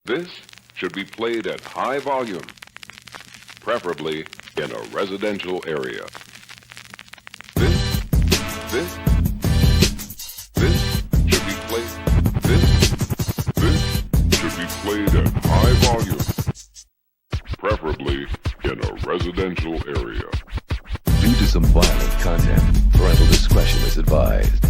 This should be played at high volume, preferably in a residential area. This should be played. This should be played at high volume, preferably in a residential area. Due to some violent content, parental discretion is advised.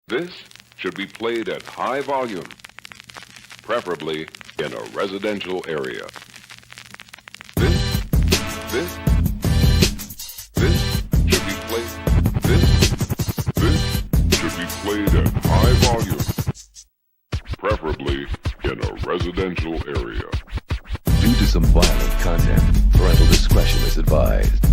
This should be played at high volume, preferably in a residential area. This should be played. This should be played at high volume, preferably in a residential area. Due to some violent content, parental discretion is advised.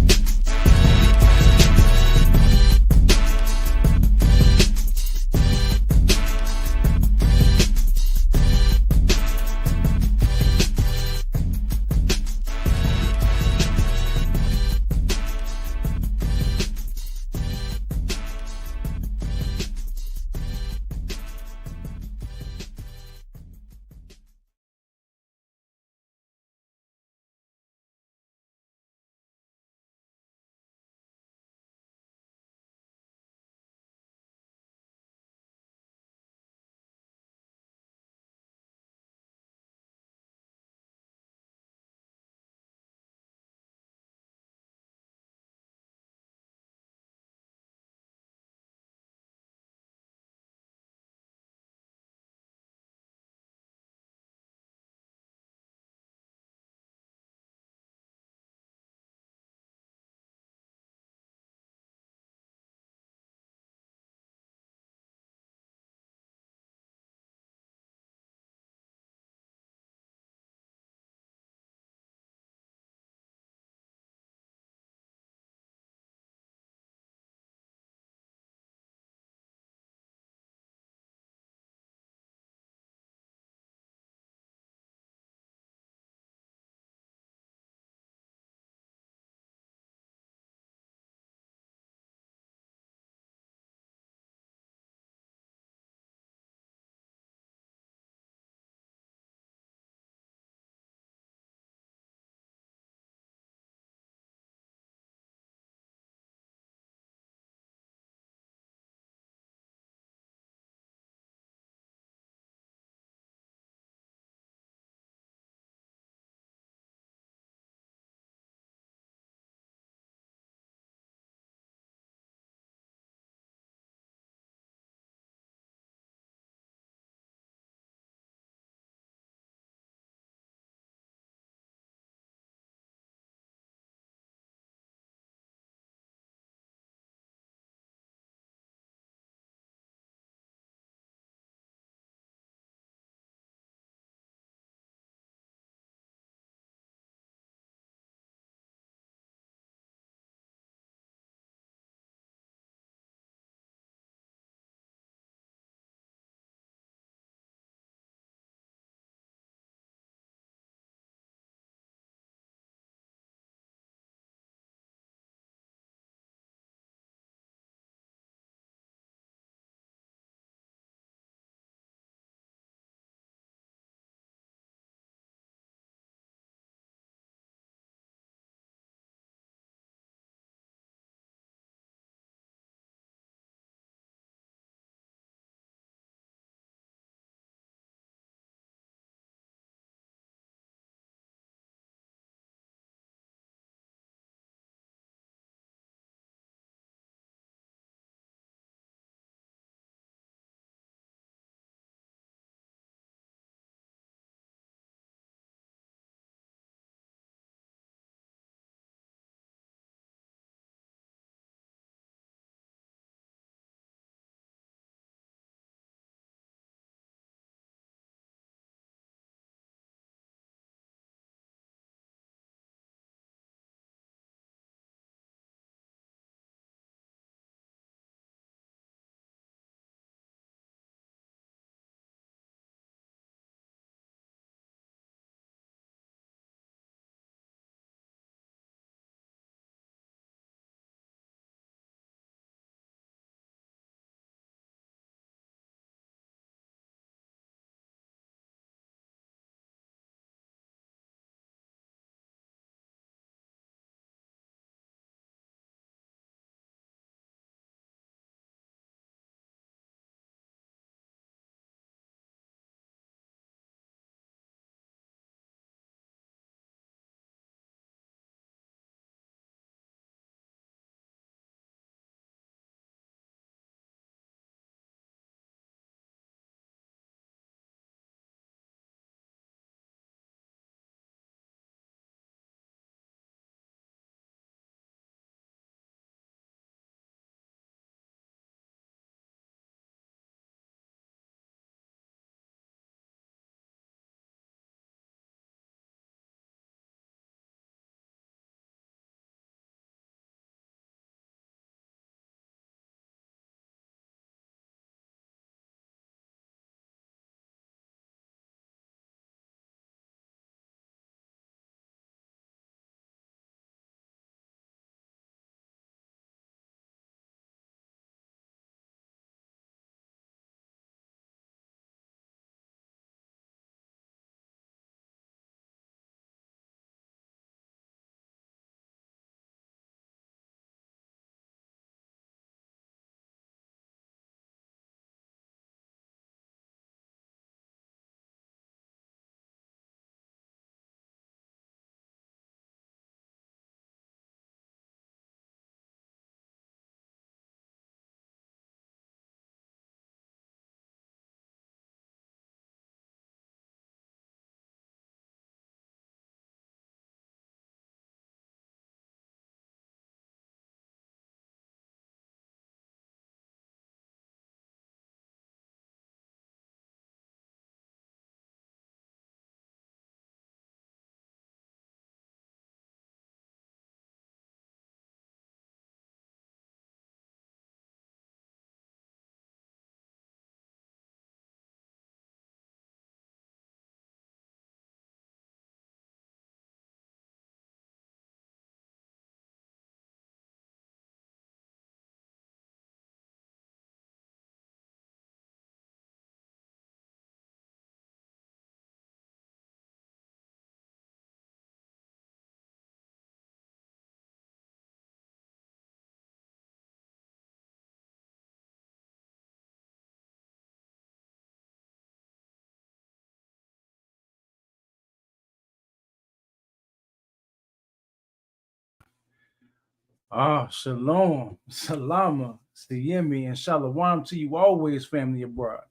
Shalom, salama, siyemi, and shalom to you always, family abroad.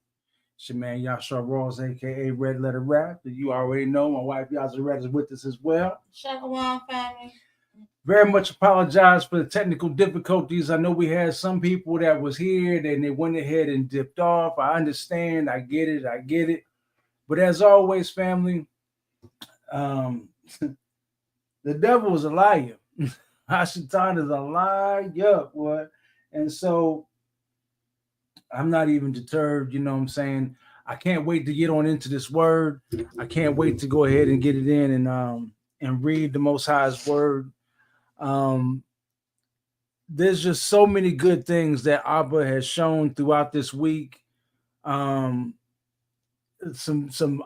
It's your man Yasha Rawls, aka Red Letter Rap. That you already know. My wife Yasha Red is with us as well. Shalom, family. Very much apologize for the technical difficulties. I know we had some people that was here, then they went ahead and dipped off. I understand. I get it. But as always, family, um, the devil is a liar. Hashatan is a liar, boy. And so I'm not even deterred, you know what I'm saying? I can't wait to get on into this word. I can't wait to go ahead and get it in and read the Most High's word. There's just so many good things that Abba has shown throughout this week. Some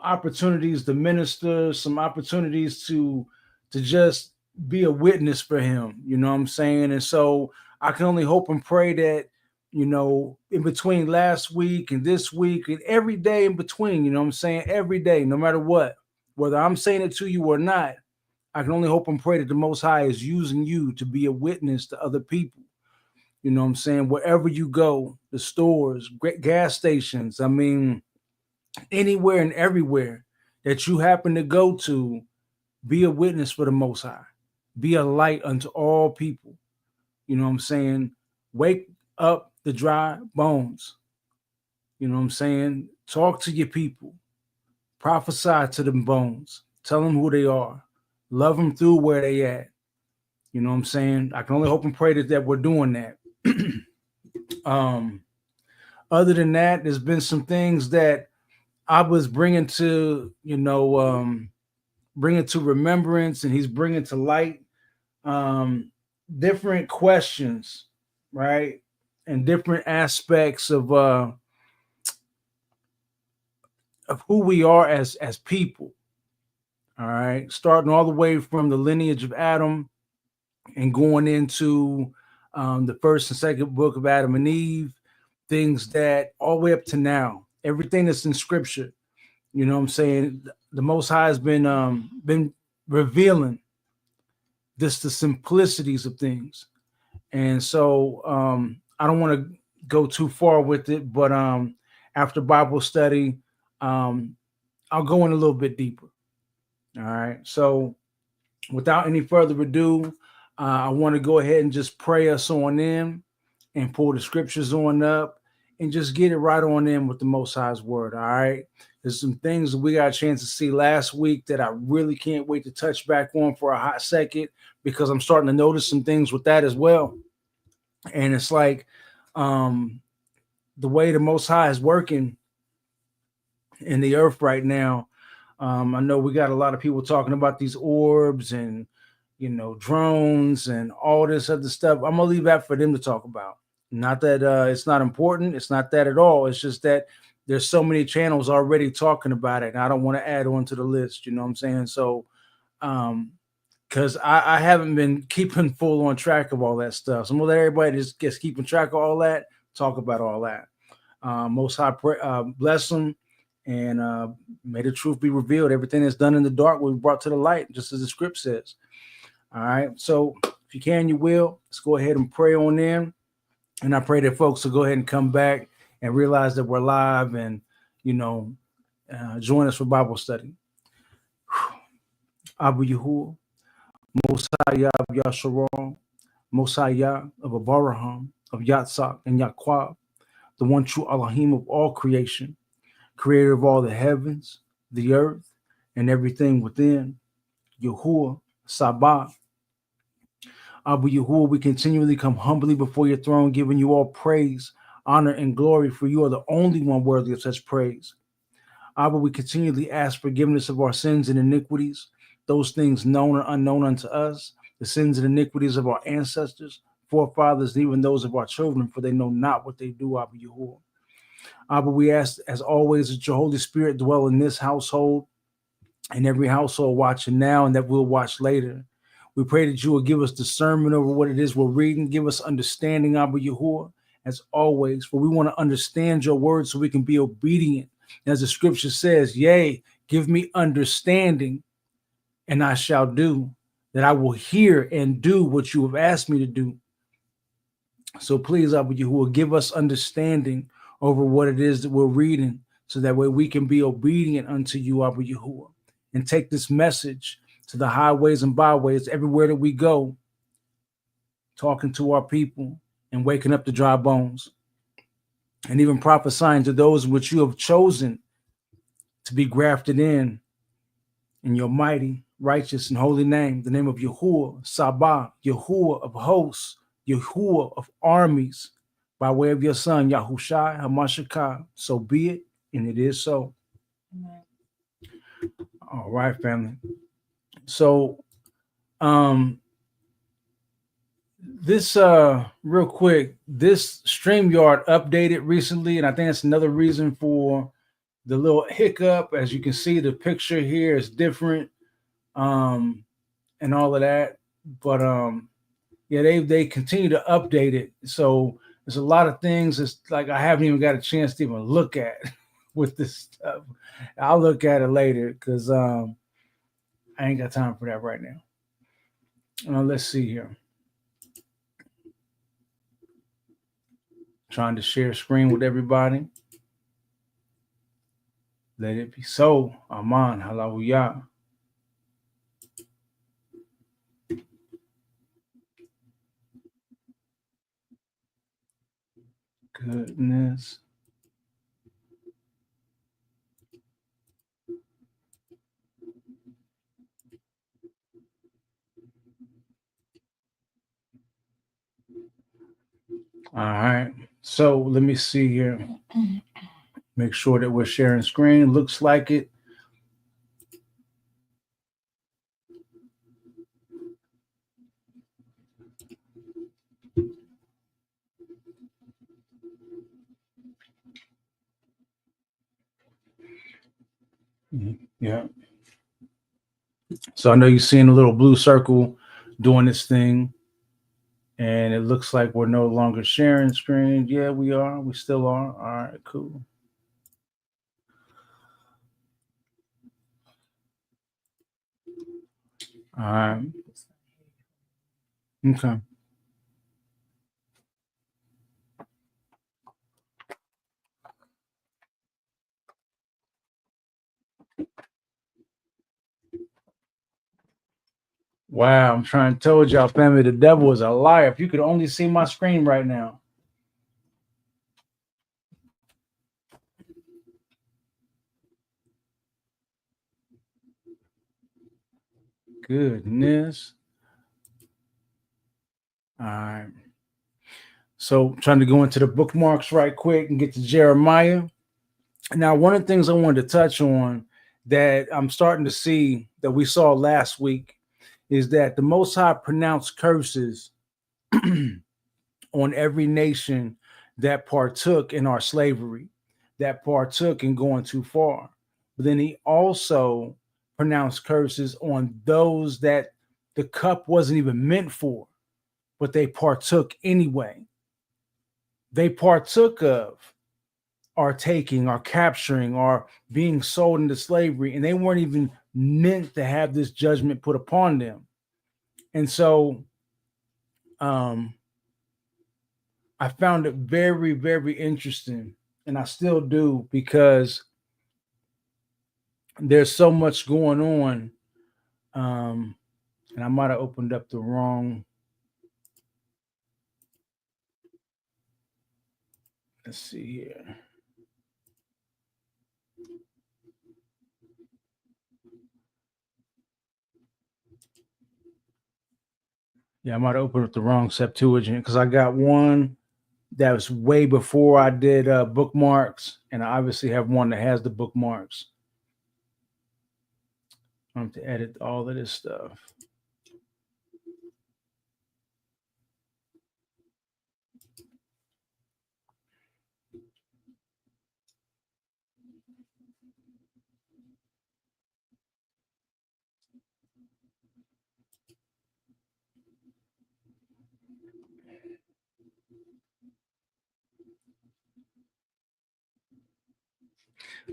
opportunities to minister, some opportunities to just be a witness for him, you know what I'm saying? And so I can only hope and pray that, you know, in between last week and this week and every day in between, you know what I'm saying? Every day, no matter what, whether I'm saying it to you or not, I can only hope and pray that the Most High is using you to be a witness to other people. You know what I'm saying? Wherever you go, the stores, gas stations, I mean, anywhere and everywhere that you happen to go to, be a witness for the Most High. Be a light unto all people. You know what I'm saying? Wake up the dry bones. You know what I'm saying? Talk to your people. Prophesy to them bones. Tell them who they are. Love them through where they at. You know what I'm saying? I can only hope and pray that we're doing that. Other than that, there's been some things that I was bringing to, you know, bringing to remembrance, and he's bringing to light different questions, right? And different aspects of who we are as people. All right, starting all the way from the lineage of Adam and going into the first and second book of Adam and Eve, things that all the way up to now, everything that's in Scripture. You know what I'm saying? The Most High has been revealing just the simplicities of things. And so I don't want to go too far with it, but after Bible study, I'll go in a little bit deeper. All right. So without any further ado, I want to go ahead and just pray us on in and pull the scriptures on up and just get it right on in with the Most High's word. All right. There's some things that we got a chance to see last week that I really can't wait to touch back on for a hot second, because I'm starting to notice some things with that as well. And it's like the way the Most High is working in the earth right now. I know we got a lot of people talking about these orbs and, you know, drones and all this other stuff. I'm gonna leave that for them to talk about. Not that it's not important. It's not that at all. It's just that there's so many channels already talking about it, and I don't want to add on to the list. You know what I'm saying? So, because I haven't been keeping full on track of all that stuff. So I'm gonna let everybody just gets keeping track of all that, talk about all that. Most High bless them, and may the truth be revealed. Everything that's done in the dark will be brought to the light, just as the script says. All right. So if you can, you will. Let's go ahead and pray on in. And I pray that folks will go ahead and come back and realize that we're live and, you know, join us for Bible study. Abu Yahuwah, Mosiah of Yasharal, Mosiah of Abraham, of Yatzak and Yaqub, the one true Elohim of all creation, creator of all the heavens, the earth, and everything within. Yahuwah, Sabah. Abu Yahuwah, we continually come humbly before your throne, giving you all praise, honor, and glory, for you are the only one worthy of such praise. Abba, we continually ask forgiveness of our sins and iniquities, those things known or unknown unto us, the sins and iniquities of our ancestors, forefathers, and even those of our children, for they know not what they do, Abba Yahuwah. Abba, we ask, as always, that your Holy Spirit dwell in this household and every household watching now and that we'll watch later. We pray that you will give us discernment over what it is we're reading. Give us understanding, Abba Yahuwah, as always, for we want to understand your word so we can be obedient. As the scripture says, yea, give me understanding, and I shall do. that I will hear and do what you have asked me to do. So please, Abba Yahuwah, give us understanding over what it is that we're reading, so that way we can be obedient unto you, Abba Yahuwah, and take this message to the highways and byways, everywhere that we go, talking to our people and waking up the dry bones, and even prophesying to those which you have chosen to be grafted in your mighty, righteous, and holy name, the name of Yahuwah, Sabah, Yahuwah of hosts, Yahuwah of armies, by way of your son, Yahushua HaMashakah. So be it, and it is so. Amen. All right, family. So, this real quick, this StreamYard updated recently, and I think that's another reason for the little hiccup. As you can see, the picture here is different, and all of that. But yeah, they continue to update it. So there's a lot of things. It's like I haven't even got a chance to even look at with this stuff. I'll look at it later because I ain't got time for that right now. Let's see here. Trying to share screen with everybody. Let it be so. Aman. Hallelujah. Goodness. All right. So let me see here. Make sure that we're sharing screen. Looks like it. Yeah. So I know you're seeing a little blue circle doing this thing, and it looks like we're no longer sharing screen. Yeah, we are. We still are. All right, cool. All right. Okay. Wow, I'm trying to tell y'all, family, the devil is a liar. If you could only see my screen right now. Goodness. All right. So trying to go into the bookmarks right quick and get to Jeremiah. Now, one of the things I wanted to touch on that I'm starting to see that we saw last week is that the Most High pronounced curses on every nation that partook in our slavery, that partook in going too far. But then he also pronounced curses on those that the cup wasn't even meant for, but they partook anyway. They partook of our taking, our capturing, our being sold into slavery, and they weren't even meant to have this judgment put upon them. And so I found it very, very interesting, and I still do, because there's so much going on. And I might have opened up the wrong. Let's see here. Yeah, I might have opened up the wrong Septuagint, because I got one that was way before I did bookmarks, and I obviously have one that has the bookmarks. I have to edit all of this stuff.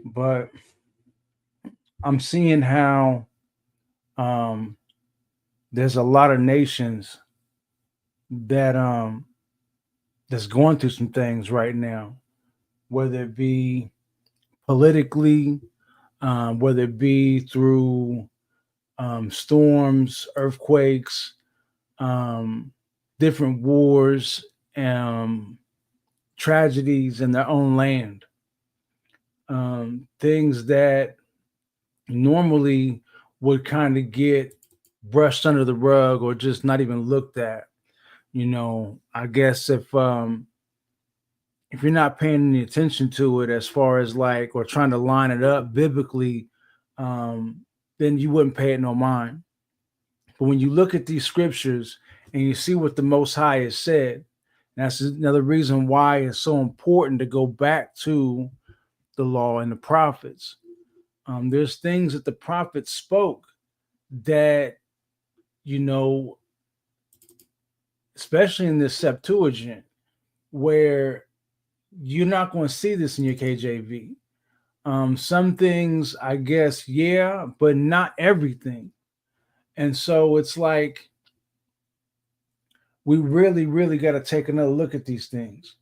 But I'm seeing how there's a lot of nations that that's going through some things right now, whether it be politically, whether it be through storms, earthquakes, um, different wars, um, tragedies in their own land, things that normally would kind of get brushed under the rug or just not even looked at. I guess if you're not paying any attention to it as far as like or trying to line it up biblically, then you wouldn't pay it no mind. But when you look at these scriptures and you see what the Most High has said, that's another reason why it's so important to go back to the law and the prophets. There's things that the prophets spoke that, especially in this Septuagint, where you're not going to see this in your KJV. Some things, I guess, yeah, but not everything. And so it's like we really, really got to take another look at these things.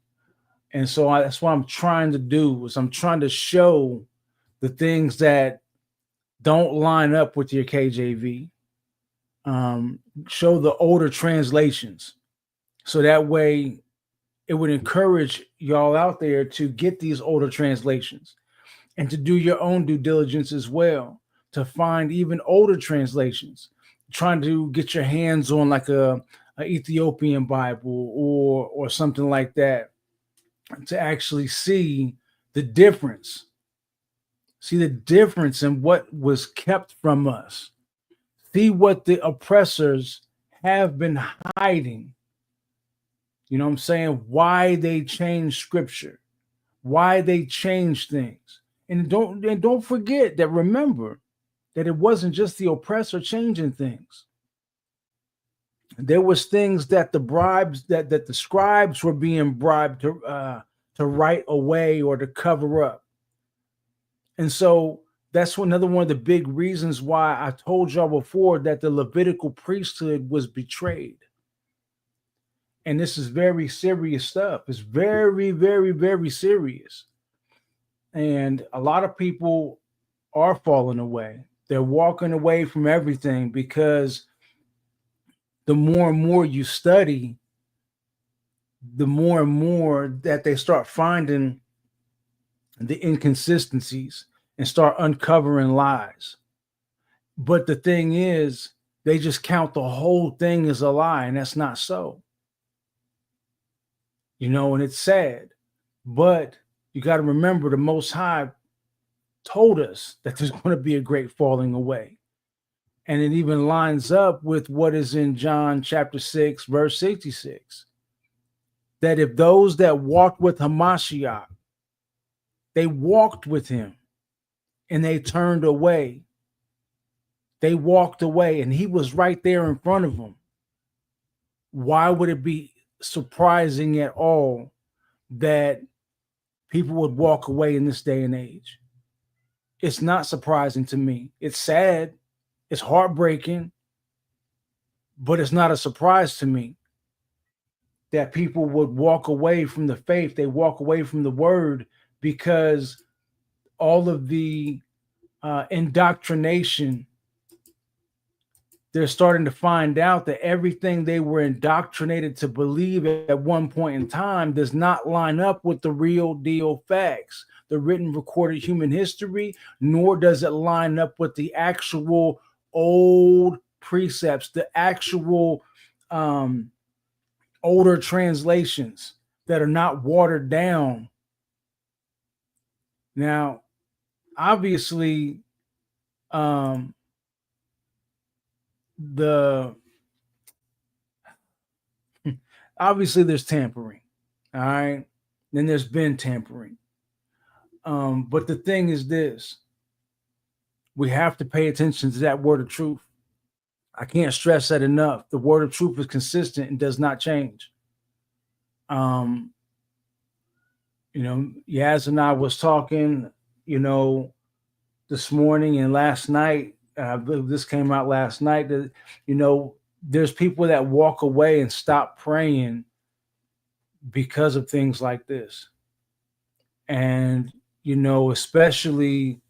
And so that's what I'm trying to do is I'm trying to show the things that don't line up with your KJV. Show the older translations. So that way it would encourage y'all out there to get these older translations and to do your own due diligence as well, to find even older translations, trying to get your hands on like a Ethiopian Bible or something like that to actually see the difference. See the difference in what was kept from us. See what the oppressors have been hiding. You know what I'm saying? Why they changed scripture, why they changed things. And don't forget that, remember that it wasn't just the oppressor changing things. There was things that the scribes were being bribed to write away or to cover up. And so that's another one of the big reasons why I told y'all before that the Levitical priesthood was betrayed. And this is very serious stuff. It's very, very, very serious. And a lot of people are falling away. They're walking away from everything because the more and more you study, the more and more that they start finding the inconsistencies and start uncovering lies. But the thing is, they just count the whole thing as a lie, and that's not so. And it's sad. But you got to remember the Most High told us that there's going to be a great falling away. And it even lines up with what is in John chapter 6, verse 66. That if those that walked with Hamashiach, they walked with him and they turned away. They walked away and he was right there in front of them. Why would it be surprising at all that people would walk away in this day and age? It's not surprising to me. It's sad. It's heartbreaking. But it's not a surprise to me that people would walk away from the faith. They walk away from the word because all of the indoctrination, they're starting to find out that everything they were indoctrinated to believe at one point in time does not line up with the real deal facts, the written recorded human history, nor does it line up with the actual old precepts, the actual older translations that are not watered down. Now, obviously, obviously there's tampering, all right? Then there's been tampering. But the thing is this, we have to pay attention to that word of truth. I can't stress that enough. The word of truth is consistent and does not change. Yaz and I was talking, this morning and last night. This came out last night that, there's people that walk away and stop praying because of things like this. And, especially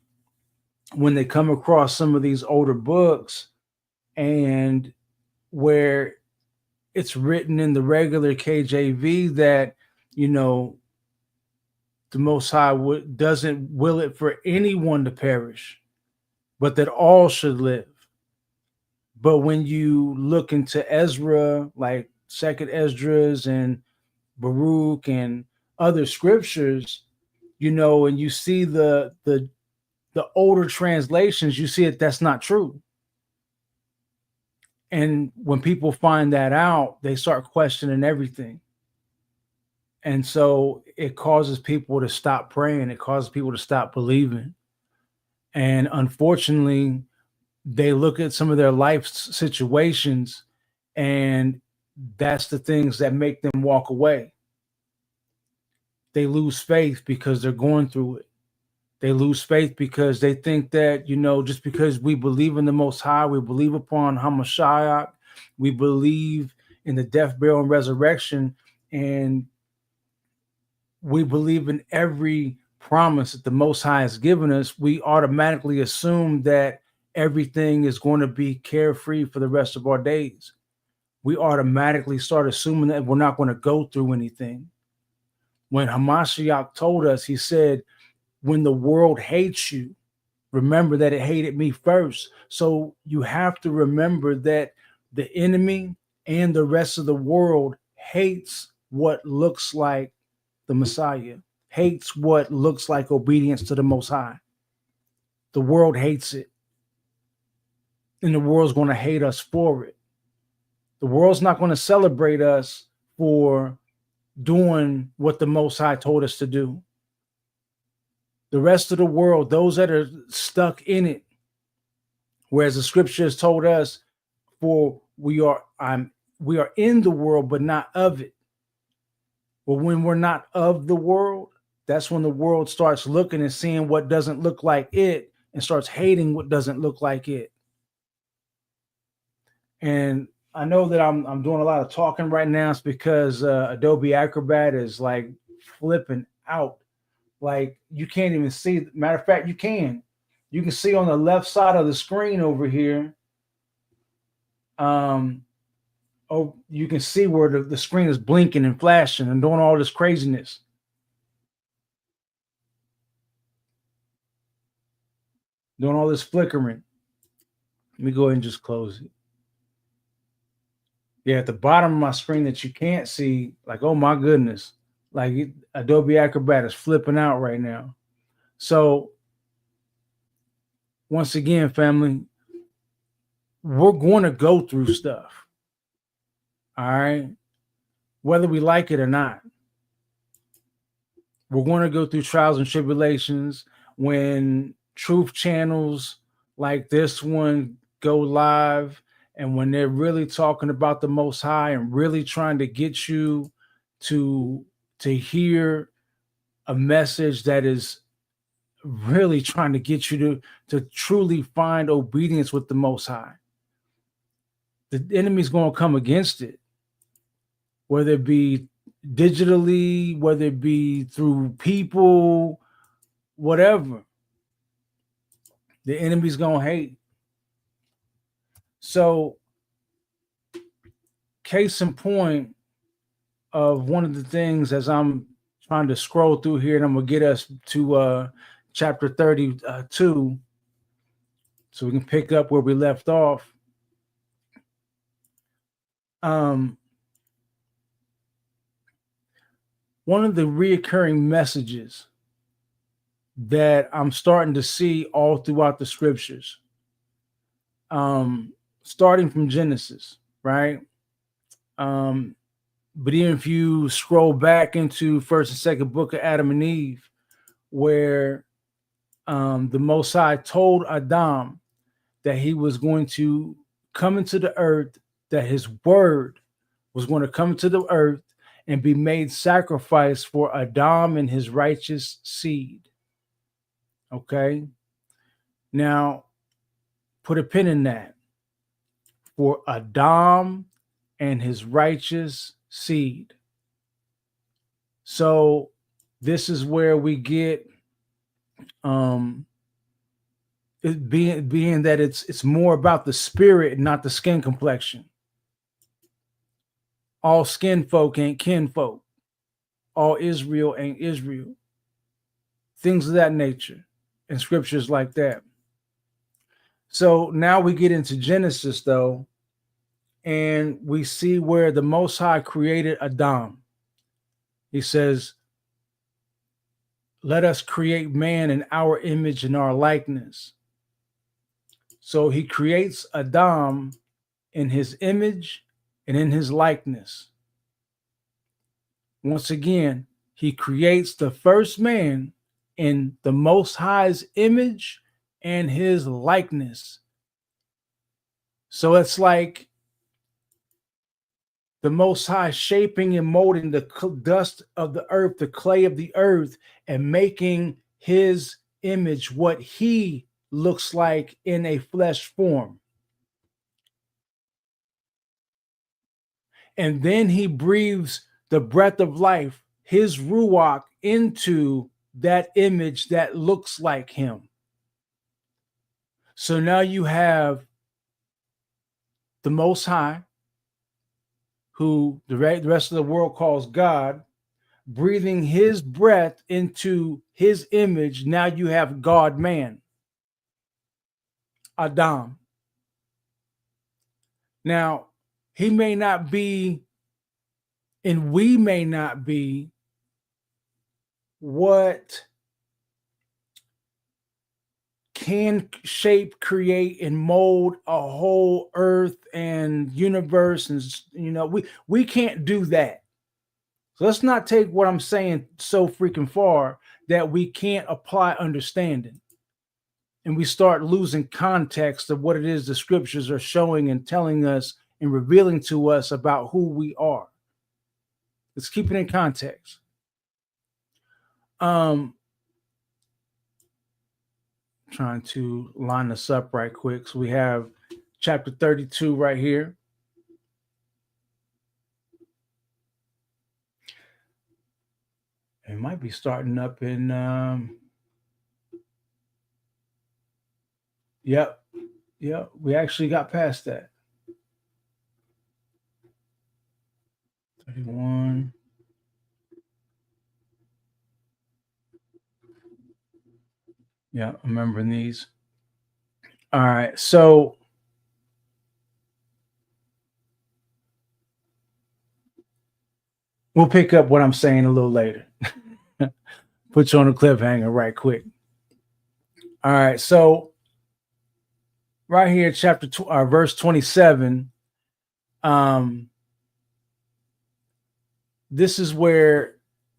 when they come across some of these older books and where it's written in the regular KJV that, the Most High doesn't will it for anyone to perish, but that all should live. But when you look into Ezra, like Second Esdras and Baruch and other scriptures, and you see the older translations, you see that's not true. And when people find that out, they start questioning everything. And so it causes people to stop praying. It causes people to stop believing. And unfortunately, they look at some of their life situations, and that's the things that make them walk away. They lose faith because they're going through it. They lose faith because they think that, just because we believe in the Most High, we believe upon Hamashiach, we believe in the death, burial, and resurrection, and we believe in every promise that the Most High has given us, we automatically assume that everything is going to be carefree for the rest of our days. We automatically start assuming that we're not going to go through anything. When Hamashiach told us, he said, when the world hates you, remember that it hated me first. So you have to remember that the enemy and the rest of the world hates what looks like the Messiah, hates what looks like obedience to the Most High. The world hates it. And the world's going to hate us for it. The world's not going to celebrate us for doing what the Most High told us to do. The rest of the world, those that are stuck in it, whereas the scriptures told us, for we are in the world, but not of it. But when we're not of the world, that's when the world starts looking and seeing what doesn't look like it and starts hating what doesn't look like it. And I know that I'm doing a lot of talking right now. It's because Adobe Acrobat is like flipping out. Like you can't even see. Matter of fact, you can see on the left side of the screen over here. You can see where the screen is blinking and flashing and doing all this craziness. Doing all this flickering. Let me go ahead and just close it. Yeah, at the bottom of my screen that you can't see, like, oh my goodness, like Adobe Acrobat is flipping out right now. So once again, family, we're going to go through stuff. All right. Whether we like it or not, we're going to go through trials and tribulations. When truth channels like this one go live, and when they're really talking about the Most High and really trying to get you to hear a message that is really trying to get you to truly find obedience with the Most High, the enemy's going to come against it, whether it be digitally, whether it be through people, whatever. The enemy's going to hate. So, case in point of one of the things, as I'm trying to scroll through here, and I'm going to get us to chapter 32, so we can pick up where we left off. One of the reoccurring messages that I'm starting to see all throughout the scriptures, starting from Genesis, right? But even if you scroll back into first and second book of Adam and Eve, where the Most High told Adam that he was going to come into the earth, that his word was going to come into the earth and be made sacrifice for Adam and his righteous seed. Okay. Now, put a pin in that. for Adam and his righteous seed. So this is where we get it being that it's more about the spirit, not the skin complexion. All skin folk ain't kinfolk. All Israel ain't Israel. Things of that nature, and scriptures like that. So now we get into Genesis, though, and we see where the Most High created Adam. He says, let us create man in our image and our likeness. So he creates Adam in his image and in his likeness. Once again, he creates the first man in the Most High's image and his likeness. So it's like the Most High shaping and molding the dust of the earth, the clay of the earth, and making his image what he looks like in a flesh form. And then he breathes the breath of life, his ruach, into that image that looks like him. So now you have the Most High, who the rest of the world calls God, breathing his breath into his image. Now you have God man, Adam. Now, he may not be, and we may not be, what can shape, create, and mold a whole earth and universe. And, we can't do that. So let's not take what I'm saying so freaking far that we can't apply understanding. And we start losing context of what it is the scriptures are showing and telling us and revealing to us about who we are. Let's keep it in context. Trying to line this up right quick. So we have chapter 32 right here. It might be starting up in Yep, we actually got past that. 31. Yeah, I'm remembering these. All right, so we'll pick up what I'm saying a little later. Put you on a cliffhanger right quick. All right, so right here, verse 27. This is where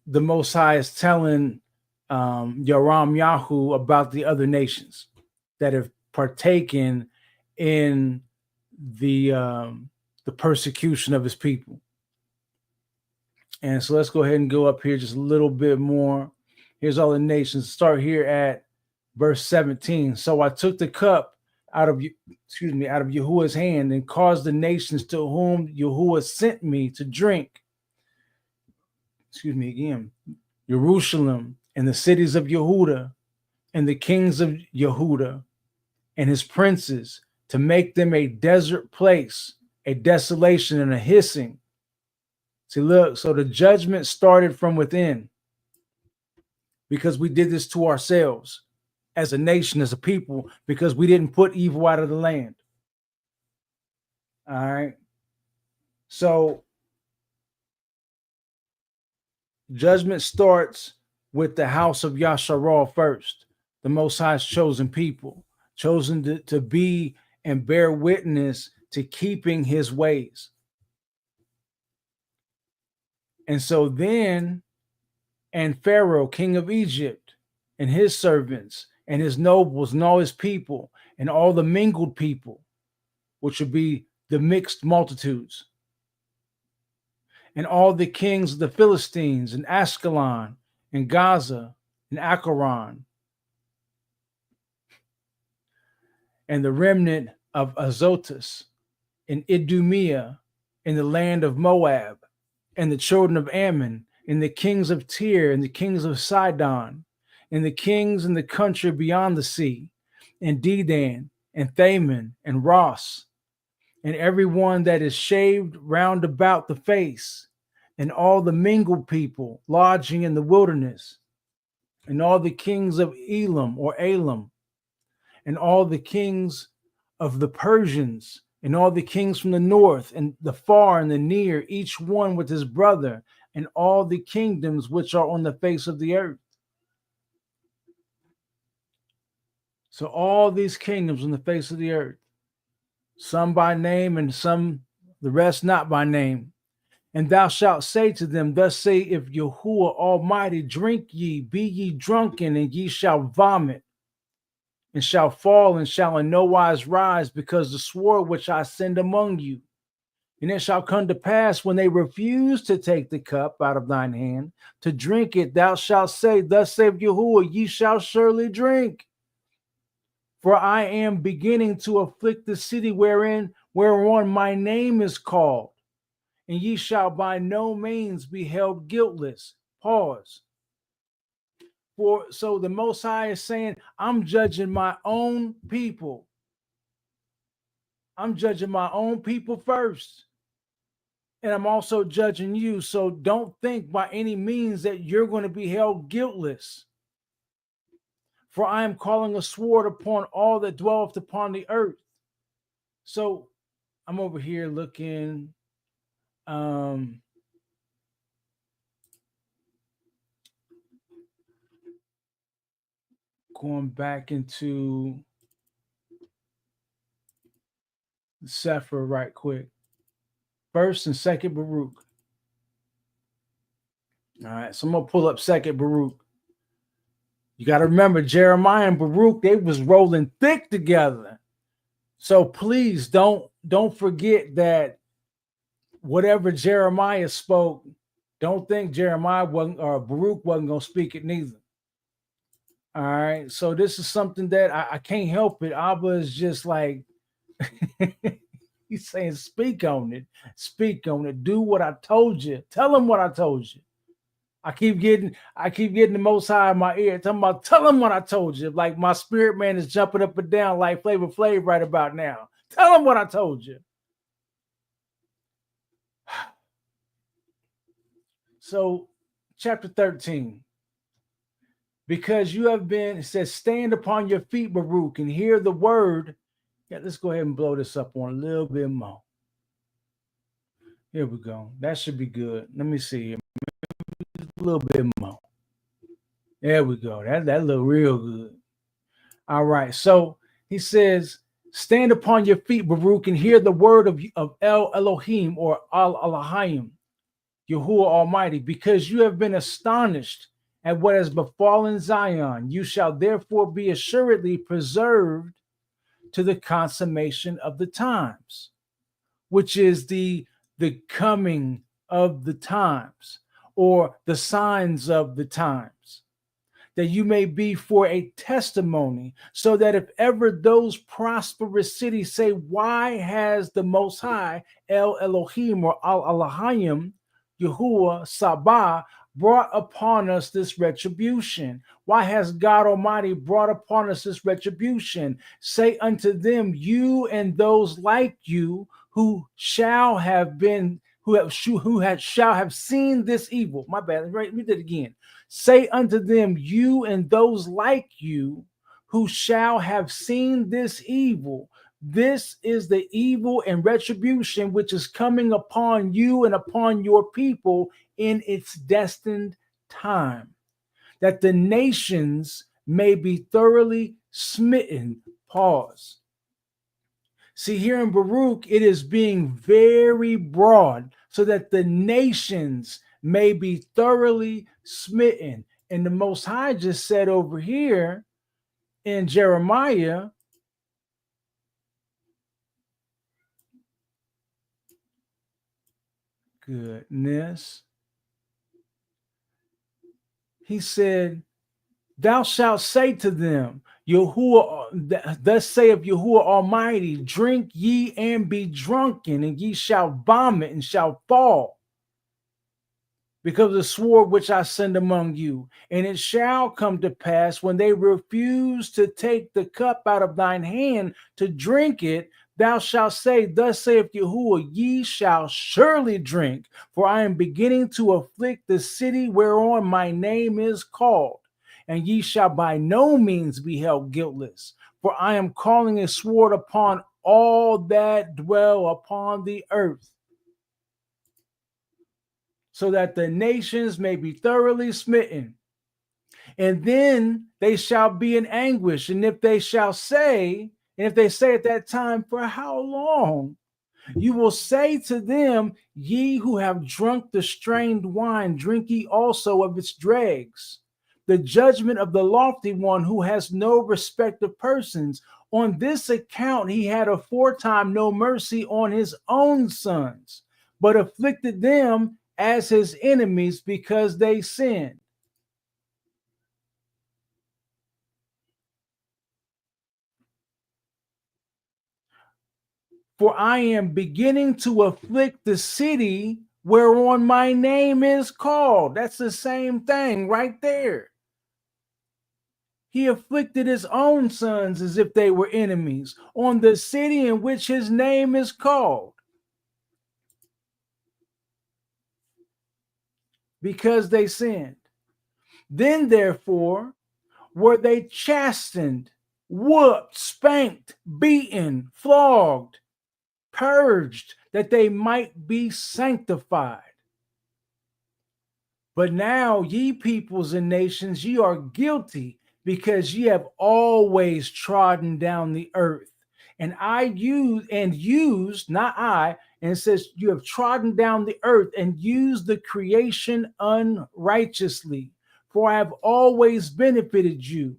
the Most High is telling YaramYahu about the other nations that have partaken in the persecution of his people. And so let's go ahead and go up here just a little bit more. Here's all the nations. Start here at verse 17. So I took the cup out of Yahuwah's hand and caused the nations to whom Yahuwah sent me to drink. Jerusalem and the cities of Yehuda and the kings of Yehuda and his princes, to make them a desert place, a desolation and a hissing. See, look, so the judgment started from within because we did this to ourselves as a nation, as a people, because we didn't put evil out of the land. All right. So judgment starts with the house of Yasharal first, the Most High's chosen people, chosen to be and bear witness to keeping his ways. And so then, and Pharaoh, king of Egypt, and his servants, and his nobles, and all his people, and all the mingled people, which would be the mixed multitudes, and all the kings of the Philistines, and Ashkelon, and Gaza, and Acharon, and the remnant of Azotus, in Idumea, in the land of Moab, and the children of Ammon, and the kings of Tyre, and the kings of Sidon, and the kings in the country beyond the sea, and Dedan, and Thaman, and Ross, and every one that is shaved round about the face, and all the mingled people lodging in the wilderness, and all the kings of Elam or Elam, and all the kings of the Persians, and all the kings from the north, and the far and the near, each one with his brother, and all the kingdoms which are on the face of the earth. So all these kingdoms on the face of the earth, some by name and some, the rest not by name. And thou shalt say to them, thus say, if Yahuwah Almighty, drink ye, be ye drunken, and ye shall vomit, and shall fall, and shall in no wise rise, because the sword which I send among you. And it shall come to pass, when they refuse to take the cup out of thine hand, to drink it, thou shalt say, thus saith Yahuwah, ye shall surely drink. For I am beginning to afflict the city whereon my name is called, and ye shall by no means be held guiltless. Pause. For so the Most High is saying, I'm judging my own people. I'm judging my own people first. And I'm also judging you. So don't think by any means that you're going to be held guiltless. For I am calling a sword upon all that dwelleth upon the earth. So I'm over here looking. Going back into the Sefer right quick. First and second Baruch. All right, so I'm gonna pull up second Baruch. You got to remember, Jeremiah and Baruch, they was rolling thick together. So please don't forget that whatever Jeremiah spoke, don't think Jeremiah wasn't, or Baruch wasn't gonna speak it neither. All right, so this is something that I can't help it. Abba is just like he's saying, speak on it, do what I told you, tell him what I told you. I keep getting the Most High in my ear, talking about, tell him what I told you. Like my spirit man is jumping up and down like Flavor Flav right about now. Tell him what I told you. So, chapter 13. Because you have been, it says, stand upon your feet, Baruch, and hear the word. Yeah, let's go ahead and blow this up on a little bit more. Here we go. That should be good. Let me see. A little bit more. There we go. That look real good. All right. So he says, stand upon your feet, Baruch, and hear the word of El Elohim, or Al Elohim, Yahuwah Almighty, because you have been astonished at what has befallen Zion. You shall therefore be assuredly preserved to the consummation of the times, which is the coming of the times, or the signs of the times, that you may be for a testimony, so that if ever those prosperous cities say, why has the Most High, El Elohim, or Al Elohim, Yahuwah Sabah, brought upon us this retribution? Why has God Almighty brought upon us this retribution? Say unto them, you and those like you who shall have been, shall have seen this evil. My bad. Right, read it again. Say unto them, you and those like you who shall have seen this evil. This is the evil and retribution which is coming upon you and upon your people in its destined time, that the nations may be thoroughly smitten. Pause. See, here in Baruch, it is being very broad, so that the nations may be thoroughly smitten. And the Most High just said over here in Jeremiah, goodness, he said, thou shalt say to them, Yahuwah, thus saith Yahuwah Almighty, drink ye and be drunken, and ye shall vomit and shall fall, because of the sword which I send among you. And it shall come to pass, when they refuse to take the cup out of thine hand to drink it, thou shalt say, thus saith Yahuwah, ye shall surely drink, for I am beginning to afflict the city whereon my name is called, and ye shall by no means be held guiltless, for I am calling a sword upon all that dwell upon the earth, so that the nations may be thoroughly smitten. And then they shall be in anguish. And if they say at that time, for how long? You will say to them, ye who have drunk the strained wine, drink ye also of its dregs. The judgment of the lofty one, who has no respect of persons. On this account he had aforetime no mercy on his own sons, but afflicted them as his enemies, because they sinned. For I am beginning to afflict the city whereon my name is called. That's the same thing right there. He afflicted his own sons as if they were enemies on the city in which his name is called, because they sinned. Then, therefore, were they chastened, whooped, spanked, beaten, flogged, purged, that they might be sanctified. But now, ye peoples and nations, ye are guilty, because ye have always trodden down the earth. And used, not I, and it says, you have trodden down the earth and used the creation unrighteously. For I have always benefited you,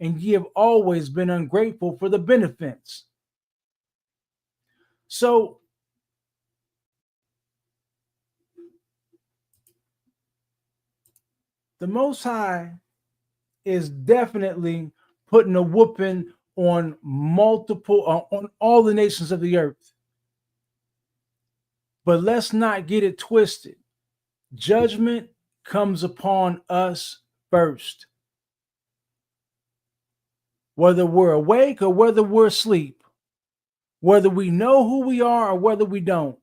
and ye have always been ungrateful for the benefits. So, the Most High is definitely putting a whooping on on all the nations of the earth. But let's not get it twisted. Judgment comes upon us first, whether we're awake or whether we're asleep, whether we know who we are or whether we don't.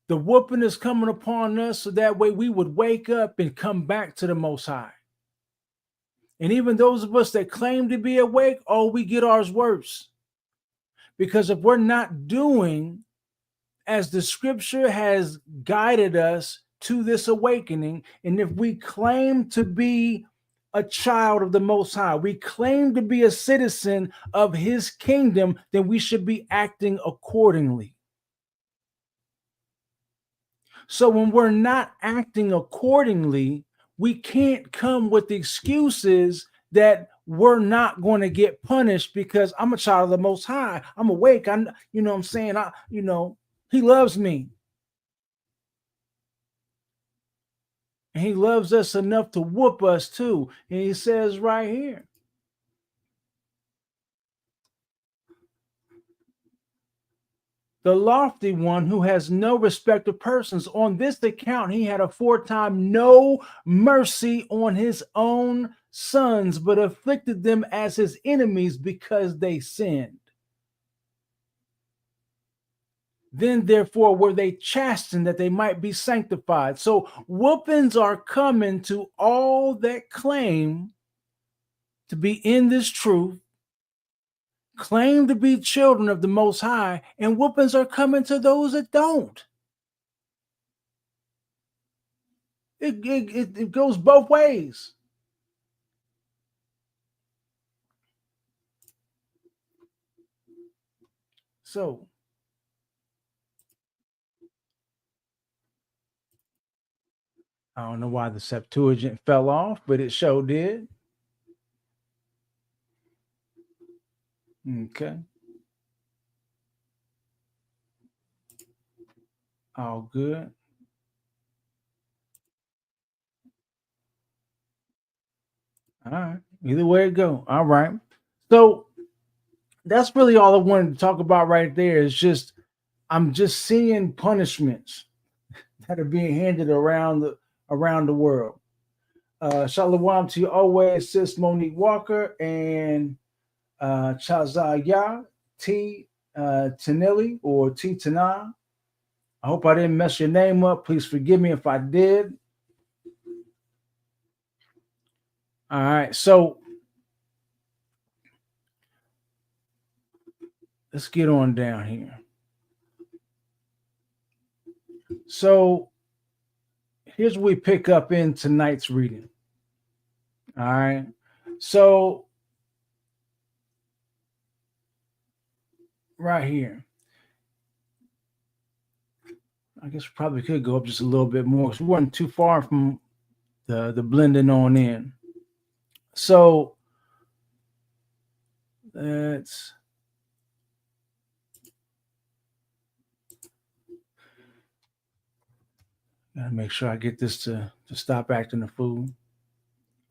The whooping is coming upon us so that way we would wake up and come back to the Most High. And even those of us that claim to be awake, oh, we get ours worse. Because if we're not doing as the scripture has guided us to this awakening, and if we claim to be a child of the Most High, we claim to be a citizen of his kingdom, then we should be acting accordingly. So when we're not acting accordingly, we can't come with excuses that we're not going to get punished because I'm a child of the Most High. I'm awake. You know what I'm saying? He loves me. And he loves us enough to whoop us too. And he says right here, the lofty one, who has no respect of persons, on this account he had aforetime no mercy on his own sons, but afflicted them as his enemies, because they sinned. Then therefore were they chastened, that they might be sanctified. So whoopings are coming to all that claim to be in this truth, claim to be children of the Most High, and whoopings are coming to those that don't. It goes both ways. So I don't know why the Septuagint fell off, but it sure did. Okay. All good. All right. Either way it go. All right. So that's really all I wanted to talk about right there. Is just I'm just seeing punishments that are being handed around the world. Shalom to you always, sis Monique Walker and Chazaya T Tanili or T Tana. I hope I didn't mess your name up. Please forgive me if I did. All right, so let's get on down here. So here's what we pick up in tonight's reading. All right. So right here, I guess we probably could go up just a little bit more because we weren't too far from the blending on in. So let's gotta make sure I get this to stop acting a fool.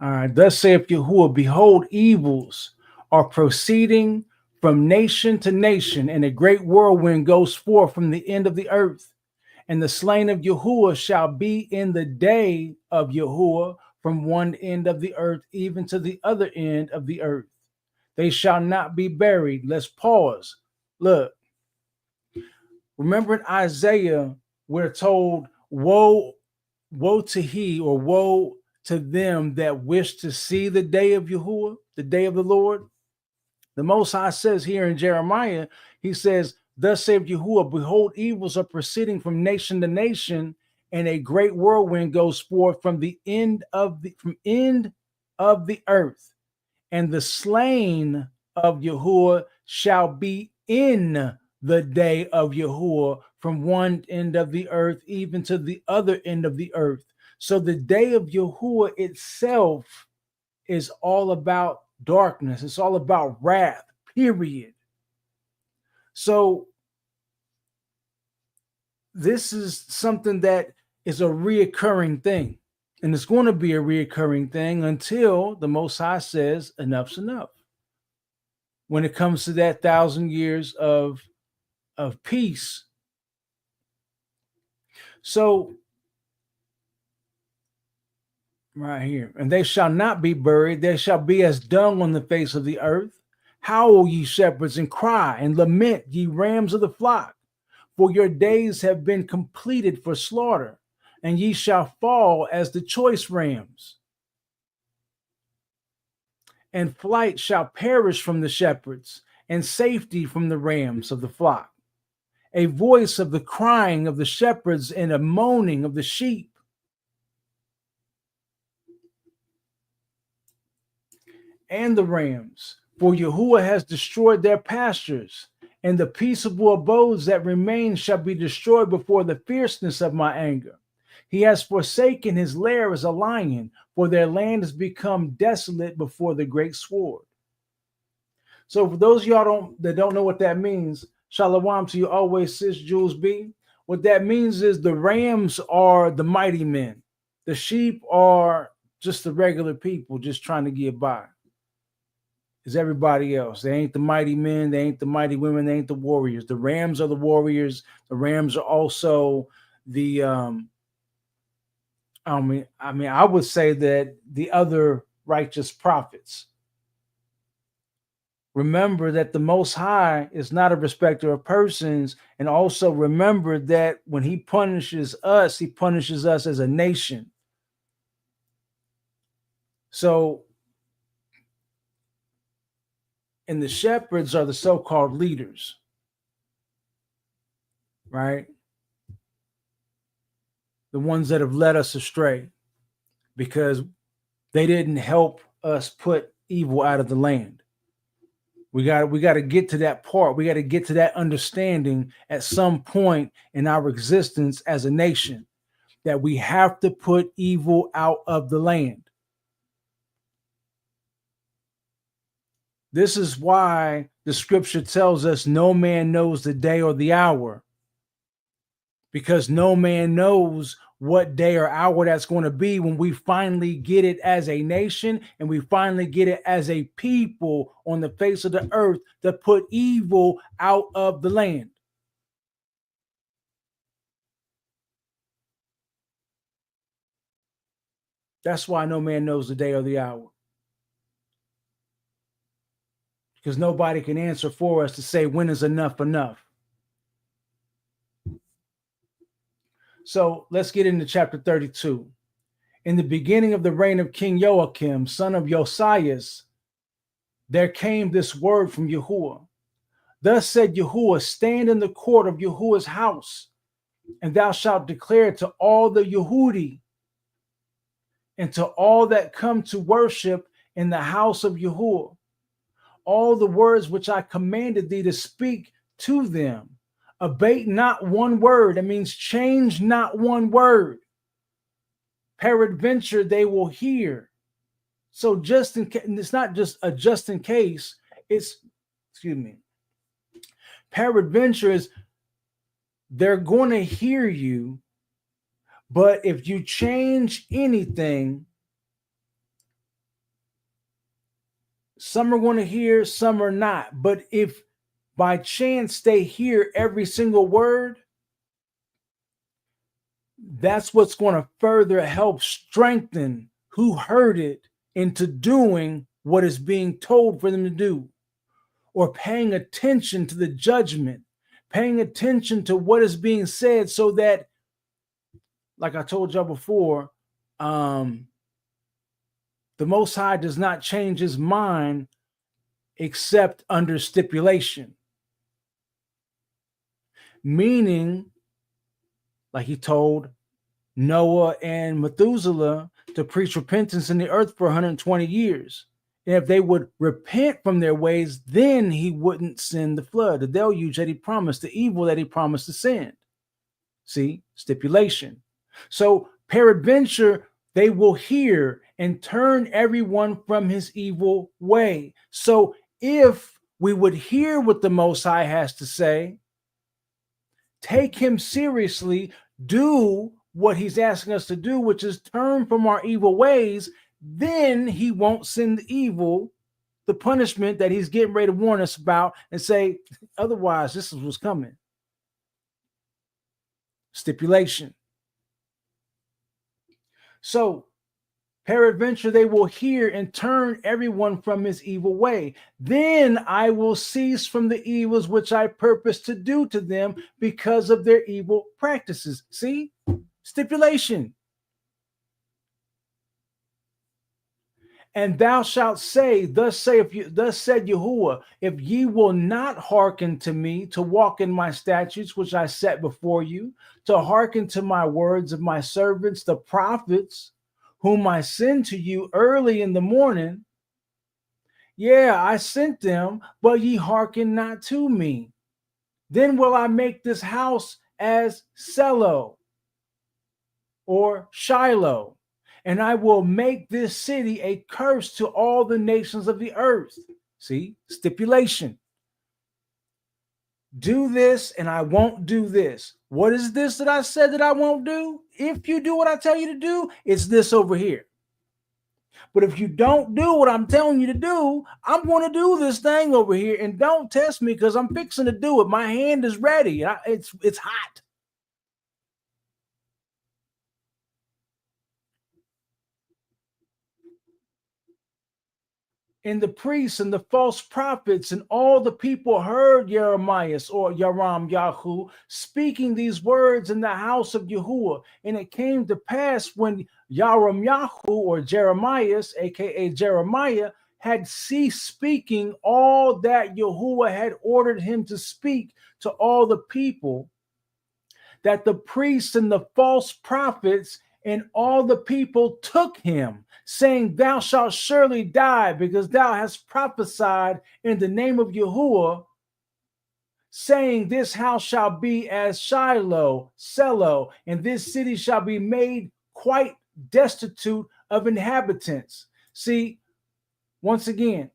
All right, thus saith Yahuwah, behold, evils are proceeding from nation to nation, and a great whirlwind goes forth from the end of the earth. And the slain of Yahuwah shall be in the day of Yahuwah from one end of the earth even to the other end of the earth. They shall not be buried. Let's pause. Look, remember in Isaiah, we're told, woe to he, or woe to them that wish to see the day of Yahuwah, the day of the Lord. The Most High says here in Jeremiah, he says, thus saith Yahuwah, behold, evils are proceeding from nation to nation, and a great whirlwind goes forth from the end of the earth, and the slain of Yahuwah shall be in the day of Yahuwah from one end of the earth even to the other end of the earth. So the day of Yahuwah itself is all about darkness. It's all about wrath, period. So this is something that is a reoccurring thing. And it's going to be a reoccurring thing until the Most High says enough's enough. When it comes to that 1,000 years of peace. So right here, and they shall not be buried, they shall be as dung on the face of the earth. Howl, ye shepherds, and cry and lament, ye rams of the flock, for your days have been completed for slaughter, and ye shall fall as the choice rams. And flight shall perish from the shepherds, and safety from the rams of the flock. A voice of the crying of the shepherds and a moaning of the sheep. And the rams, for Yahuwah has destroyed their pastures, and the peaceable abodes that remain shall be destroyed before the fierceness of my anger. He has forsaken his lair as a lion, for their land has become desolate before the great sword. So for those of y'all that don't know what that means, Shalom to you always, sis Jules B. What that means is the rams are the mighty men. The sheep are just the regular people just trying to get by. Is everybody else. They ain't the mighty men, they ain't the mighty women, they ain't the warriors. The rams are the warriors. The rams are also the I would say that the other righteous prophets. Remember that the Most High is not a respecter of persons, and also remember that when he punishes us as a nation. So, and the shepherds are the so-called leaders, right? The ones that have led us astray because they didn't help us put evil out of the land. We got to get to that part. We got to get to that understanding at some point in our existence as a nation that we have to put evil out of the land. This is why the scripture tells us no man knows the day or the hour, because no man knows what day or hour that's going to be when we finally get it as a nation and we finally get it as a people on the face of the earth to put evil out of the land. That's why no man knows the day or the hour. Because nobody can answer for us to say when is enough enough. So let's get into chapter 32. In the beginning of the reign of King Joachim, son of Josias, there came this word from Yahuwah. Thus said Yahuwah, stand in the court of Yahuwah's house, and thou shalt declare to all the Yehudi and to all that come to worship in the house of Yahuwah all the words which I commanded thee to speak to them. Abate not one word. It means change not one word. Peradventure they will hear. So just in case, it's not just a just in case, it's, excuse me, peradventure is they're going to hear you, but if you change anything, some are going to hear, some are not. But if by chance they hear every single word, that's what's going to further help strengthen who heard it into doing what is being told for them to do, or paying attention to the judgment, paying attention to what is being said, so that, like I told y'all before, the Most High does not change his mind except under stipulation. Meaning, like he told Noah and Methuselah to preach repentance in the earth for 120 years. And if they would repent from their ways, then he wouldn't send the flood, the deluge that he promised, the evil that he promised to send. See, stipulation. So peradventure, they will hear and turn everyone from his evil way. So if we would hear what the Most High has to say, take him seriously, do what he's asking us to do, which is turn from our evil ways, then he won't send the evil, the punishment that he's getting ready to warn us about, and say, otherwise, this is what's coming. Stipulation. So, peradventure they will hear and turn everyone from his evil way. Then I will cease from the evils which I purpose to do to them because of their evil practices. See? Stipulation. And thou shalt say, thus said Yahuwah, if ye will not hearken to me to walk in my statutes which I set before you, to hearken to my words of my servants, the prophets, whom I send to you early in the morning. Yeah, I sent them, but ye hearken not to me. Then will I make this house as Selo or Shiloh, and I will make this city a curse to all the nations of the earth. See, stipulation. Do this and I won't do this. What is this that I said that I won't do? If you do what I tell you to do, it's this over here. But if you don't do what I'm telling you to do, I'm going to do this thing over here, and don't test me because I'm fixing to do it. My hand is ready. It's hot. And the priests and the false prophets and all the people heard Jeremiah or YaramYahu speaking these words in the house of Yahuwah. And it came to pass when YaramYahu or Jeremiah, aka Jeremiah, had ceased speaking all that Yahuwah had ordered him to speak to all the people, that the priests and the false prophets and all the people took him, saying, thou shalt surely die, because thou hast prophesied in the name of Yahuwah, saying, this house shall be as Shiloh, Selo, and this city shall be made quite destitute of inhabitants. See, once again,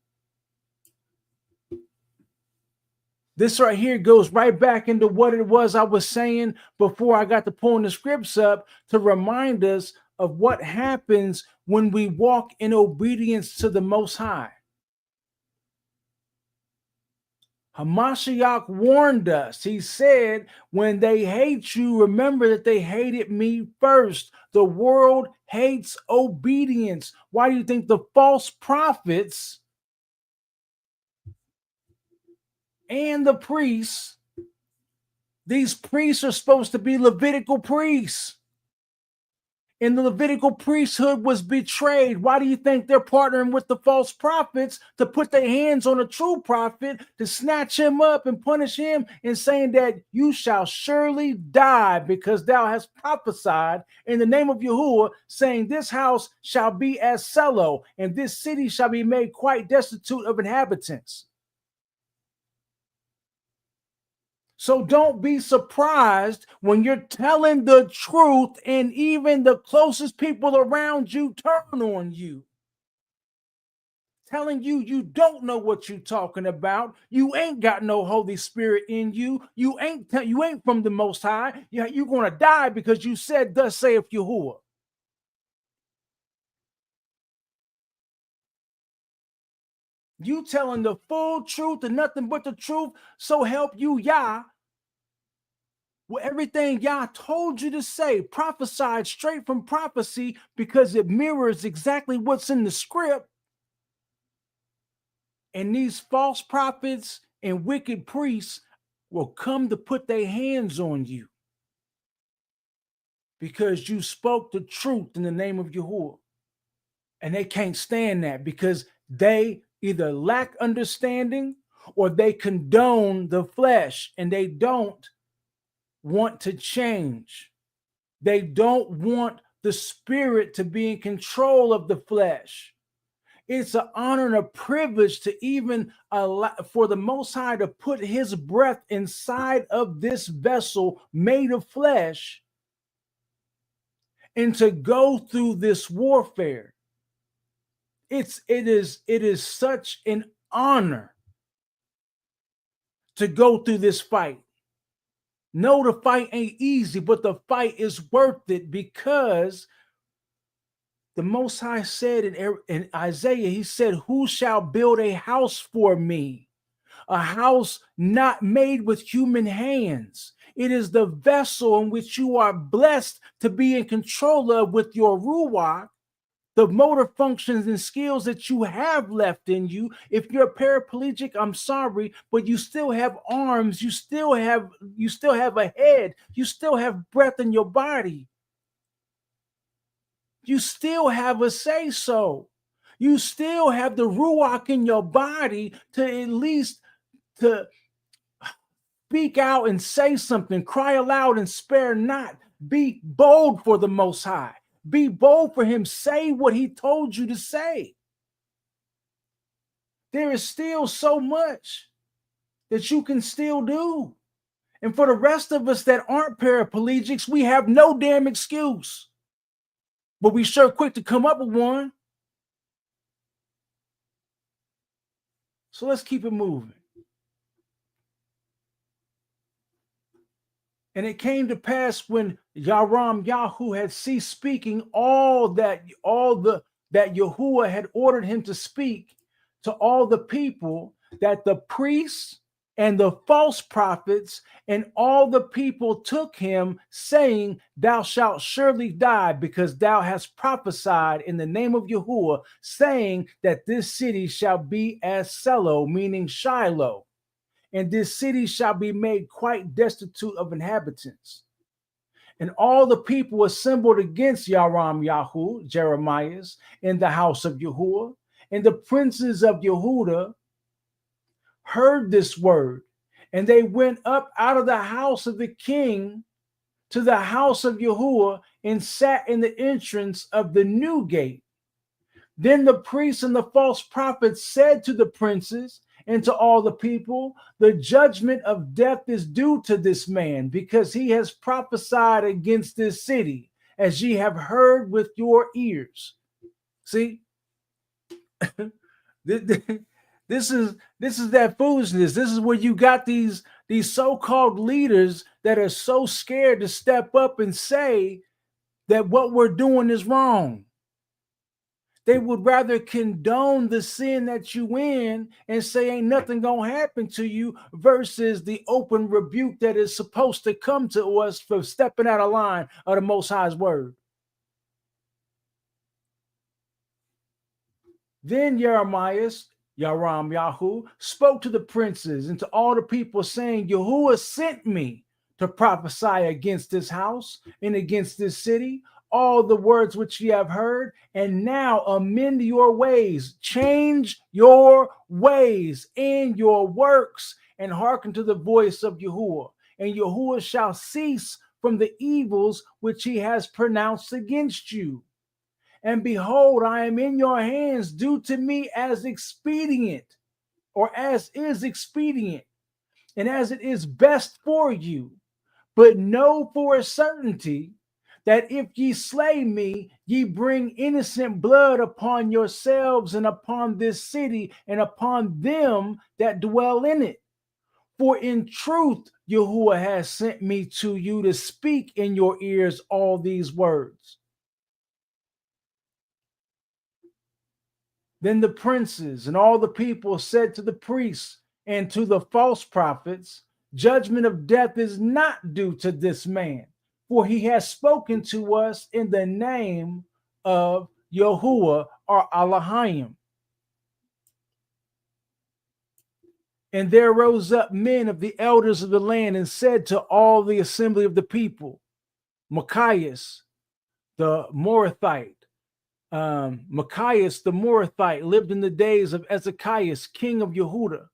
This right here goes right back into what it was I was saying before I got to pulling the scripts up to remind us of what happens when we walk in obedience to the Most High. Hamashiach warned us. He said, when they hate you, remember that they hated me first. The world hates obedience. Why do you think the false prophets and the priests, these priests are supposed to be Levitical priests, and the Levitical priesthood was betrayed? Why do you think they're partnering with the false prophets to put their hands on a true prophet, to snatch him up and punish him, and saying that you shall surely die because thou hast prophesied in the name of Yahuwah, saying this house shall be as Selo, and this city shall be made quite destitute of inhabitants? So don't be surprised when you're telling the truth and even the closest people around you turn on you, telling you you don't know what you're talking about. You ain't got no Holy Spirit in you. You ain't from the Most High. You're going to die because you said, thus saith Yahuwah. You telling the full truth and nothing but the truth, so help you Yah. Well, everything Yah told you to say, prophesied straight from prophecy, because it mirrors exactly what's in the script. And these false prophets and wicked priests will come to put their hands on you because you spoke the truth in the name of Yahuwah. And they can't stand that because they either lack understanding or they condone the flesh, and they don't want to change. They don't want the spirit to be in control of the flesh. It's an honor and a privilege to even allow for the Most High to put his breath inside of this vessel made of flesh and to go through this warfare. It is such an honor to go through this fight. No, the fight ain't easy, but the fight is worth it, because the Most High said in Isaiah, he said, who shall build a house for me? A house not made with human hands. It is the vessel in which you are blessed to be in control of with your ruach, the motor functions and skills that you have left in you. If you're paraplegic, I'm sorry, but you still have arms, you still have a head, you still have breath in your body. You still have a say so. You still have the ruach in your body to at least to speak out and say something, cry aloud and spare not. Be bold for the Most High. Be bold for him. Say what he told you to say. There is still so much that you can still do. And for the rest of us that aren't paraplegics, we have no damn excuse. But we sure quick to come up with one. So let's keep it moving. And it came to pass when YaramYahu had ceased speaking all that Yahuwah had ordered him to speak to all the people, that the priests and the false prophets and all the people took him, saying, thou shalt surely die, because thou hast prophesied in the name of Yahuwah, saying that this city shall be as Selo, meaning Shiloh, and this city shall be made quite destitute of inhabitants. And all the people assembled against YaramYahu, Jeremiah's, in the house of Yahuwah, and the princes of Yehuda heard this word, and they went up out of the house of the king to the house of Yahuwah and sat in the entrance of the new gate. Then the priests and the false prophets said to the princes and to all the people, the judgment of death is due to this man, because he has prophesied against this city, as ye have heard with your ears. See, This is that foolishness. This is where you got these so-called leaders that are so scared to step up and say that what we're doing is wrong. They would rather condone the sin that you in and say ain't nothing gonna happen to you versus the open rebuke that is supposed to come to us for stepping out of line of the Most High's word. Then YaramYahu spoke to the princes and to all the people, saying, Yahuwah sent me to prophesy against this house and against this city, all the words which ye have heard, and now amend your ways, change your ways and your works, and hearken to the voice of Yahuwah. And Yahuwah shall cease from the evils which he has pronounced against you. And behold, I am in your hands, do to me as expedient, or as is expedient, and as it is best for you. But know for a certainty that if ye slay me, ye bring innocent blood upon yourselves and upon this city and upon them that dwell in it. For in truth, Yahuwah has sent me to you to speak in your ears all these words. Then the princes and all the people said to the priests and to the false prophets, judgment of death is not due to this man, for he has spoken to us in the name of Yahuwah or Elohim. And there rose up men of the elders of the land and said to all the assembly of the people, Machias, the Morathite, Machias the Morathite lived in the days of Ezekias, king of Yehuda,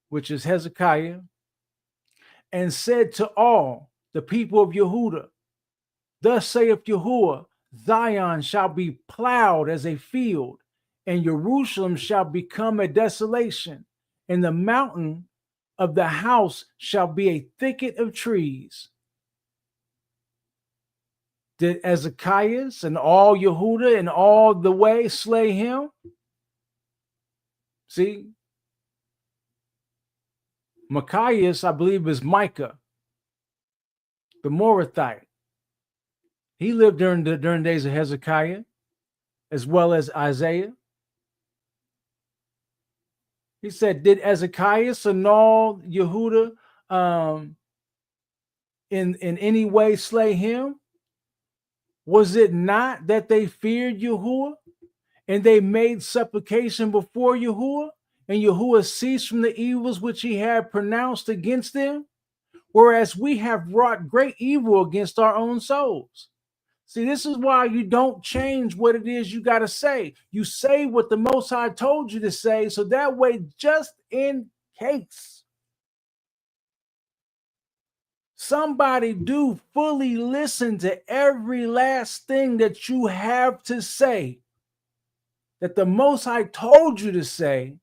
which is Hezekiah, and said to all the people of Yehuda, thus saith Yahuwah, Zion shall be plowed as a field, and Jerusalem shall become a desolation, and the mountain of the house shall be a thicket of trees. Did Ezekias and all Yehuda and all the way slay him? See, Machias, I believe, is Micah, the Morathite. He lived during the days of Hezekiah, as well as Isaiah. He said, did Ezekias and all Yehuda in any way slay him? Was it not that they feared Yahuwah and they made supplication before Yahuwah, and Yahuwah ceased from the evils which he had pronounced against them? Whereas we have wrought great evil against our own souls. See, this is why you don't change what it is you got to say. You say what the Most High told you to say, so that way, just in case somebody do fully listen to every last thing that you have to say, that the Most High told you to say,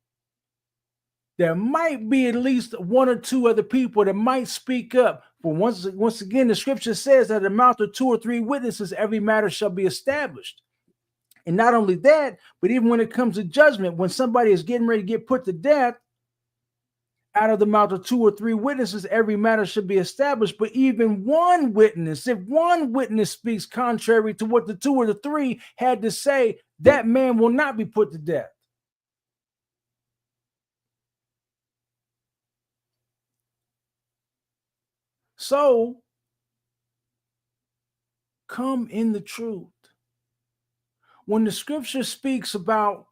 there might be at least one or two other people that might speak up. For once again, the scripture says that the mouth of 2 or 3 witnesses, every matter shall be established. And not only that, but even when it comes to judgment, when somebody is getting ready to get put to death, out of the mouth of 2 or 3 witnesses, every matter should be established. But even one witness, if one witness speaks contrary to what the 2 or the 3 had to say, that man will not be put to death. So, come in the truth. When the scripture speaks about,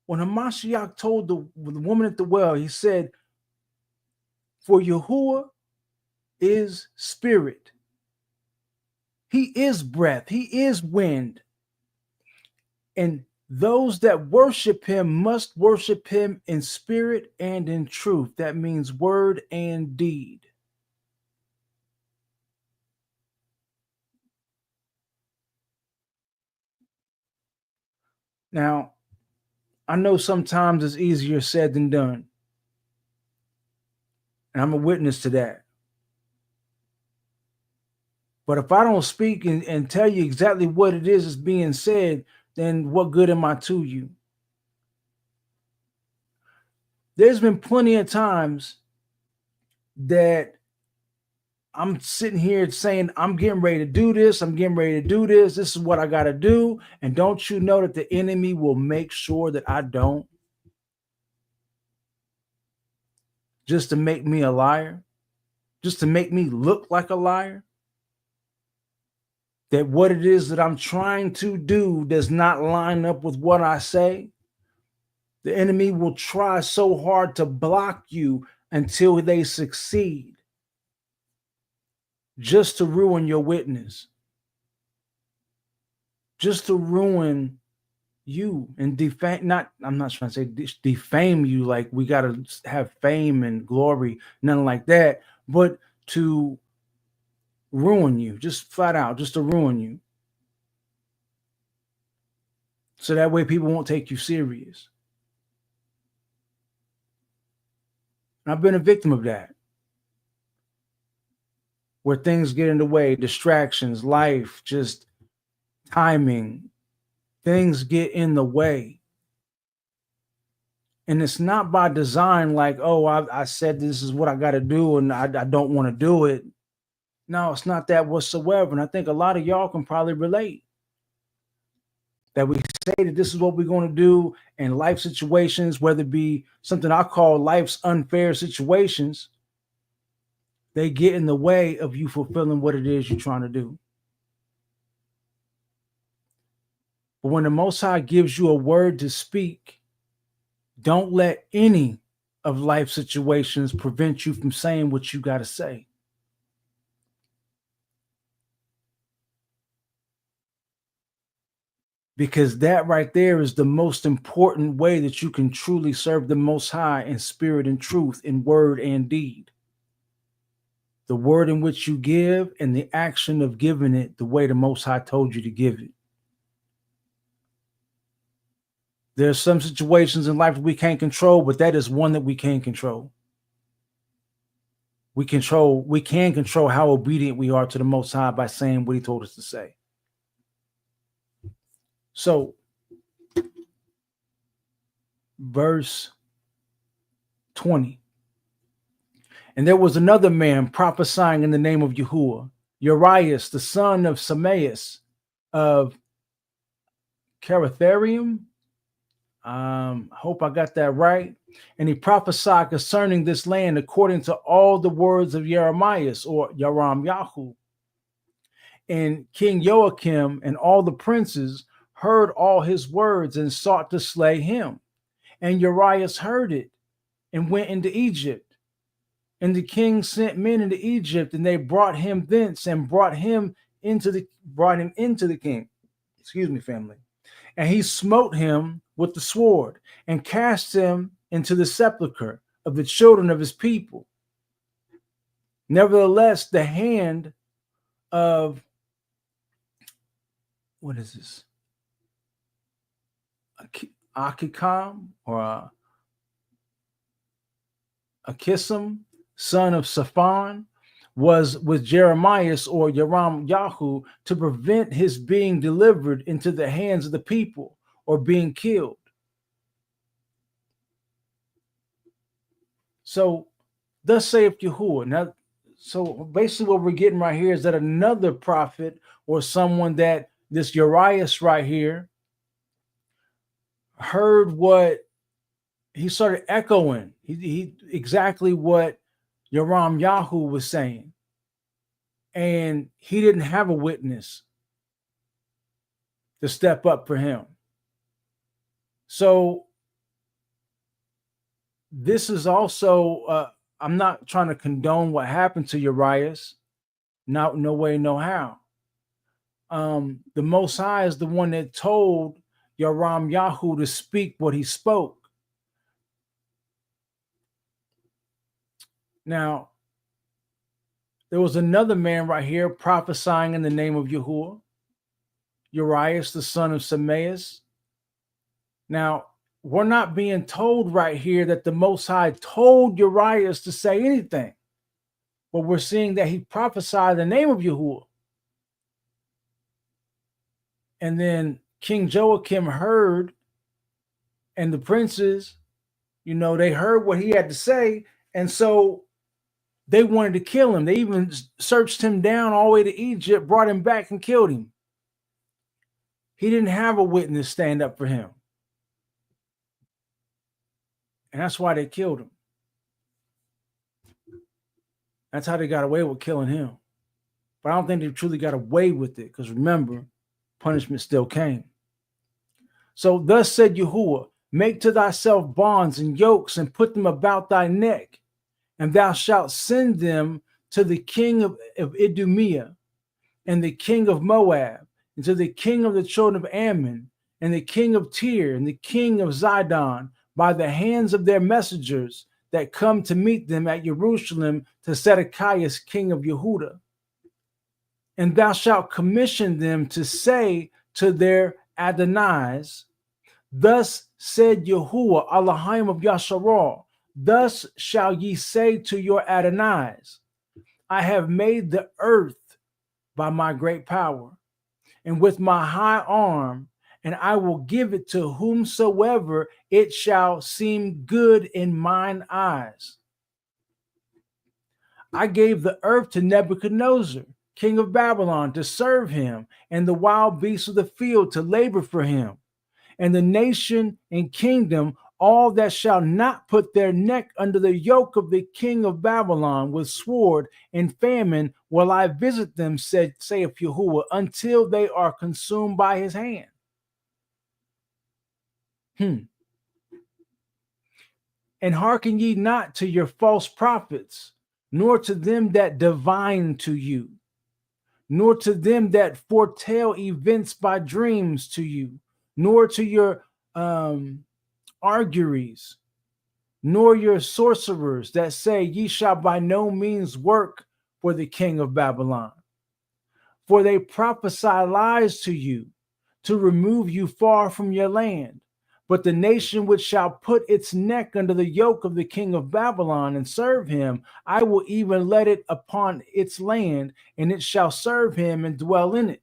when Hamashiach told the woman at the well, he said, for Yahuwah is spirit. He is breath. He is wind. And those that worship him must worship him in spirit and in truth. That means word and deed. Now, I know sometimes it's easier said than done. And I'm a witness to that. But if I don't speak and tell you exactly what it is that's being said, then what good am I to you? There's been plenty of times that I'm sitting here saying, I'm getting ready to do this. I'm getting ready to do this. This is what I got to do. And don't you know that the enemy will make sure that I don't, just to make me a liar, just to make me look like a liar? That what it is that I'm trying to do does not line up with what I say. The enemy will try so hard to block you until they succeed, just to ruin your witness, just to ruin you and defame. Not, I'm not trying to say defame you, like we got to have fame and glory, nothing like that, but to ruin you, just flat out, just to ruin you. So that way people won't take you serious. And I've been a victim of that, where things get in the way, distractions, life, just timing, things get in the way. And it's not by design, like, oh, I said this is what I got to do and I don't want to do it. No, it's not that whatsoever. And I think a lot of y'all can probably relate. That we say that this is what we're going to do in life situations, whether it be something I call life's unfair situations, they get in the way of you fulfilling what it is you're trying to do. But when the Most High gives you a word to speak, don't let any of life situations prevent you from saying what you got to say. Because that right there is the most important way that you can truly serve the Most High in spirit and truth, in word and deed. The word in which you give and the action of giving it the way the Most High told you to give it. There's some situations in life that we can't control, but that is one that we can control. We can control how obedient we are to the Most High by saying what he told us to say. So, verse 20. And there was another man prophesying in the name of Yahuwah, Urias, the son of Samaeus of Caratharium. Hope I got that right. And he prophesied concerning this land according to all the words of Jeremiah or YaramYahu. And King Joachim and all the princes heard all his words and sought to slay him. And Urias heard it and went into Egypt. And the king sent men into Egypt, and they brought him thence and brought him into the king. Excuse me, family. And he smote him with the sword and cast him into the sepulchre of the children of his people. Nevertheless, the hand of, what is this? Achikam or Akisam, son of Saphan, was with Jeremiah or YaramYahu to prevent his being delivered into the hands of the people or being killed. So, thus saith Yahuwah. Now, so basically what we're getting right here is that another prophet or someone that this Urias right here heard what he started echoing. He exactly what YaramYahu was saying. And he didn't have a witness to step up for him. So this is also, I'm not trying to condone what happened to Urias. No way, no how. The Most High is the one that told YaramYahu to speak what he spoke. Now, there was another man right here prophesying in the name of Yahuwah, Urias, the son of Samaeus. Now, we're not being told right here that the Most High told Urias to say anything, but we're seeing that he prophesied in the name of Yahuwah. And then King Joachim heard, and the princes, They heard what he had to say, and so they wanted to kill him. They even searched him down all the way to Egypt, brought him back, and killed him. He didn't have a witness stand up for him. And that's why they killed him. That's how they got away with killing him. But I don't think they truly got away with it, because remember, punishment still came. So thus said Yahuwah, make to thyself bonds and yokes and put them about thy neck, and thou shalt send them to the king of Idumea, and the king of Moab, and to the king of the children of Ammon, and the king of Tyre, and the king of Zidon, by the hands of their messengers that come to meet them at Jerusalem to Zedekiah, king of Yehuda. And thou shalt commission them to say to their Adonais, thus said Yahuwah, Elohim of Yasharal, thus shall ye say to your Adonais, I have made the earth by my great power, and with my high arm, and I will give it to whomsoever it shall seem good in mine eyes. I gave the earth to Nebuchadnezzar, king of Babylon, to serve him, and the wild beasts of the field to labor for him. And the nation and kingdom, all that shall not put their neck under the yoke of the king of Babylon with sword and famine, will I visit them, saith Yahuwah, until they are consumed by his hand. And hearken ye not to your false prophets, nor to them that divine to you, nor to them that foretell events by dreams to you, nor to your auguries, nor your sorcerers that say, ye shall by no means work for the king of Babylon. For they prophesy lies to you, to remove you far from your land. But the nation which shall put its neck under the yoke of the king of Babylon and serve him, I will even let it upon its land, and it shall serve him and dwell in it.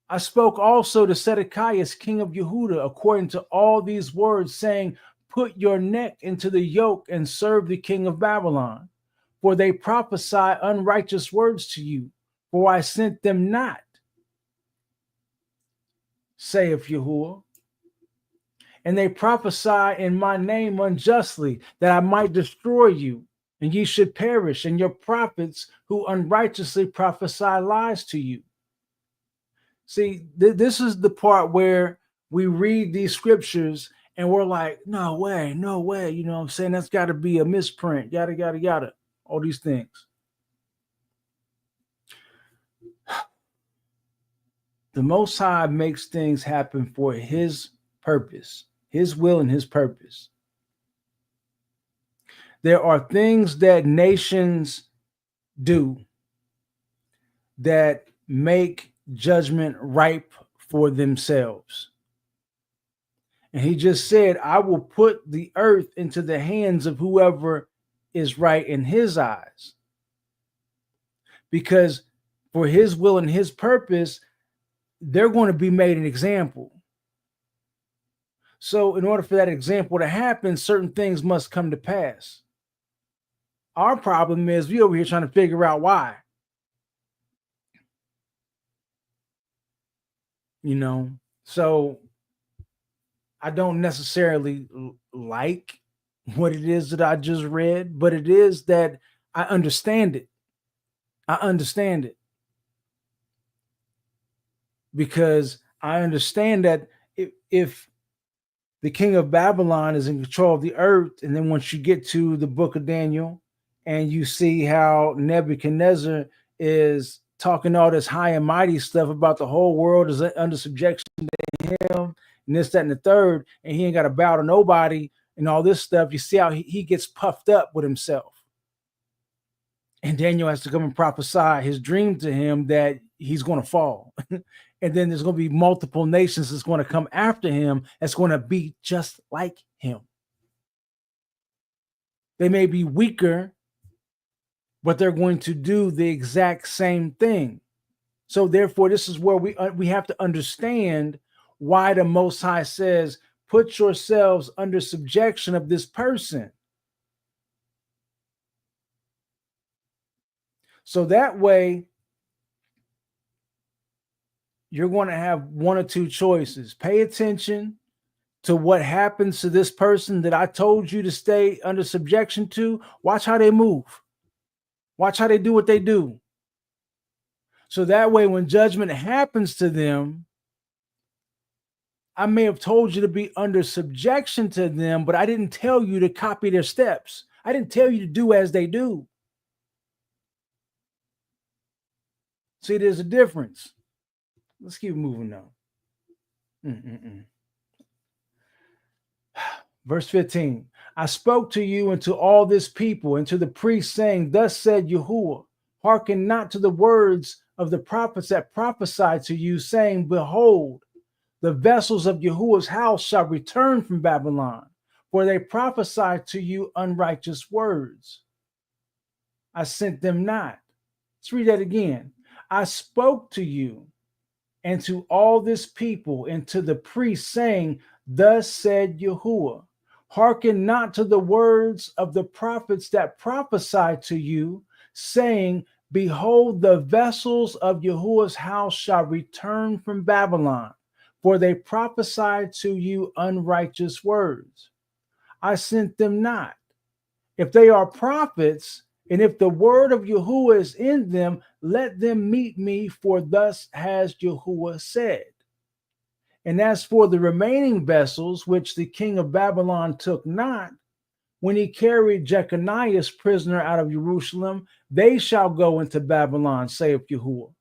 I spoke also to Zedekiah, king of Yehuda, according to all these words, saying, put your neck into the yoke and serve the king of Babylon. For they prophesy unrighteous words to you, for I sent them not, saith Yahuwah. And they prophesy in my name unjustly, that I might destroy you, and ye should perish, and your prophets who unrighteously prophesy lies to you. See, this is the part where we read these scriptures and we're like, no way, you know what I'm saying? That's got to be a misprint, yada, yada, yada, all these things. The Most High makes things happen for his purpose, his will and his purpose. There are things that nations do that make judgment ripe for themselves. And he just said, I will put the earth into the hands of whoever is right in his eyes. Because for his will and his purpose, they're going to be made an example. So in order for that example to happen, certain things must come to pass. Our problem is we over here trying to figure out why. So I don't necessarily like what it is that I just read, but it is that I understand it. I understand it. Because I understand that if the king of Babylon is in control of the earth, and then once you get to the book of Daniel and you see how Nebuchadnezzar is talking all this high and mighty stuff about the whole world is under subjection to him, and this, that, and the third, and he ain't got to bow to nobody and all this stuff, you see how he gets puffed up with himself. And Daniel has to come and prophesy his dream to him that he's going to fall. And then there's going to be multiple nations that's going to come after him that's going to be just like him. They may be weaker, but they're going to do the exact same thing. So therefore, this is where we have to understand why the Most High says, put yourselves under subjection of this person. So that way, you're going to have one or two choices. Pay attention to what happens to this person that I told you to stay under subjection to. Watch how they move. Watch how they do what they do. So that way, when judgment happens to them, I may have told you to be under subjection to them, but I didn't tell you to copy their steps. I didn't tell you to do as they do. See, there's a difference. Let's keep moving now. Verse 15. I spoke to you and to all this people and to the priests, saying, thus said Yahuwah, hearken not to the words of the prophets that prophesied to you, saying, behold, the vessels of Yahuwah's house shall return from Babylon, for they prophesied to you unrighteous words. I sent them not. Let's read that again. I spoke to you and to all this people and to the priests, saying, thus said Yahuwah, hearken not to the words of the prophets that prophesied to you, saying, behold, the vessels of Yahuwah's house shall return from Babylon, for they prophesied to you unrighteous words. I sent them not. If they are prophets, and if the word of Yahuwah is in them, let them meet me, for thus has Yahuwah said. And as for the remaining vessels, which the king of Babylon took not, when he carried Jeconiah's prisoner out of Jerusalem, they shall go into Babylon, saith Yahuwah.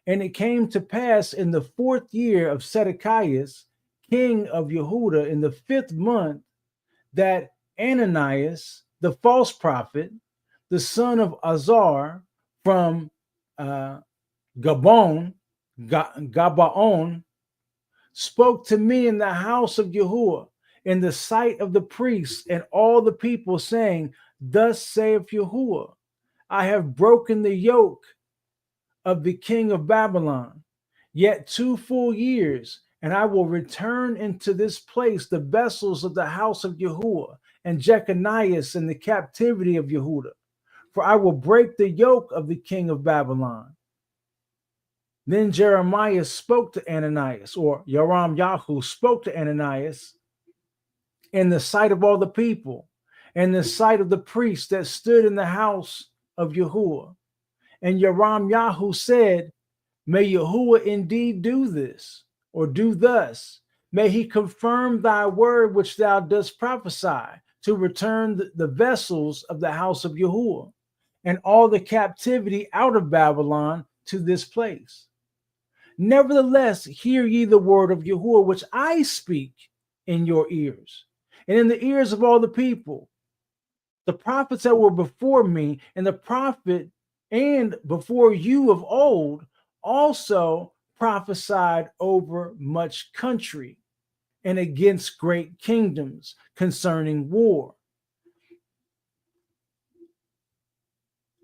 And it came to pass in the 4th year of Zedekias, king of Yehuda, in the 5th month, that Ananias, the false prophet, the son of Azar, from Gabaon, spoke to me in the house of Yahuwah, in the sight of the priests and all the people, saying, thus saith Yahuwah, I have broken the yoke of the king of Babylon, yet 2 full years, and I will return into this place the vessels of the house of Yahuwah, and Jeconias in the captivity of Yehuda. For I will break the yoke of the king of Babylon. Then Jeremiah spoke to Ananias, or YaramYahu spoke to Ananias, in the sight of all the people, and the sight of the priests that stood in the house of Yahuwah. And YaramYahu said, may Yahuwah indeed do this, or do thus. May he confirm thy word which thou dost prophesy, to return the vessels of the house of Yahuwah, and all the captivity out of Babylon to this place. Nevertheless, hear ye the word of Yahuwah, which I speak in your ears, and in the ears of all the people. The prophets that were before me, and the prophet and before you of old, also prophesied over much country and against great kingdoms concerning war.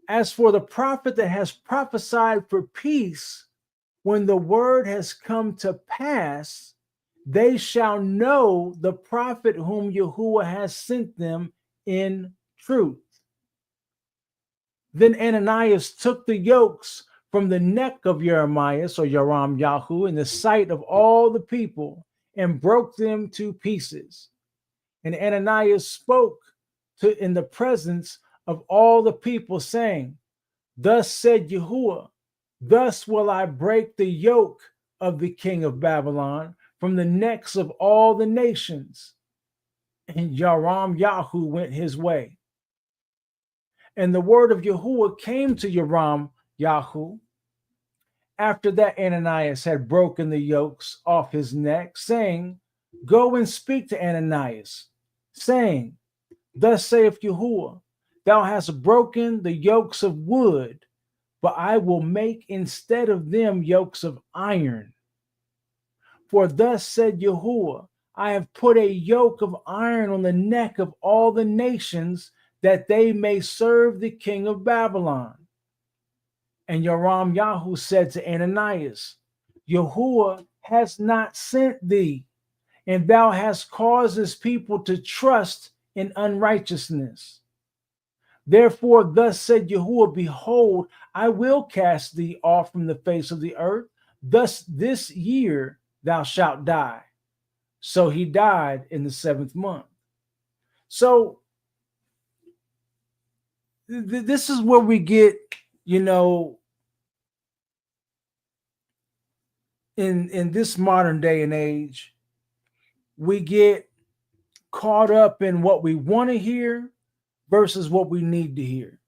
As for the prophet that has prophesied for peace, when the word has come to pass, they shall know the prophet whom Yahuwah has sent them in truth. Then Ananias took the yokes from the neck of Jeremias, or YaramYahu, in the sight of all the people, and broke them to pieces. And Ananias spoke in the presence of all the people, saying, thus said Yahuwah, thus will I break the yoke of the king of Babylon from the necks of all the nations. And YaramYahu went his way. And the word of Yahuwah came to YaramYahu after that Ananias had broken the yokes off his neck, saying, go and speak to Ananias, saying, thus saith Yahuwah, thou hast broken the yokes of wood, but I will make instead of them yokes of iron. For thus said Yahuwah, I have put a yoke of iron on the neck of all the nations, that they may serve the king of Babylon. And YaramYahu said to Ananias, Yahuwah has not sent thee. and thou hast caused this people to trust in unrighteousness. Therefore, thus said Yahuwah, behold, I will cast thee off from the face of the earth. Thus this year thou shalt die. So he died in the 7th month. So this is where we get, in this modern day and age, we get caught up in what we want to hear versus what we need to hear.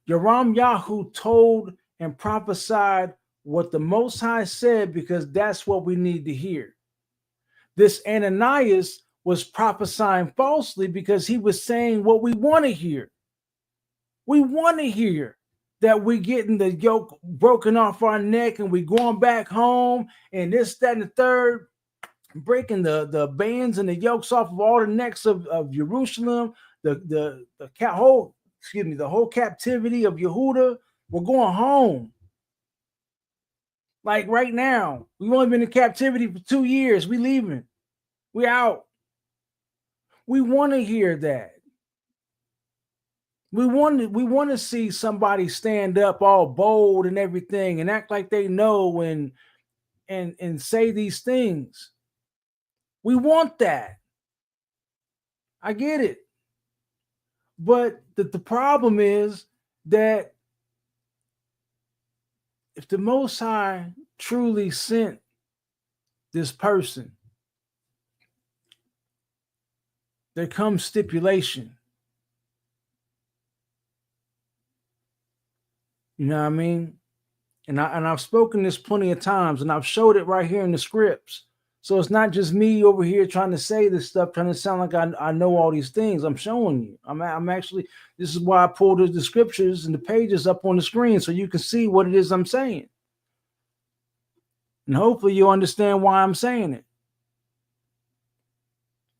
YaramYahu told and prophesied what the Most High said because that's what we need to hear. This Ananias was prophesying falsely because he was saying what we want to hear. We want to hear that we're getting the yoke broken off our neck and we're going back home and this, that, and the third, breaking the bands and the yokes off of all the necks of Jerusalem, the whole captivity of Yehuda. We're going home. Like right now, we've only been in captivity for 2 years. We leaving. We out. We want to hear that. We want to see somebody stand up all bold and everything and act like they know and say these things. We want that. I get it. But the problem is that if the Most High truly sent this person, there comes stipulation. You know what I mean? And I've spoken this plenty of times, and I've showed it right here in the scripts. So it's not just me over here trying to say this stuff, trying to sound like I know all these things. I'm showing you. I'm actually, this is why I pulled the scriptures and the pages up on the screen so you can see what it is I'm saying. And hopefully you'll understand why I'm saying it.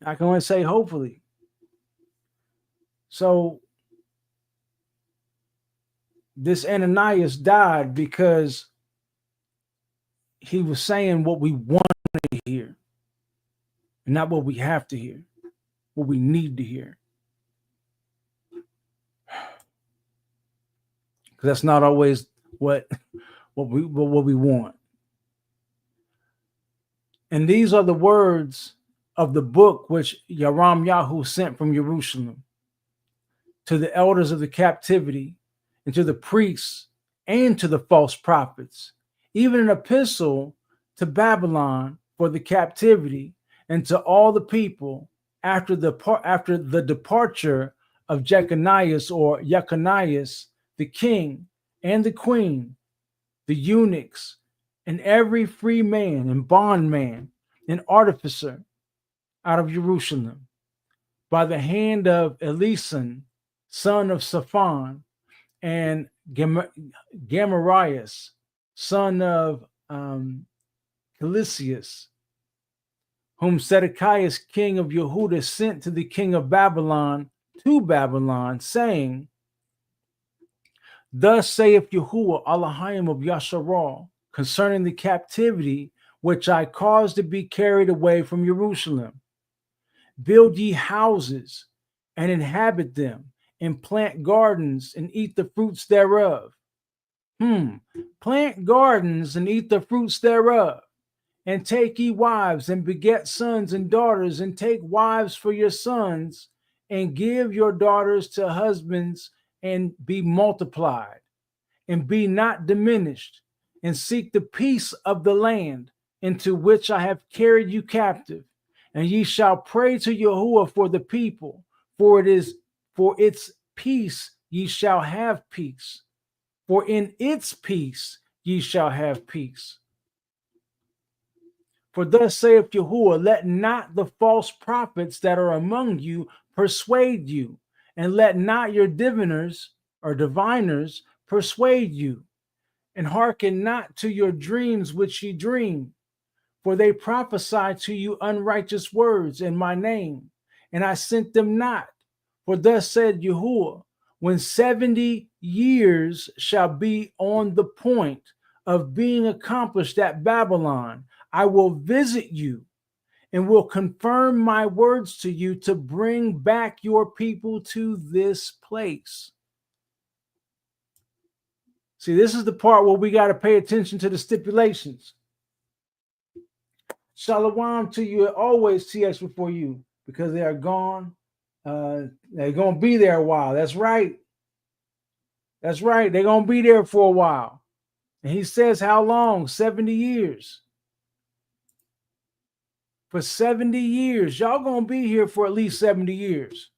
I can only say hopefully. So this Ananias died because he was saying what we want to hear, and not what we have to hear, what we need to hear. Because that's not always what we want. And these are the words of the book which YaramYahu sent from Jerusalem to the elders of the captivity, and to the priests, and to the false prophets, even an epistle to Babylon for the captivity, and to all the people after the departure of Jeconias or Jeconias, the king and the queen, the eunuchs, and every free man and bondman and artificer out of Jerusalem, by the hand of Elisan, son of Shaphan, and Gamarias, son of Calisius, whom Zedekiah, king of Yehuda, sent to the king of Babylon, saying, Thus saith Yahuwah, Elohim of Yasharal, concerning the captivity which I caused to be carried away from Jerusalem. Build ye houses and inhabit them, and plant gardens and eat the fruits thereof. Plant gardens and eat the fruits thereof. And take ye wives and beget sons and daughters, and take wives for your sons, and give your daughters to husbands, and be multiplied, and be not diminished, and seek the peace of the land into which I have carried you captive. And ye shall pray to Yahuwah for the people, for its peace ye shall have peace. For in its peace ye shall have peace. For thus saith Yahuwah, let not the false prophets that are among you persuade you, and let not your diviners or diviners persuade you, and hearken not to your dreams which ye dream. For they prophesy to you unrighteous words in my name, and I sent them not. For thus said Yahuwah, when 70 years shall be on the point of being accomplished at Babylon, I will visit you and will confirm my words to you to bring back your people to this place. See, this is the part where we got to pay attention to the stipulations. Shalom to you always, TX before you, because they are gone. They're going to be there a while. That's right. That's right. They're going to be there for a while. And he says, how long? 70 years. For 70 years. Y'all going to be here for at least 70 years.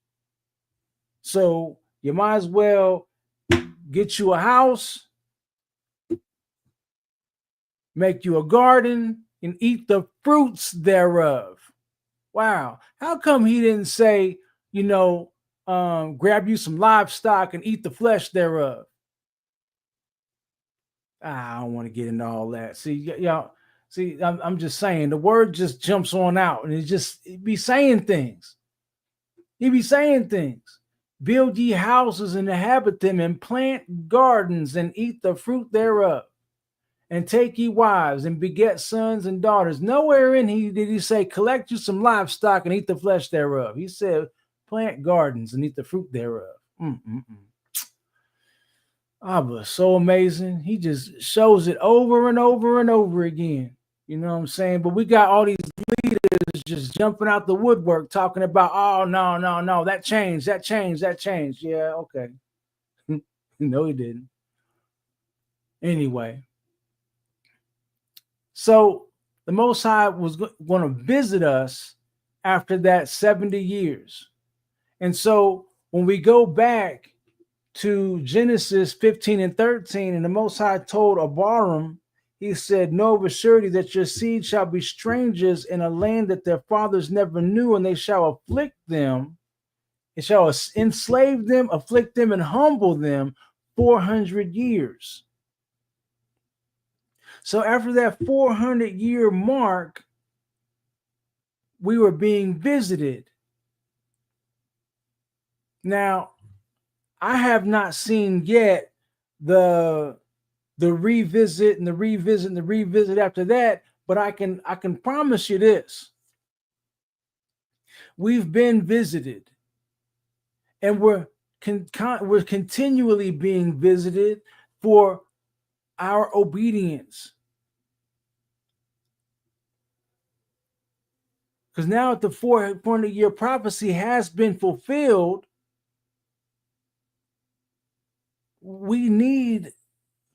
So you might as well get you a house, make you a garden, and eat the fruits thereof. Wow. How come he didn't say, grab you some livestock and eat the flesh thereof? I don't want to get into all that. See, y'all, I'm just saying the word just jumps on out and it be saying things. He be saying things. Build ye houses and inhabit them, and plant gardens and eat the fruit thereof. And take ye wives and beget sons and daughters. Nowhere in did he say, collect you some livestock and eat the flesh thereof. He said, plant gardens and eat the fruit thereof. Abba, so amazing. He just shows it over and over and over again. You know what I'm saying? But we got all these leaders just jumping out the woodwork talking about, oh, no, that changed. Yeah, okay. No, he didn't. Anyway. So the Most High was going to visit us after that 70 years. And so when we go back to Genesis 15 and 13, and the Most High told Abraham, he said, know of a surety that your seed shall be strangers in a land that their fathers never knew, and they shall afflict them, it shall enslave them, afflict them, and humble them 400 years. So after that 400-year mark, we were being visited. Now, I have not seen yet the revisit and the revisit and the revisit after that, but I can promise you this. We've been visited, and we're continually being visited for our obedience. Because now the 400-year prophecy has been fulfilled, we need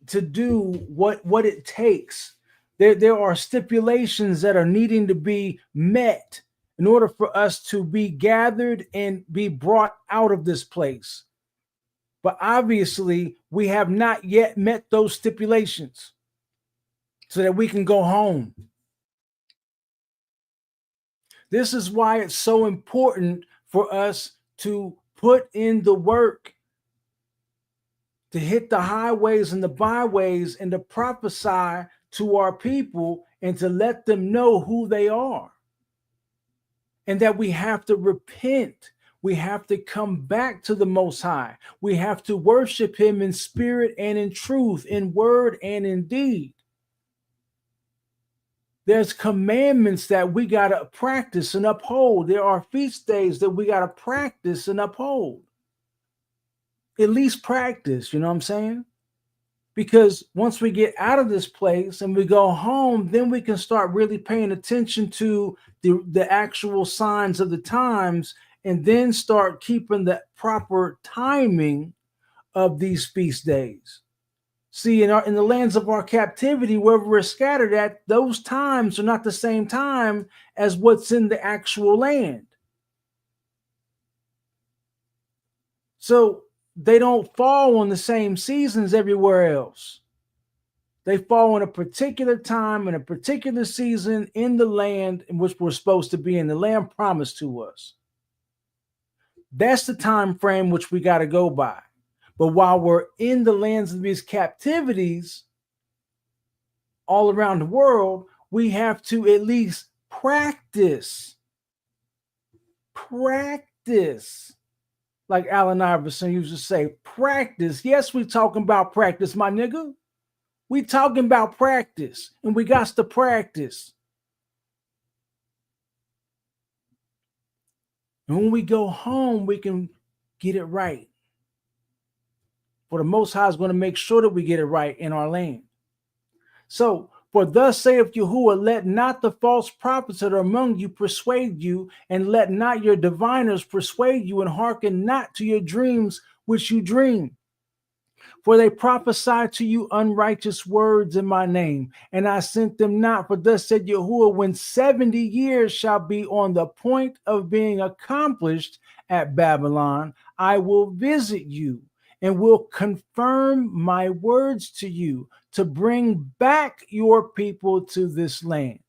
to do what it takes. There are stipulations that are needing to be met in order for us to be gathered and be brought out of this place. But obviously, we have not yet met those stipulations so that we can go home. This is why it's so important for us to put in the work, to hit the highways and the byways and to prophesy to our people and to let them know who they are. And that we have to repent. We have to come back to the Most High. We have to worship him in spirit and in truth, in word and in deed. There's commandments that we got to practice and uphold. There are feast days that we got to practice and uphold. At least practice, you know what I'm saying? Because once we get out of this place and we go home, then we can start really paying attention to the actual signs of the times, and then start keeping the proper timing of these feast days. See, in the lands of our captivity, wherever we're scattered at, those times are not the same time as what's in the actual land. So they don't fall on the same seasons everywhere else. They fall in a particular time, in a particular season in the land in which we're supposed to be in, the land promised to us. That's the time frame which we got to go by. But while we're in the lands of these captivities all around the world, we have to at least practice. Practice. Like Allen Iverson used to say, practice. Yes, we're talking about practice, my nigga. We talking about practice, and we got to practice. And when we go home, we can get it right. For the Most High is going to make sure that we get it right in our land. So, for thus saith Yahuwah, let not the false prophets that are among you persuade you, and let not your diviners persuade you, and hearken not to your dreams which you dream. For they prophesy to you unrighteous words in my name, and I sent them not. For thus said Yahuwah, when 70 years shall be on the point of being accomplished at Babylon, I will visit you and will confirm my words to you to bring back your people to this land.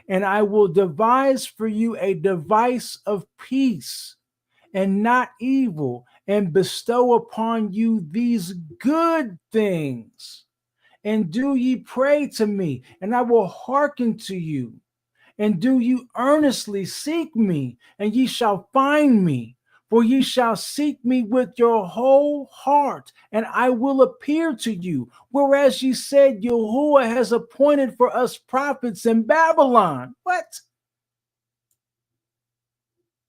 And I will devise for you a device of peace and not evil, and bestow upon you these good things. And do ye pray to me, and I will hearken to you. And do you earnestly seek me, and ye shall find me. For ye shall seek me with your whole heart, and I will appear to you. Whereas ye said, Yahuwah has appointed for us prophets in Babylon. What?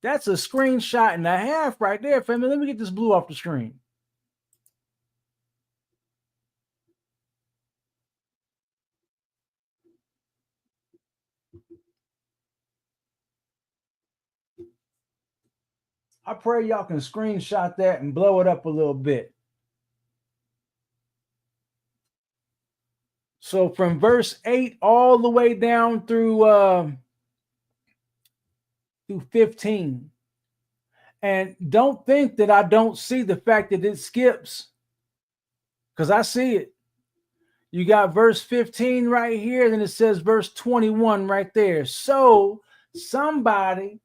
That's a screenshot and a half right there, family. Let me get this blue off the screen. I pray y'all can screenshot that and blow it up a little bit. So from verse 8 all the way down through 15. And don't think that I don't see the fact that it skips, because I see it. You got verse 15 right here, then it says verse 21 right there. So somebody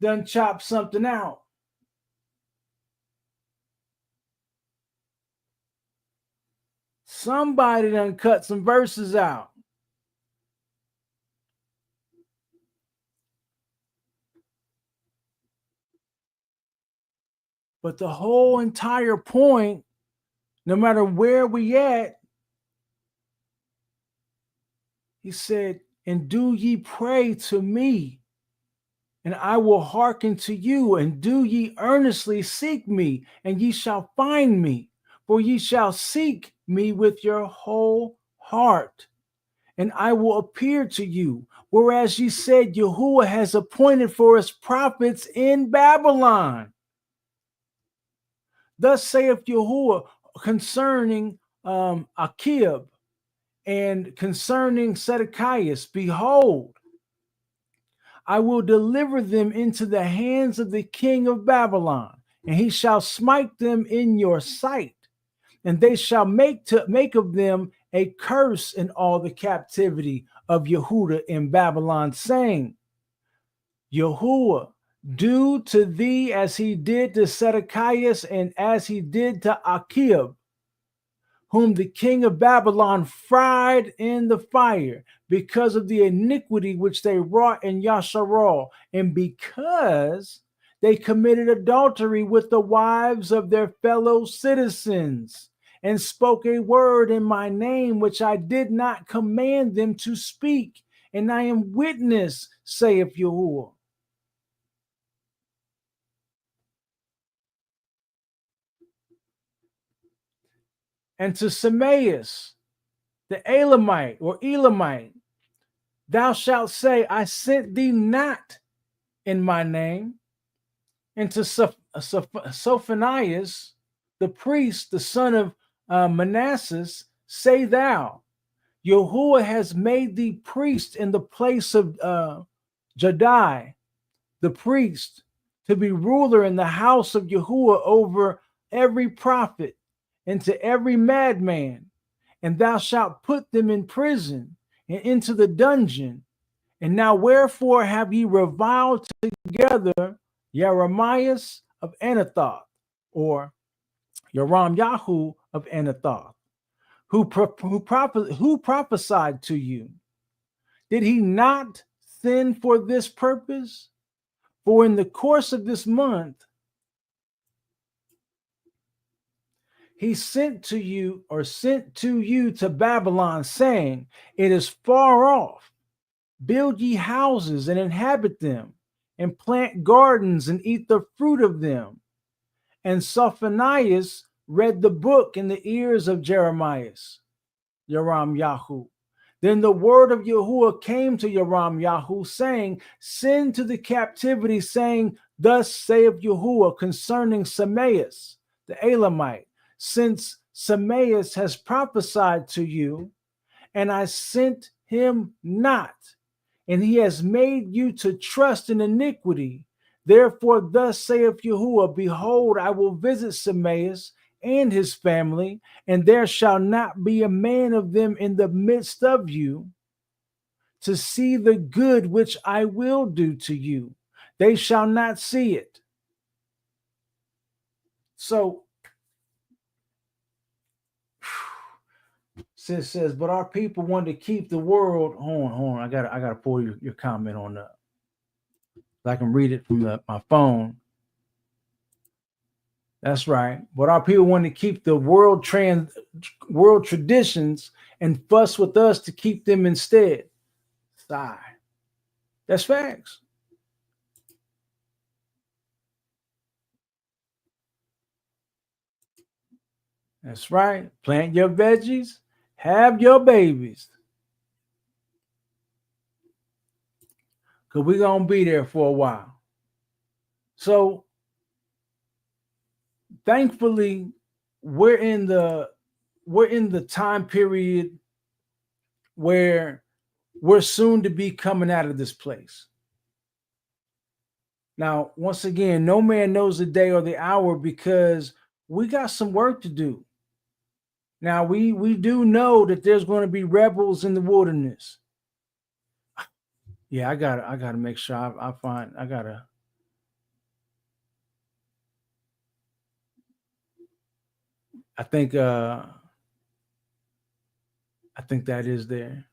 done chopped something out. Somebody done cut some verses out. But the whole entire point, no matter where we at, he said, and do ye pray to me, and I will hearken to you, and do ye earnestly seek me, and ye shall find me, for ye shall seek me with your whole heart, and I will appear to you. Whereas ye said, Yahuwah has appointed for us prophets in Babylon. Thus saith Yahuwah concerning Akib and concerning Zedekias, behold, I will deliver them into the hands of the king of Babylon, and he shall smite them in your sight, and they shall make of them a curse in all the captivity of Yehuda in Babylon, saying, Yahuwah, do to thee as he did to Zedekias and as he did to Akib, whom the king of Babylon fried in the fire, because of the iniquity which they wrought in Yasharal, and because they committed adultery with the wives of their fellow citizens, and spoke a word in my name which I did not command them to speak. And I am witness, saith Yahuwah. And to Semaeus, the Elamite or Elamite, thou shalt say, I sent thee not in my name. And to Sophonias, the priest, the son of Manasseh, say thou, Yahuwah has made thee priest in the place of Jadai, the priest, to be ruler in the house of Yahuwah over every prophet and to every madman. And thou shalt put them in prison and into the dungeon. And now wherefore have ye reviled together YaramYahu of Anathoth, or YaramYahu of Anathoth, who prophesied to you? Did he not send for this purpose? For in the course of this month, he sent to you to Babylon, saying, it is far off. Build ye houses and inhabit them, and plant gardens and eat the fruit of them. And Sophonias read the book in the ears of YaramYahu. Then the word of Yahuwah came to YaramYahu, saying, send to the captivity, saying, thus saith Yahuwah concerning Sameas, the Elamite, since Sameas has prophesied to you, and I sent him not, and he has made you to trust in iniquity. Therefore, thus saith Yahuwah, behold, I will visit Sameas and his family, and there shall not be a man of them in the midst of you to see the good which I will do to you. They shall not see it. So, sis says, but our people want to keep the world. Hold on. I gotta pull your comment on that. I can read it from my phone. That's right. But our people want to keep the world traditions and fuss with us to keep them instead. Sigh. That's facts. That's right. Plant your veggies, have your babies. Because we're going to be there for a while. So, thankfully, we're in the time period where we're soon to be coming out of this place. Now, once again, no man knows the day or the hour because we got some work to do. Now, we do know that there's going to be rebels in the wilderness. Yeah, I gotta make sure I think that is there.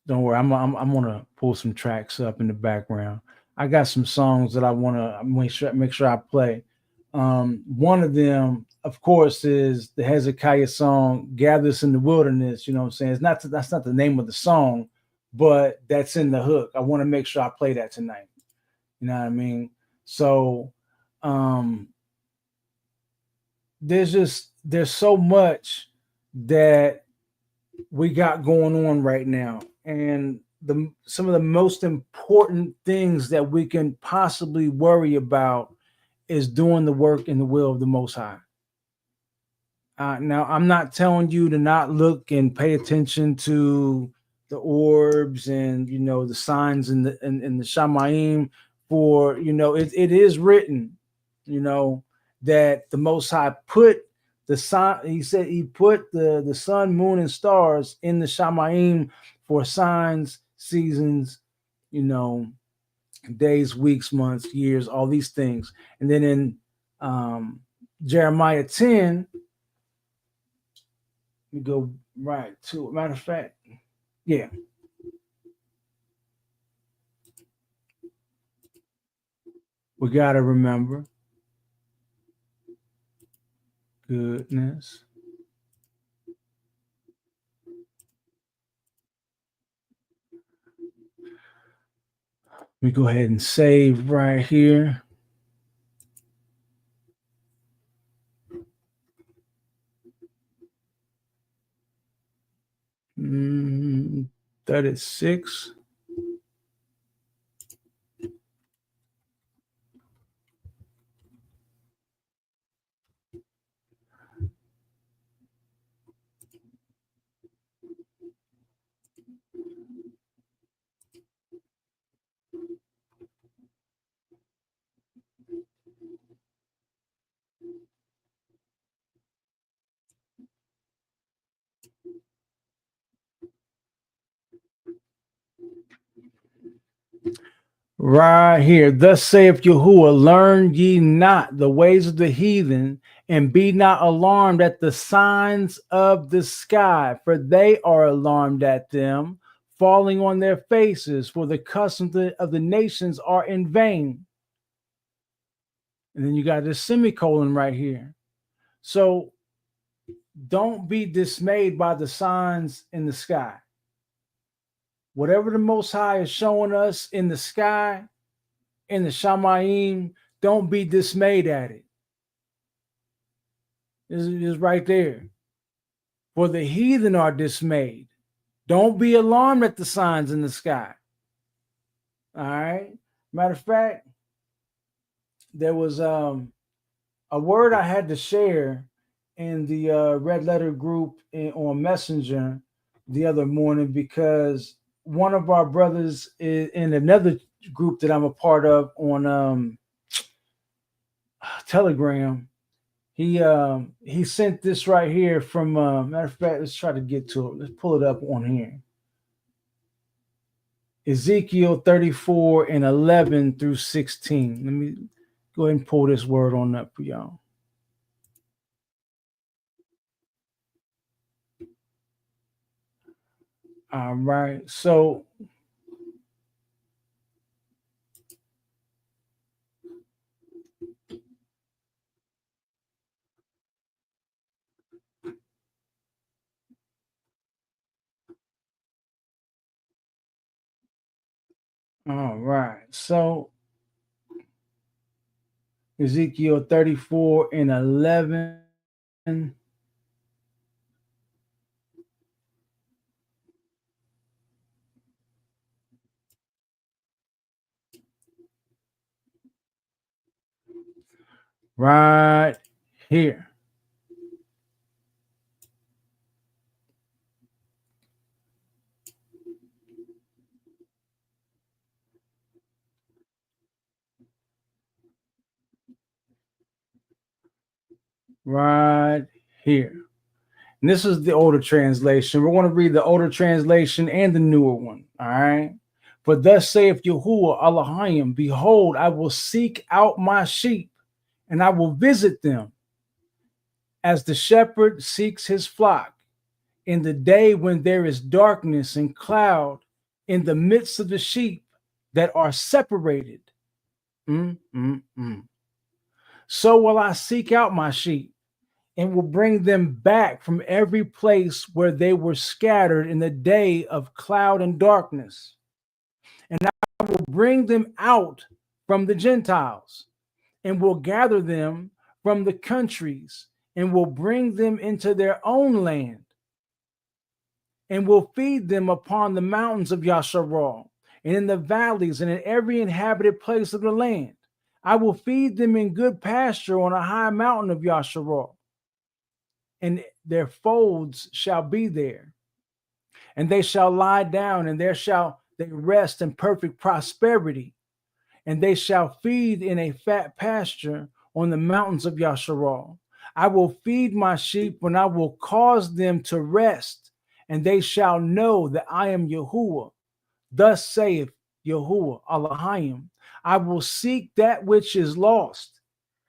Don't worry, I'm gonna pull some tracks up in the background. I got some songs that I want to make sure I play. One of them, of course, is the Hezekiah song "Gather Us in the Wilderness." You know what I'm saying? That's not the name of the song, but that's in the hook. I want to make sure I play that tonight. You know what I mean? So, there's so much that we got going on right now, and some of the most important things that we can possibly worry about is doing the work in the will of the Most High. Now, I'm not telling you to not look and pay attention to the orbs and the signs in the Shamaim, for it is written, that the Most High put the sun. He said he put the sun, moon, and stars in the Shamaim for signs, seasons, days, weeks, months, years, all these things. And then in Jeremiah 10, we go right to, matter of fact, yeah. We got to remember goodness. We go ahead and save right here. That is 6. Right here. Thus saith Yahuwah, learn ye not the ways of the heathen, and be not alarmed at the signs of the sky, for they are alarmed at them, falling on their faces, for the customs of the nations are in vain. And then you got this semicolon right here. So don't be dismayed by the signs in the sky. whatever the Most High is showing us in the sky, in the Shamayim, don't be dismayed at it. This is right there. For the heathen are dismayed. Don't be alarmed at the signs in the sky. All right. Matter of fact, there was a word I had to share in the Red Letter group on Messenger the other morning, because one of our brothers in another group that I'm a part of on Telegram, he sent this right here from matter of fact, let's try to get to it. Let's pull it up on here. Ezekiel 34 and 11 through 16. Let me go ahead and pull this word on up for y'all. All right. So all right. So Ezekiel 34 and 11. Right here. Right here. And this is the older translation. We're going to read the older translation and the newer one. All right. For thus saith Yahuwah Elohim, behold, I will seek out my sheep, and I will visit them, as the shepherd seeks his flock, in the day when there is darkness and cloud in the midst of the sheep that are separated. So will I seek out my sheep, and will bring them back from every place where they were scattered in the day of cloud and darkness. And I will bring them out from the Gentiles, and will gather them from the countries, and will bring them into their own land, and will feed them upon the mountains of Yasharal, and in the valleys, and in every inhabited place of the land. I will feed them in good pasture on a high mountain of Yasharal, and their folds shall be there, and they shall lie down, and there shall they rest in perfect prosperity, and they shall feed in a fat pasture on the mountains of Yasharal. I will feed my sheep, and I will cause them to rest, and they shall know that I am Yahuwah. Thus saith Yahuwah Elohim, I will seek that which is lost,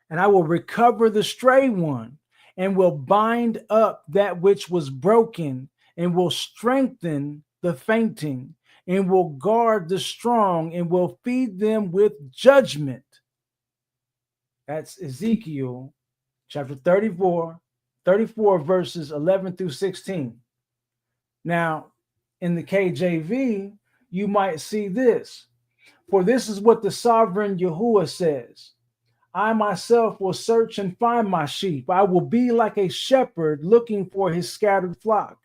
and I will recover the stray one, and will bind up that which was broken, and will strengthen the fainting, and will guard the strong, and will feed them with judgment. That's Ezekiel chapter 34 verses 11 through 16. Now, in the KJV, you might see this. For this is what the sovereign Yahuwah says. I myself will search and find my sheep. I will be like a shepherd looking for his scattered flock.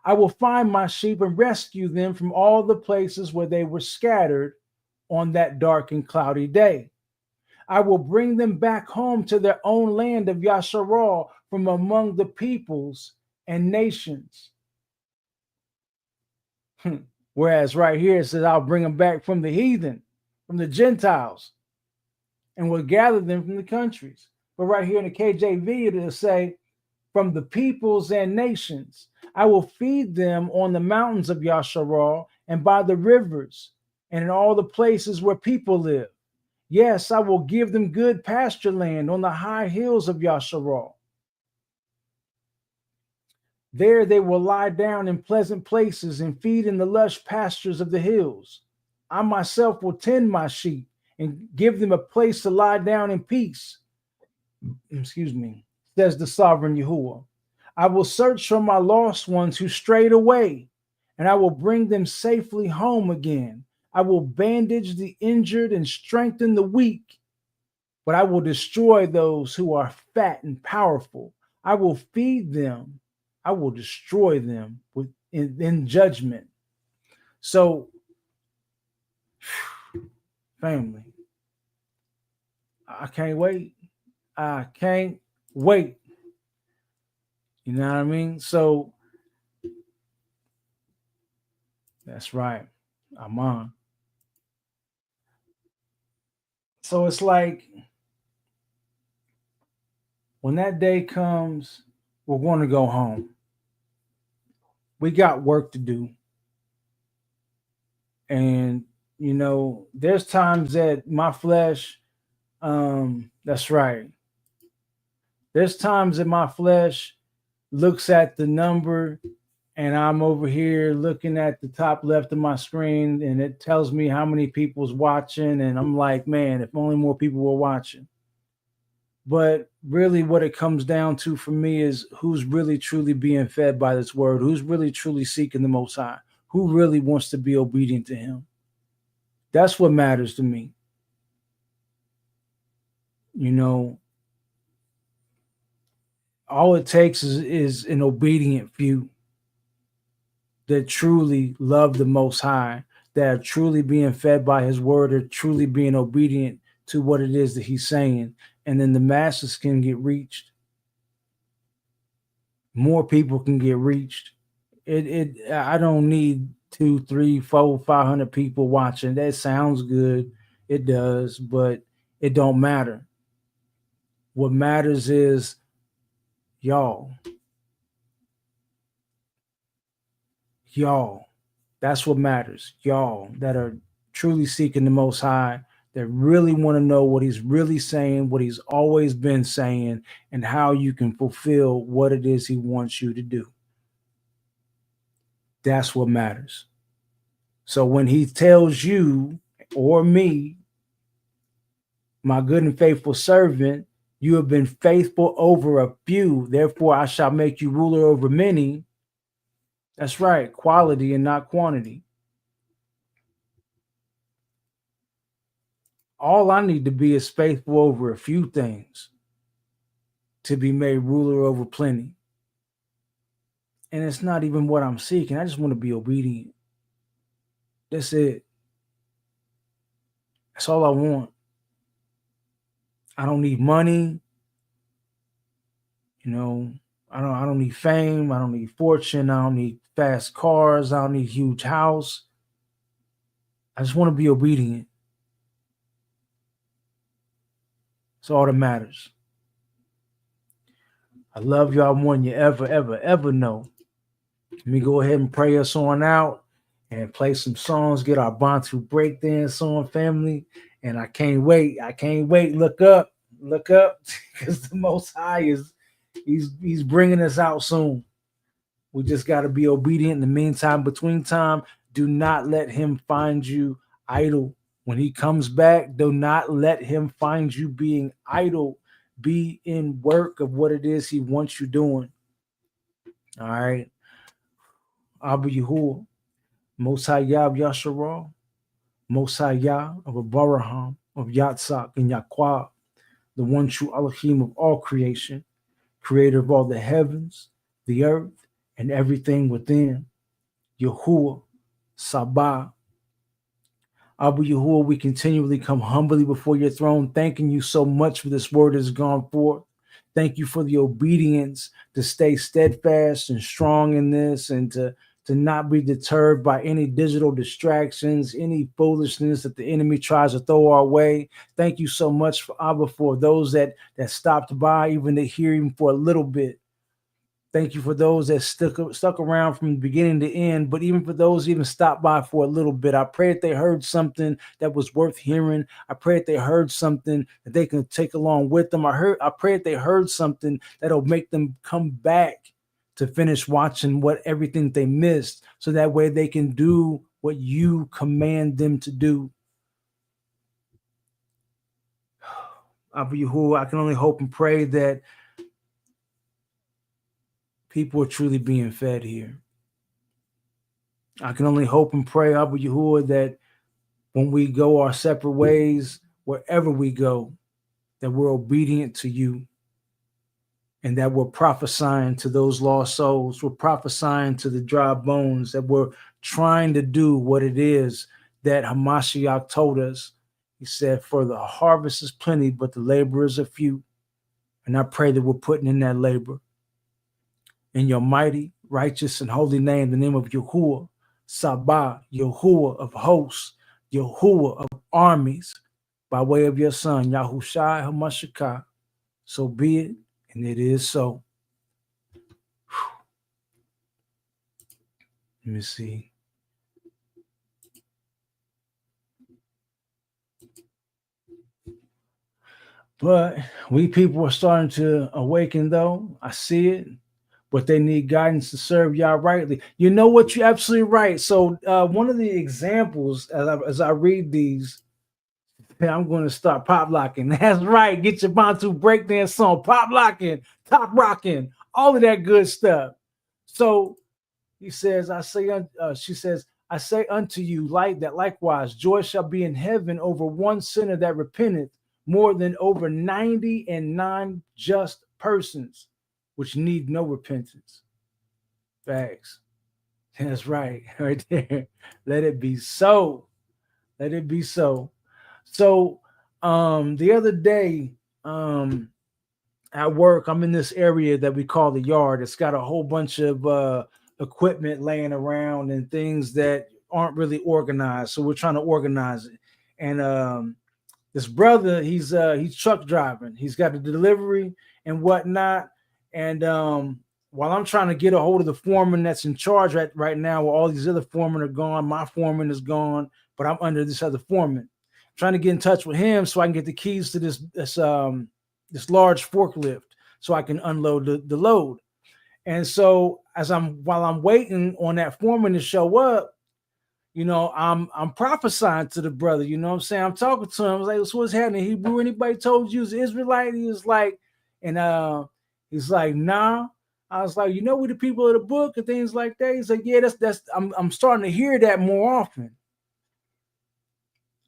I will find my sheep and rescue them from all the places where they were scattered on that dark and cloudy day. I will bring them back home to their own land of Yasharal from among the peoples and nations. Whereas right here it says, I'll bring them back from the heathen, from the Gentiles, and will gather them from the countries. But right here in the KJV, it'll say, from the peoples and nations, I will feed them on the mountains of Yasharal and by the rivers and in all the places where people live. Yes, I will give them good pasture land on the high hills of Yasharal. There they will lie down in pleasant places and feed in the lush pastures of the hills. I myself will tend my sheep and give them a place to lie down in peace. Excuse me, says the sovereign Yahuwah. I will search for my lost ones who strayed away, and I will bring them safely home again. I will bandage the injured and strengthen the weak, but I will destroy those who are fat and powerful. I will feed them. I will destroy them in judgment. So, family, I can't wait. I can't wait. You know what I mean? So, that's right. I'm on. So it's like when that day comes, we're going to go home. We got work to do. And, there's times that my flesh, that's right. There's times that my flesh looks at the number and I'm over here looking at the top left of my screen and it tells me how many people's watching. And I'm like, man, if only more people were watching. But really, what it comes down to for me is who's really truly being fed by this word, who's really truly seeking the Most High, who really wants to be obedient to Him. That's what matters to me. All it takes is an obedient few that truly love the Most High, that are truly being fed by His word, or truly being obedient to what it is that He's saying. And then the masses can get reached. More people can get reached. I don't need 2, 3, 4, 500 people watching. That sounds good. It does, but it don't matter. What matters is y'all. Y'all. That's what matters. Y'all that are truly seeking the Most High, that really want to know what He's really saying, what He's always been saying, and how you can fulfill what it is He wants you to do. That's what matters. So when He tells you or me, my good and faithful servant, you have been faithful over a few, therefore I shall make you ruler over many. That's right, quality and not quantity. All I need to be is faithful over a few things to be made ruler over plenty. And it's not even what I'm seeking. I just want to be obedient. That's it. That's all I want. I don't need money. I don't need fame. I don't need fortune. I don't need fast cars. I don't need a huge house. I just want to be obedient. That's all that matters. I love y'all more than you ever know. Let me go ahead and pray us on out and play some songs, get our Bantu breakdance on, family. And I can't wait. Look up, because the Most High he's bringing us out soon. We just got to be obedient. In the meantime, between time, do not let Him find you idle. When He comes back, do not let Him find you being idle. Be in work of what it is He wants you doing. All right. Abba Yahuwah, Most High Yah of Yasharal, Most High Yah of Abraham, of Yatzak and Yaqua, the one true Elohim of all creation, creator of all the heavens, the earth, and everything within. Yahuwah, Sabah. Abba Yahuwah, we continually come humbly before your throne, thanking you so much for this word that has gone forth. Thank you for the obedience to stay steadfast and strong in this, and to not be deterred by any digital distractions, any foolishness that the enemy tries to throw our way. Thank you so much, for Abba, for those that stopped by, even to hear Him for a little bit. Thank you for those that stuck around from the beginning to end, but even for those who even stopped by for a little bit, I pray that they heard something that was worth hearing. I pray that they heard something that they can take along with them. I pray that they heard something that'll make them come back to finish watching everything they missed, so that way they can do what you command them to do. Abba Yahuwah, I can only hope and pray that people are truly being fed here. I can only hope and pray, Abba Yahuwah, that when we go our separate ways, wherever we go, that we're obedient to you and that we're prophesying to those lost souls. We're prophesying to the dry bones, that we're trying to do what it is that Hamashiach told us. He said, for the harvest is plenty, but the laborers are few. And I pray that we're putting in that labor. In your mighty, righteous, and holy name, the name of Yahuwah, Sabah, Yahuwah of hosts, Yahuwah of armies, by way of your son, Yahushua HaMashiach. So be it, and it is so. Let me see. But we people are starting to awaken, though. I see it. But they need guidance to serve y'all rightly. You know what? You're absolutely right. So one of the examples, as I read these, I'm going to start pop locking. That's right. Get your Bantu breakdance song, pop locking, top rocking, all of that good stuff. So he says, she says, I say unto you, like that likewise, joy shall be in heaven over one sinner that repenteth, more than over 99 just persons, which need no repentance. Facts. That's right. Right there. Let it be so. Let it be so. So the other day, at work, I'm in this area that we call the yard. It's got a whole bunch of equipment laying around and things that aren't really organized. So we're trying to organize it. And this brother, he's truck driving. He's got a delivery and whatnot. And while I'm trying to get a hold of the foreman that's in charge right now, where all these other foremen are gone, my foreman is gone, but I'm under this other foreman. I'm trying to get in touch with him so I can get the keys to this large forklift so I can unload the load. And so while I'm waiting on that foreman to show up, you know, I'm prophesying to the brother, you know what I'm saying? I'm talking to him. I was like, so what's happening? Hebrew, anybody told you was Israelite? He was like, and he's like, nah. I was like, you know, we the people of the book and things like that. He's like, yeah, that's I'm starting to hear that more often.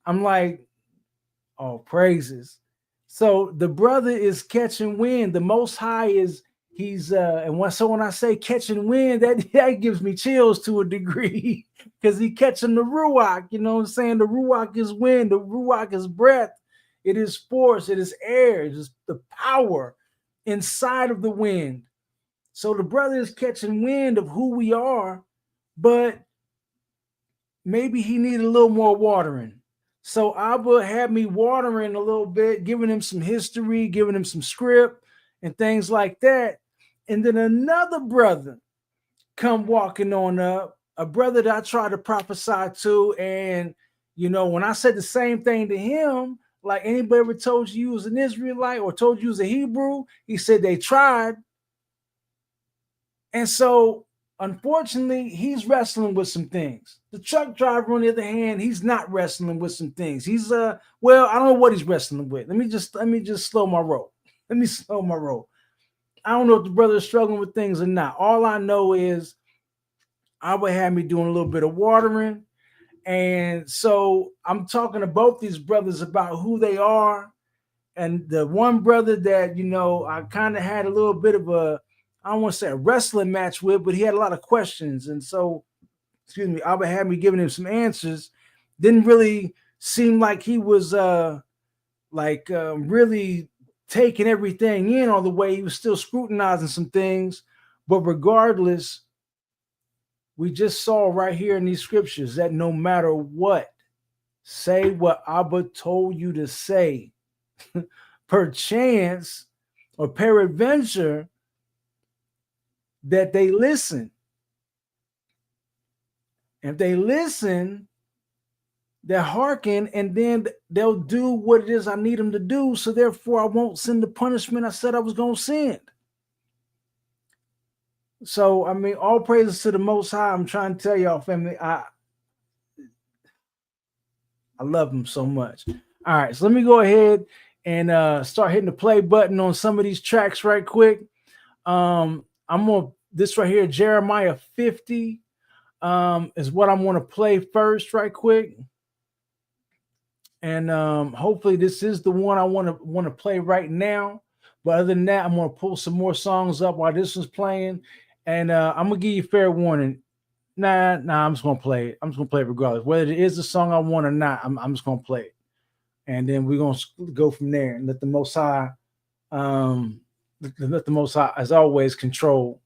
I'm like, oh, praises. So the brother is catching wind. The Most High he's when I say catching wind, that gives me chills to a degree because he catching the ruach. You know what I'm saying? The ruach is wind. The ruach is breath. It is force. It is air. It is the power inside of the wind. So the brother is catching wind of who we are, but maybe he needed a little more watering. So Abba had me watering a little bit, giving him some history, giving him some script and things like that. And then another brother come walking on up, a brother that I tried to prophesy to. And, you know, when I said the same thing to him, like anybody ever told you was an Israelite or told you was a Hebrew, he said they tried. And so, unfortunately, he's wrestling with some things. The truck driver, on the other hand, he's not wrestling with some things. He's well, I don't know what he's wrestling with. Let me just slow my roll. Let me slow my roll. I don't know if the brother is struggling with things or not. All I know is I would have me doing a little bit of watering. And so I'm talking to both these brothers about who they are. And the one brother that, you know, I kind of had a little bit of I don't want to say a wrestling match with, but he had a lot of questions. And so, excuse me, Abba had me giving him some answers. Didn't really seem like he was really taking everything in all the way. He was still scrutinizing some things. But regardless, we just saw right here in these scriptures that no matter what, say what Abba told you to say. Perchance or peradventure that they listen. If they listen, they'll hearken, and then they'll do what it is I need them to do. So therefore, I won't send the punishment I said I was going to send. So, I mean, all praises to the Most High. I'm trying to tell y'all, family, I love him so much. All right, so let me go ahead and start hitting the play button on some of these tracks right quick. I'm on this right here, Jeremiah 50. is what I want to play first, right quick. And hopefully this is the one I want to play right now. But other than that, I'm gonna pull some more songs up while this one's playing. And I'm gonna give you fair warning. Nah, I'm just gonna play it. I'm just gonna play it regardless. Whether it is the song I want or not, I'm just gonna play it. And then we're gonna go from there and let the Most High, as always, control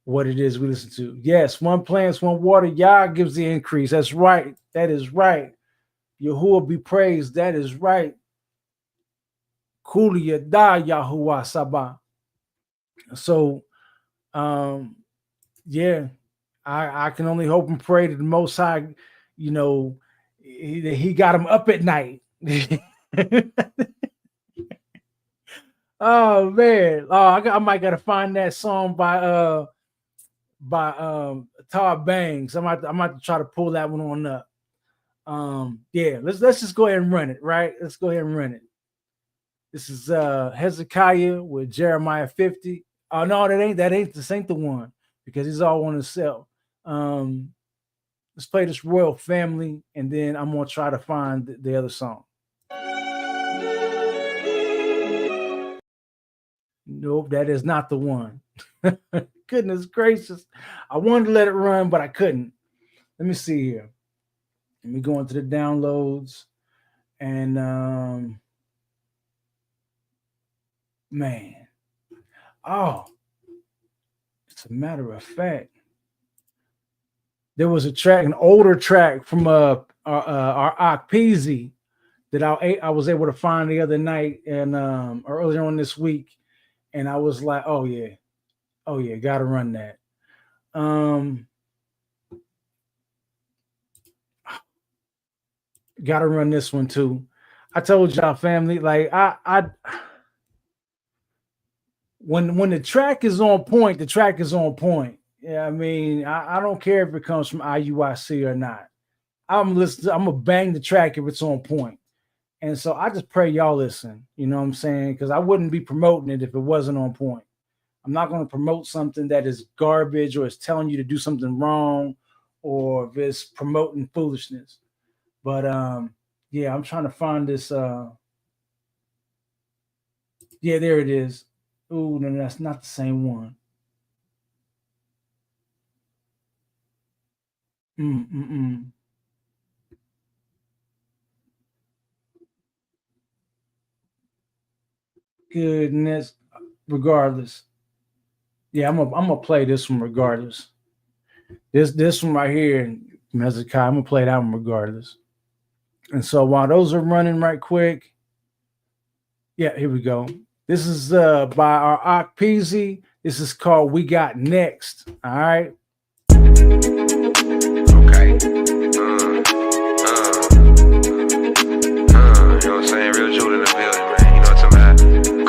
what it is we listen to. Yes, one plants, one water, Yah gives the increase. That's right. That is right. Yahuwah be praised. That is right. Kuli Yada Yahuwah Sabah. So, yeah, I can only hope and pray that the Most High, you know, he got him up at night. Oh man, I might gotta find that song by Todd Bangs. I might try to pull that one on up. Yeah, let's just go ahead and run it, right? Let's go ahead and run it. This is Hezekiah with Jeremiah 50. Oh no, this ain't the one, because he's all on himself. Let's play this Royal Family, and then I'm gonna try to find the other song. Nope, that is not the one. Goodness gracious. I wanted to let it run, but I couldn't. Let me see here. Let me go into the downloads. And man. Oh, it's a matter of fact. There was a track, an older track from our Peasy that I was able to find the other night and earlier on this week. And I was like, oh yeah, gotta run that. Gotta run this one too. I told y'all, family, like when the track is on point, the track is on point. Yeah, I mean, I don't care if it comes from IUIC or not. I'm gonna bang the track if it's on point. And so I just pray y'all listen, you know what I'm saying? Because I wouldn't be promoting it if it wasn't on point. I'm not going to promote something that is garbage or is telling you to do something wrong or if it's promoting foolishness. But yeah, I'm trying to find this. Yeah, there it is. Ooh, no, that's not the same one. Goodness, regardless. Yeah, I'm gonna play this one regardless. This one right here, Hezekiah, I'm gonna play that one regardless. And so while those are running right quick, yeah, here we go. This is by our Ak Peasy. This is called We Got Next. All right. Okay. You know what I'm saying? Real Jude in the building, man. You know what I'm talking about?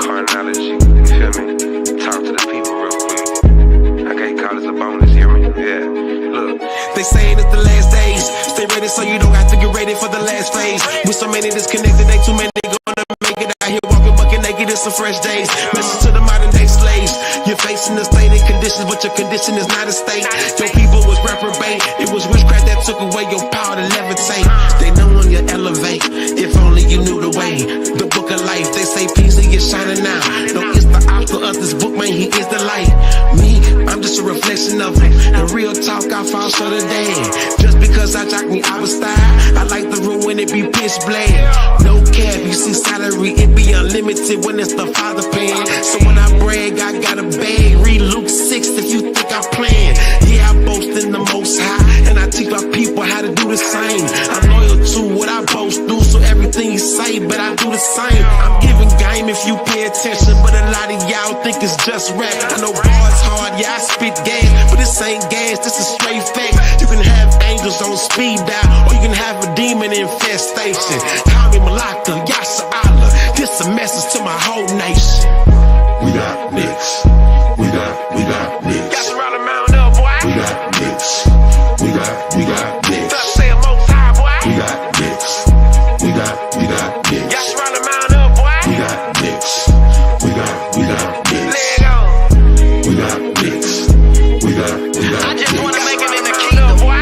Carnology. You feel me? Talk to the people real quick. I can't call this a bonus, hear me? Yeah. Look. They saying it's the last days. Stay ready so you don't have to get ready for the last phase. With so many disconnected, they too many gonna make it out here walking bucket naked. It's some fresh days. Message to the modern day slaves. You're facing the state and conditions, but your condition is not a state. Your people was reprobate. It was witchcraft that took away your power to levitate. They know when you elevate. If only you knew the way. The book of life, they say peace is shining now. No, it's the author of this book, man. He is the light. Me, I'm just a reflection of him. The real talk, I fall short of damn. Just because I jock me, I was style. I like the room when it be pitch black. No cap, you see salary, it be unlimited when it's the Father paying. So when I brag, I got a bag. Read Luke 6 if you think I'm playing. Yeah, I boast in the Most High, and I teach my people how to do the same. I'm loyal to what I boast do, so everything you say, but I do the same. I'm giving game if you pay attention, but a lot of y'all think it's just rap. I know bars hard, yeah, I spit gas, but this ain't gas, this is straight facts. You can have angels on speed dial, or you can have a demon infestation. Call me Malaka, Yasha Allah. This a message to my whole nation. We got nicks. We got nicks. Got to run them out up, boy. We got nicks. We got nicks. Stop saying Most High, boy. We got nicks. We got nicks. Got to run them out up, boy. We got nicks. We got nicks. Leg on. We got nicks. We got I just want to make it in the kingdom, boy.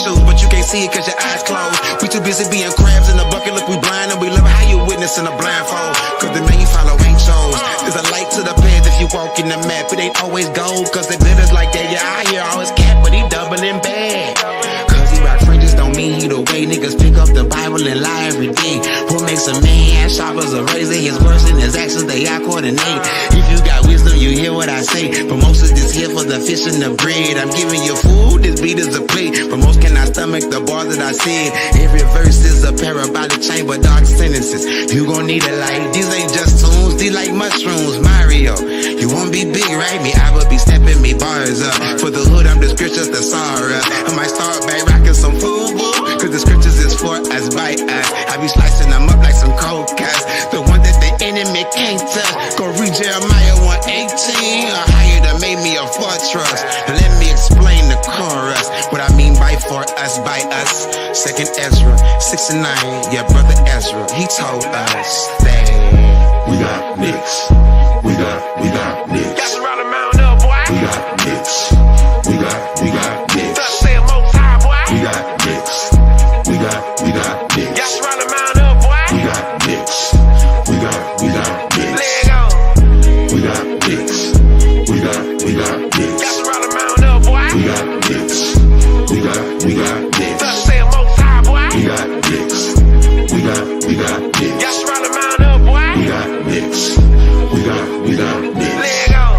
shoes, but you can't see it cause your eyes closed. We too busy being crabs in the bucket, look we blind, and we love how you witnessing a blindfold. Cause the man you follow ain't chose. There's a light to the path if you walk in the map. It ain't always gold, cause it glitters like that. Yeah, I hear all his cat, but he doubling bad. Cause he rock fringes don't mean he the way niggas pick up the Bible and lie every day. What makes a man sharp as a razor? His words and his actions, they all coordinate. If you got wisdom, you hear what I say. But most is just here for the fish and the bread. I'm giving you food, this beat is a plate. But most cannot stomach the bars that I said. Every verse is a parabolic chamber, dark sentences. You gon' need a light. These ain't just tunes, these like mushrooms. Mario, you won't be big, right? Me, I will be stepping me bars up. For the hood, I'm the scriptures, the sorrow. I might start back rocking some food, cause the scriptures is for us, by us. I be slicing them up like some cold cuts. The one that the enemy can't touch. Go read Jeremiah 1:18 or higher to make me a fortress. Let me explain the chorus. What I mean by for us, by us. Second Ezra 6:9. Yeah, brother Ezra, he told us that We got nicks. We got nicks. That's around the mountain up, boy. We got nicks. We got nicks. Thus say a most high, boy. We got nicks. We got nicks. That's around the mountain up, boy. We got nicks. We got nicks. Leg on. We got nicks. We got nicks. That's around the mountain up, boy. We got nicks. We got nicks. Thus say a most high, boy. We got nicks. We got nicks. That's around the mountain up, boy. We got nicks. We got nicks. Leg on.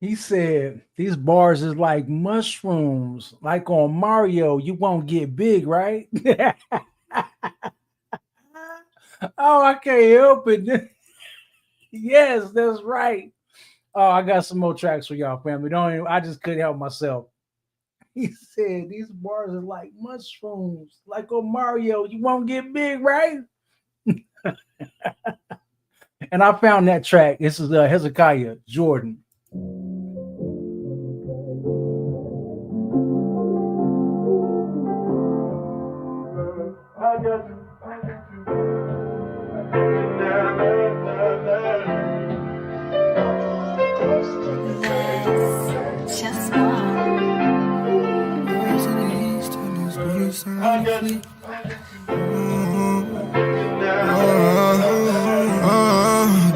He said, these bars is like mushrooms, like on Mario. You won't get big, right? Oh, I can't help it. Yes, that's right. Oh, I got some more tracks for y'all, family. I just couldn't help myself. He said, these bars are like mushrooms, like on Mario. You won't get big, right? And I found that track. This is Hezekiah Jordan.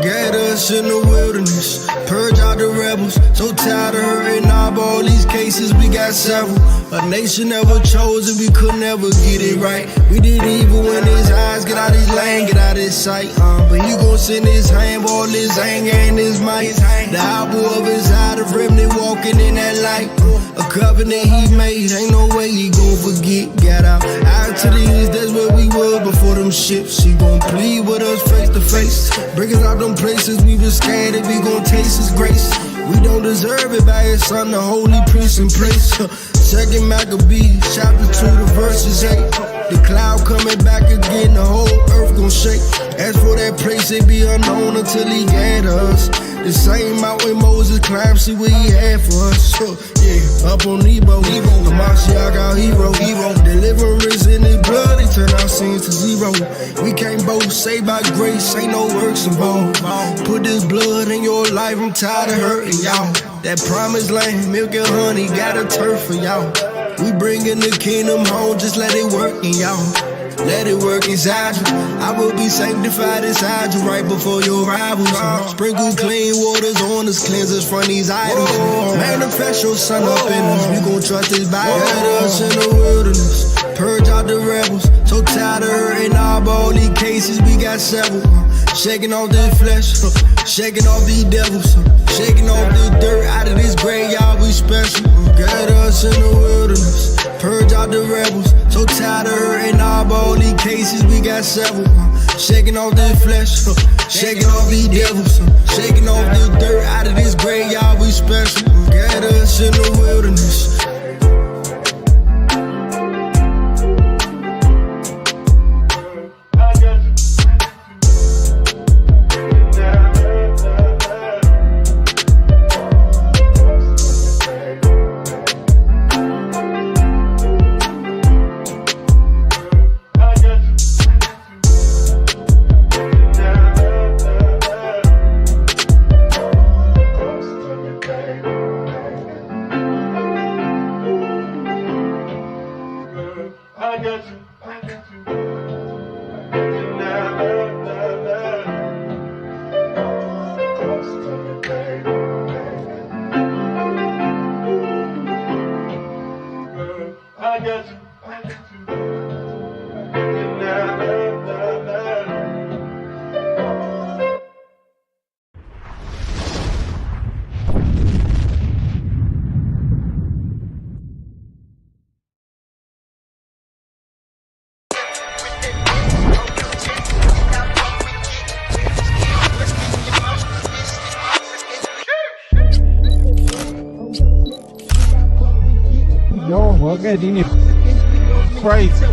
Get us in the wilderness, purge out the rebels. So tired of hurting all these cases, we got several. A nation that was chosen, we could never get it right. We did evil in his eyes, get out his lane, get out his sight. But he gon' send his hand, all his anger and his might. The apple of his eye, the remnant walking in that light. A covenant he made, ain't no way he gon' forget. Got out to the east, that's where we were before them ships. He gon' plead with us face to face. Bring us out them places we was scared if we gon' taste his grace. We don't deserve it by his son, the holy priest in place. Second Maccabees, chapter 2, the verses 8. The cloud coming back again, the whole earth gon' shake. As for that place, it be unknown until he get us. The same mountain Moses climbed, see what he had for us. Yeah, up on Nebo, the Mashiach our hero. Deliverance in his blood, he turned our sins to zero. We can't both saved by grace, ain't no works involved. Put this blood in your life, I'm tired of hurting y'all. That promised land, milk and honey, got a turf for y'all. We bringing the kingdom home, just let it work in y'all. Let it work inside you. I will be sanctified inside you right before your rivals. Sprinkle clean waters on us, cleanse us from these idols. Manifest your son up in us, we gon' trust his Bible. Get us in the wilderness, purge out the rebels. So tired of hurting all these cases, we got several. Shaking off this flesh, shaking off these devils, shaking off this dirt out of this graveyard, we special. Get us in the wilderness, purge out the rebels. So tired of hurting all these cases, we got several. Shaking off this flesh, shaking off these devils, shaking off this dirt out of this graveyard, we special. Get us in the wilderness. I got you. Crazy.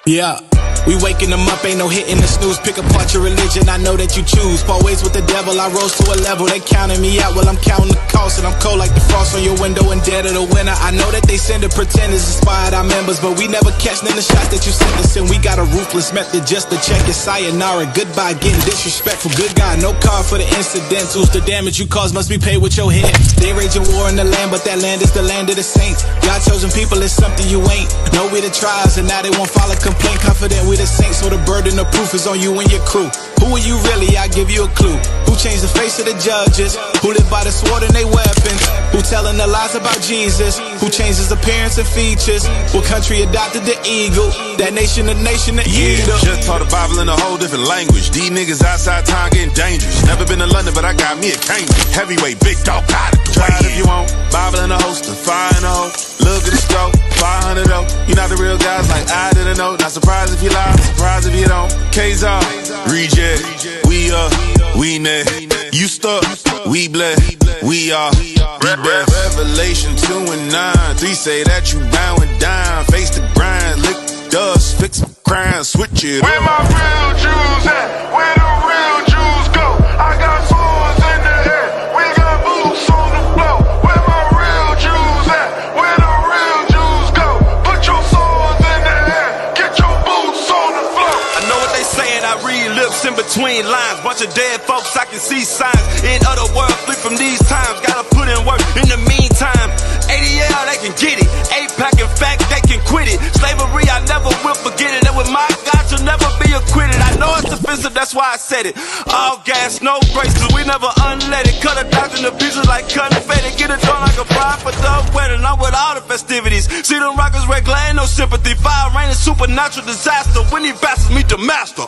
Yeah. We waking them up, ain't no hitting the snooze. Pick apart your religion, I know that you choose. Part ways with the devil, I rose to a level. They counting me out while I'm counting the cost. And I'm cold like the frost on your window and dead of the winter. I know that they send the pretenders, inspired our members, but we never catch none of the shots that you sent us. And we got a ruthless method just to check it. Sayonara, goodbye, getting disrespectful. Good guy, no card for the incidentals. The damage you cause must be paid with your head. They raging war in the land, but that land is the land of the saints. God chosen people is something you ain't. Know we the tribes, and now they won't file a complaint. Confident we the saints, so the burden of proof is on you and your crew. Who are you really? I give you a clue. Who changed the face of the judges? Who live by the sword and they weapons? Who telling the lies about Jesus? Who changed his appearance and features? What country adopted the eagle? That nation, the eagle. Just taught the Bible in a whole different language. These niggas outside town getting dangerous. Never been to London, but I got me a Cambridge. Heavyweight, big dog, got it. Try it if you want. Bible in a holster, fire in a hole. Look at the stroke, 500 though. You not the real guys like I didn't know. Not surprised if you lie, surprised if you don't. K's off, reject, we up, we net. You stuck, we blessed, we are the best. Revelation 2 and 9, 3 say that you bowing down. Face the grind, lick the dust, fix some crimes, switch it Where up. my real Jews at? Where the real Jews go? I got swords in the air, we got boots on the floor. Where my real Jews at? Where the real Jews go? Put your swords in the air, get your boots on the floor. I know what they saying, I read lips in between lines. Bunch of dead folks, I can see signs. In other words, flee from these times. Gotta put in work in the meantime. ADL, they can get it. APAC, in fact, they can quit it. Slavery, I never will forget it. And with my God, you'll never be acquitted. I know it's offensive, that's why I said it. All gas, no brakes, cause we never unlet it. Cut it down into pieces like confetti. Get it done like a bride for the wedding. I'm with all the festivities. See them rockers wear glad, no sympathy. Fire, rain, and supernatural disaster. When these bastards meet the master.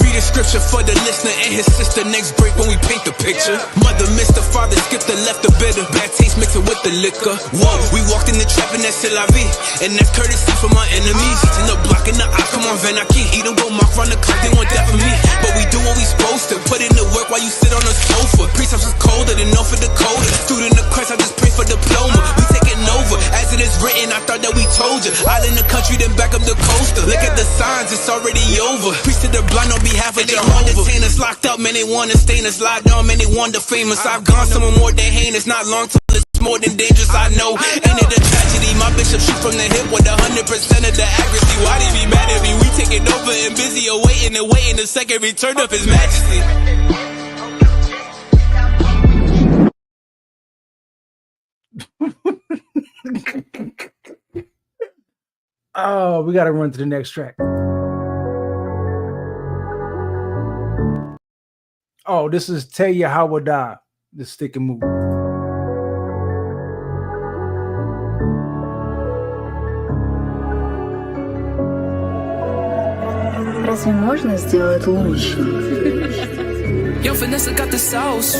Read a scripture for the listener and his sister. Next break when we paint the picture. Mother missed the father, skipped the left the bitter. Bad taste mixing with the liquor. Whoa, we walked in the trap and that's la vie. And that's courtesy for my enemies. In the block in the eye, come on, Van, I can't eat them, go mark run the clock, they want that for me. But we do what we supposed to. Put in the work while you sit on the sofa. Precepts is colder than North of Dakota. Student of Christ, I just pray for diploma. We taking over, as it is written, I thought that we told you. All in the country, then back up the coaster. Look at the signs, it's already over. Preach to the blind on behalf of Jehovah. They detain us locked up, man, they want to stain us. Locked down, man, they want the famous. I've gone somewhere more than heinous, not long till it's more than dangerous, I know. Ain't it a tragedy? My bishop shoot from the hip with 100% of the accuracy. Why they be mad at me? We taking over and busy awaiting and waiting the second return of his majesty. Oh, we gotta run to the next track. Oh, this is YaramYahu, the stick and move. Разве можно сделать лучше? Yo, Vanessa got the sauce.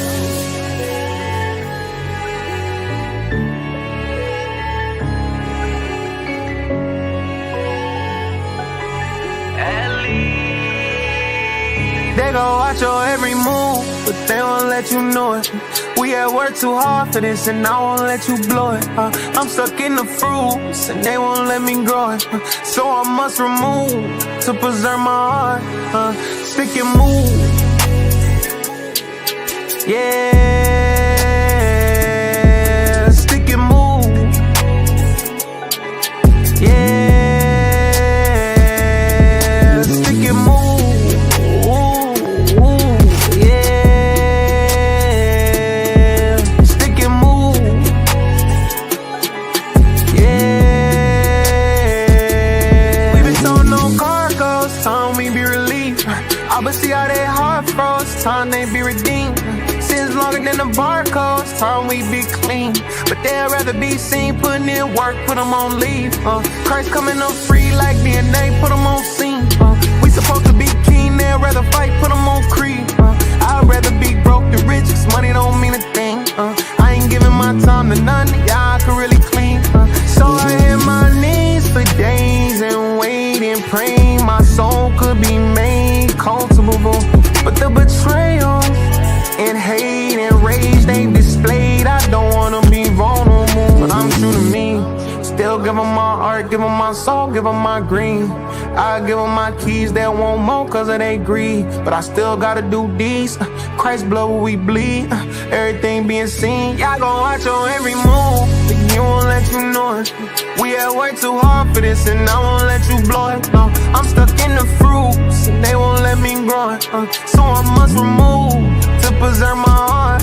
They gon' watch your every move, but they won't let you know it. We have worked too hard for this, and I won't let you blow it. I'm stuck in the fruits, and they won't let me grow it. So I must remove to preserve my heart. Stick and move, yeah. Stick and move, yeah. Stick and move. But see how they heart froze, time they be redeemed. Sins longer than the bar. time we be clean. But they'd rather be seen putting in work, put them on leave. Christ coming up free like DNA, put them on scene. We supposed to be king, they'd rather fight, put them on creed. I'd rather be broke than rich, cause money don't mean a thing. I ain't giving my time to none, y'all could really clean. So I hit my knees for days and wait and pray my soul could be made comfortable. But the betrayal and hate and rage they displayed, I don't wanna be vulnerable, but I'm true to me. Still give them my art, give them my soul, give them my green. I give them my keys, they want more cause of they greed. But I still gotta do these. Christ blood will we bleed. Everything being seen, y'all gon' watch on every move, but he won't let you know it. We had worked too hard for this and I won't let you blow it. No, I'm stuck in the fruits and they won't let me grow it. So I must remove to preserve my heart.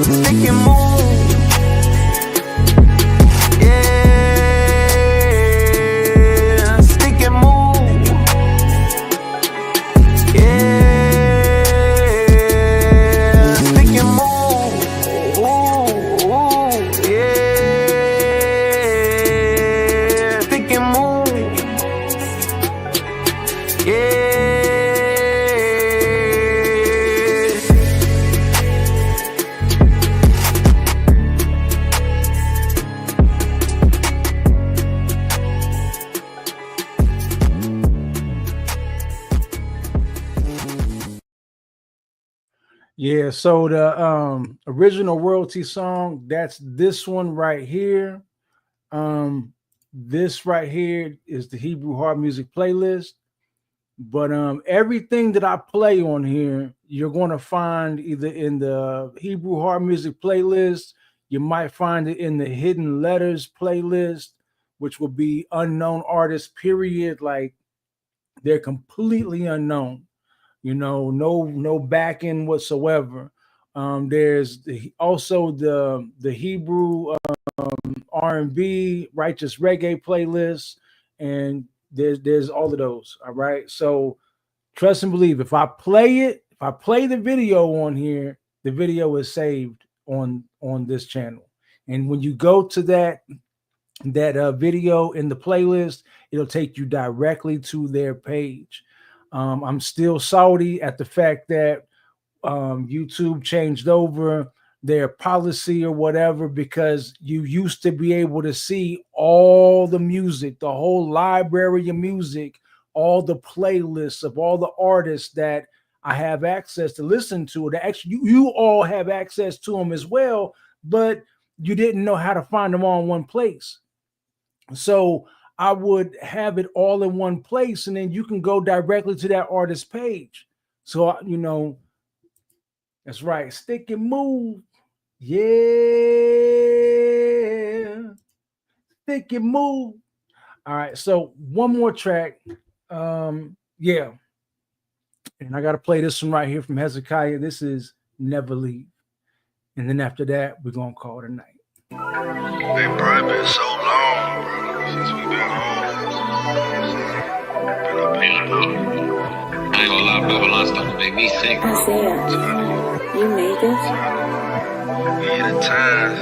Stick and move. Yeah, so the original royalty song, that's this one right here. This right here is the Hebrew Hard Music playlist. But everything that I play on here, you're going to find either in the Hebrew Hard Music playlist, you might find it in the Hidden Letters playlist, which will be unknown artists, period. Like they're completely unknown. You know, no backing whatsoever. There's also the Hebrew R&B righteous reggae playlist, and there's all of those. All right, so trust and believe. If I play the video on here, the video is saved on this channel, and when you go to that video in the playlist, it'll take you directly to their page. I'm still salty at the fact that YouTube changed over their policy or whatever, because you used to be able to see all the music, the whole library of music, all the playlists of all the artists that I have access to listen to. That actually you all have access to them as well, but you didn't know how to find them all in one place. So I would have it all in one place, and then you can go directly to that artist page. So, you know, that's right. Stick and move. Yeah. Stick and move. All right. So one more track. Yeah. And I got to play this one right here from Hezekiah. This is Never Leave. And then after that, we're going to call it a night. Hey, bro, it's been so long, bro, since we been home. I ain't gonna lie, Babylon starting to make me sick. Isaiah, you made it? Yeah, the times,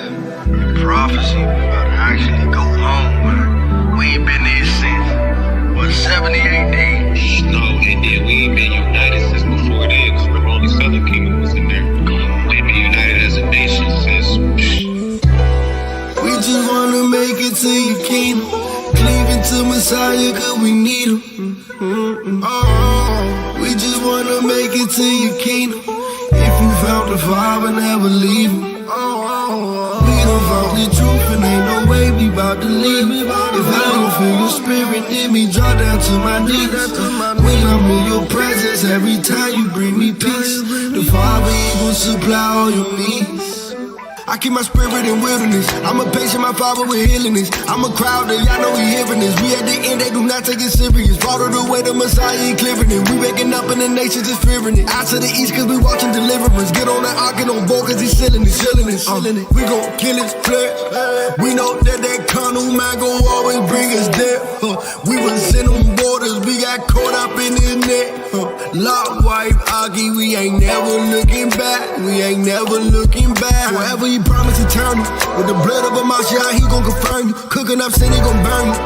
the prophecy, we about to actually go home, man. We ain't been there since, what, 78 days? No, and then we ain't been united since before then, because remember only Southern Kingdom was in there. We've been united as a nation since. We just wanna make it to your kingdom, cleaving to Messiah cause we need him. Oh, we just wanna make it to your kingdom. If you found the Father, never leave him. We done found the truth and ain't no way we bout to leave. If I don't feel your spirit, then me draw down to my knees. When I'm in your presence, every time you bring me peace, the Father, he gon' supply all your needs. I keep my spirit in wilderness. I'm a patient, my Father with healing this. I'm a crowd that y'all know we hearing this. We at the end, they do not take it serious. Follow the way the Messiah ain't clearing it. We waking up and the nations is fearing it. Out to the east cause we watching deliverance. Get on that ark and on board cause he's sealing it, sealing it, sealing it. We gon' kill his flesh. We know that carnal man gon' always bring us death. We was in them borders, we got caught up in his net. Lock wife, Aki, we ain't never looking back. We ain't never looking back. Forever he promised eternal. With the blood of a Mashiach, he gon' confirm you. Cooking up sin, he gon' burn you.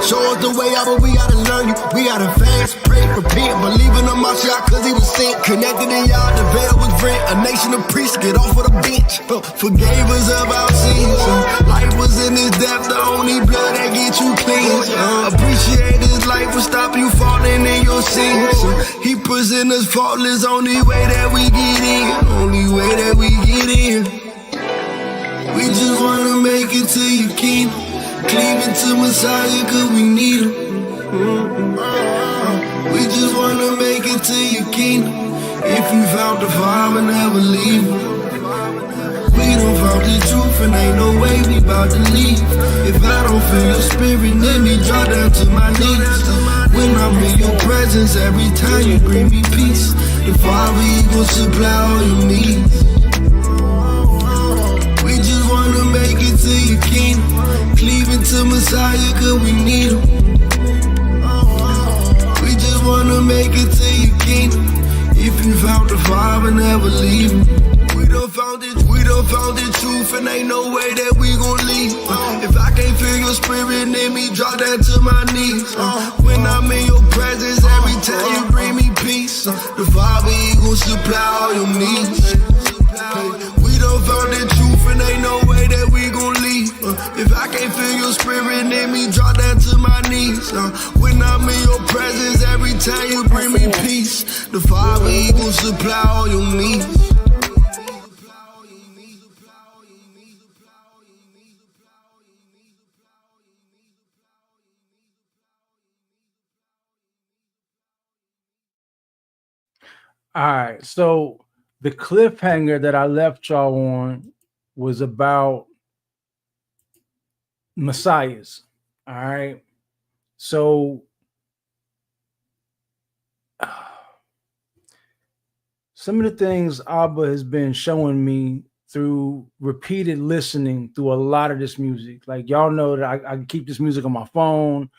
Show us the way out, but we gotta learn you. We gotta fast, pray, repent, believe in the Mashiach, cause he was sent. Connected in y'all, the veil was rent. A nation of priests, get off of the bench. Forgave us of our sins. Life was in his death, the only blood that get you clean. Appreciate his life will stop you falling in your sins. He present us faultless, only way that we get in. Only way that we get in. We just wanna make it to your kingdom. Cleaving to Messiah cause we need him. We just wanna make it to your kingdom. If you found the Father, never leave him. We don't found the truth and ain't no way we bout to leave. If I don't feel your spirit, let me draw down to my knees. When I'm in your presence, every time you bring me peace. The Father, he gon' supply all your needs. We just wanna make it to your kingdom. Cleaving to Messiah cause we need him. We just wanna make it to your kingdom. If you found the Father, never leave him. We done found the truth and ain't no way that we gon' leave. If I can't feel your spirit in me, drop down to my knees. When I'm in your presence, every time you bring me peace. The Father, he gon' supply all your needs. We done found the truth and ain't no way that we gon' leave. If I can't feel your spirit in me, drop down to my knees. When I'm in your presence, every time you bring me peace. The Father, he gon' supply all your needs. All right, so the cliffhanger that I left y'all on was about messiahs. All right, so some of the things Abba has been showing me through repeated listening through a lot of this music. Like y'all know that I keep this music on my phone.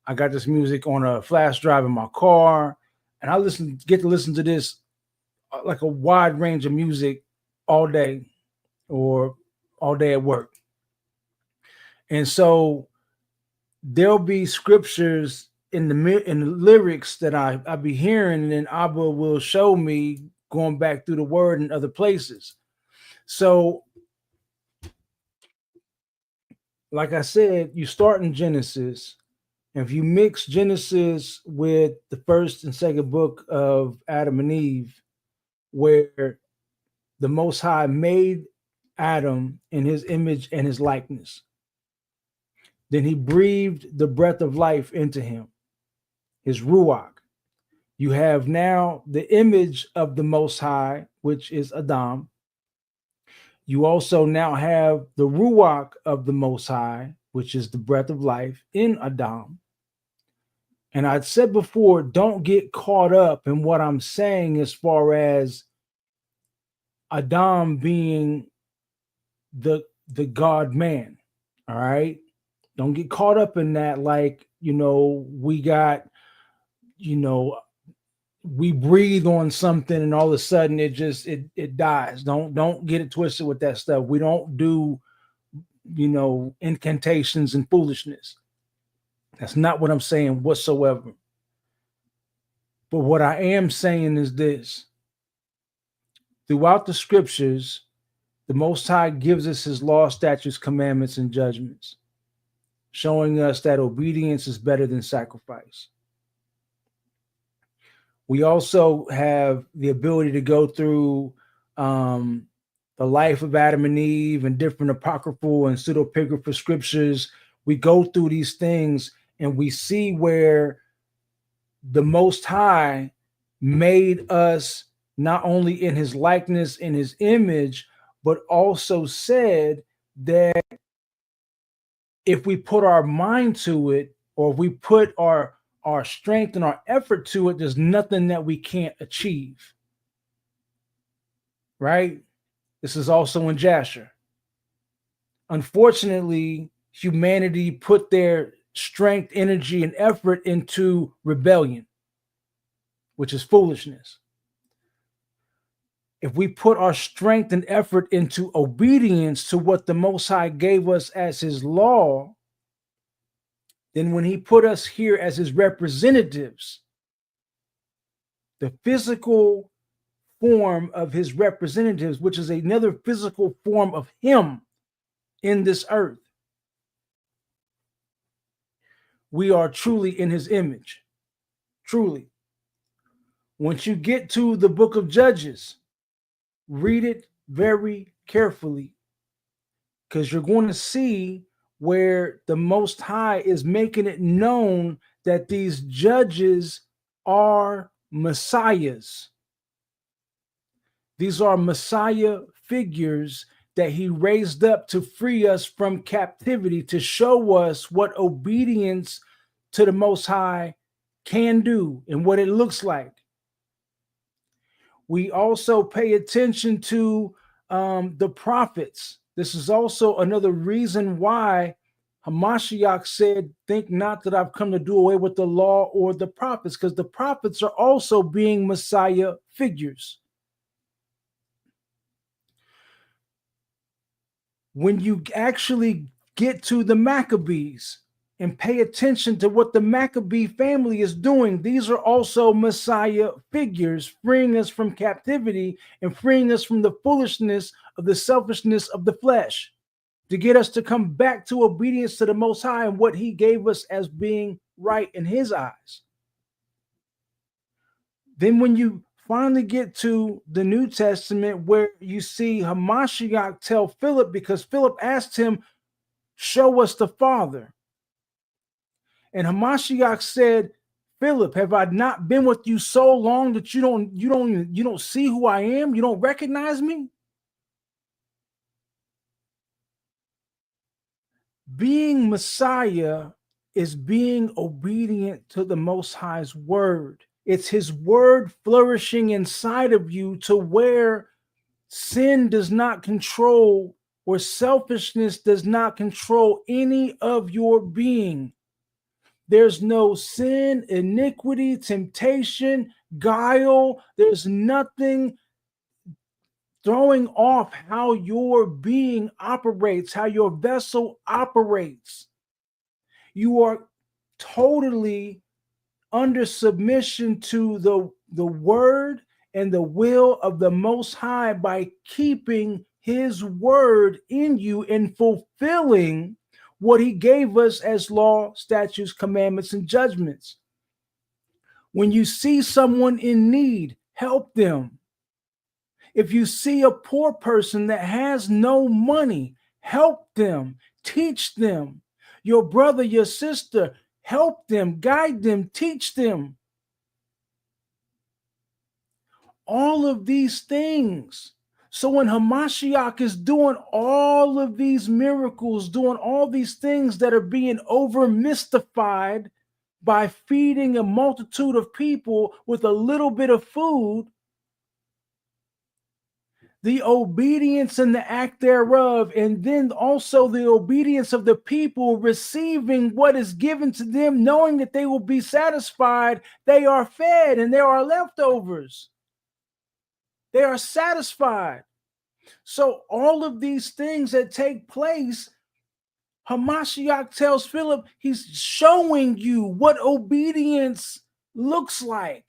I got this music on a flash drive in my car, and I get to listen to this like a wide range of music all day or all day at work. And so there'll be scriptures in the lyrics that I be hearing, and then Abba will show me going back through the word in other places. So like I said, you start in Genesis. And if you mix Genesis with the first and second book of Adam and Eve, where the Most High made Adam in his image and his likeness, then he breathed the breath of life into him, his Ruach. You have now the image of the Most High, which is Adam. You also now have the Ruach of the Most High, which is the breath of life in Adam. And I'd said before, don't get caught up in what I'm saying as far as Adam being the God man. All right. Don't get caught up in that. Like, we got, we breathe on something and all of a sudden it dies. Don't get it twisted with that stuff. We don't do, incantations and foolishness. That's not what I'm saying whatsoever. But what I am saying is this. Throughout the scriptures, the Most High gives us his law, statutes, commandments, and judgments, showing us that obedience is better than sacrifice. We also have the ability to go through the life of Adam and Eve and different apocryphal and pseudepigrapha scriptures. We go through these things and we see where the Most High made us not only in his likeness, in his image, but also said that if we put our mind to it, or if we put our strength and our effort to it, there's nothing that we can't achieve. Right? This is also in Jasher. Unfortunately, humanity put their strength, energy, and effort into rebellion. which is foolishness. If we put our strength and effort into obedience to what the Most High gave us as his law, then when he put us here as his representatives, the physical form of his representatives, which is another physical form of him in this earth, we are truly in his image. Truly. Once you get to the book of Judges, read it very carefully, because you're going to see where the Most High is making it known that these judges are messiahs. These are Messiah figures that he raised up to free us from captivity, to show us what obedience to the Most High can do and what it looks like. We also pay attention to the prophets. This is also another reason why Hamashiach said, think not that I've come to do away with the law or the prophets, because the prophets are also being Messiah figures. When you actually get to the Maccabees and pay attention to what the Maccabee family is doing, these are also Messiah figures, freeing us from captivity and freeing us from the foolishness of the selfishness of the flesh, to get us to come back to obedience to the Most High and what he gave us as being right in his eyes. Then when you finally get to the New Testament, where you see Hamashiach tell Philip, because Philip asked him, show us the Father. And Hamashiach said, Philip, have I not been with you so long that you don't see who I am? You don't recognize me? Being Messiah is being obedient to the Most High's word. It's his word flourishing inside of you to where sin does not control, or selfishness does not control any of your being. There's no sin, iniquity, temptation, guile. There's nothing throwing off how your being operates, how your vessel operates. You are totally under submission to the word and the will of the Most High by keeping his word in you and fulfilling what he gave us as law, statutes, commandments, and judgments. When you see someone in need, help them. If you see a poor person that has no money, help them, teach them. Your brother, your sister, help them, guide them, teach them. All of these things. So when Hamashiach is doing all of these miracles, doing all these things that are being over mystified by feeding a multitude of people with a little bit of food, the obedience and the act thereof, and then also the obedience of the people receiving what is given to them, knowing that they will be satisfied, they are fed and there are leftovers. They are satisfied. So all of these things that take place, Hamashiach tells Philip, he's showing you what obedience looks like.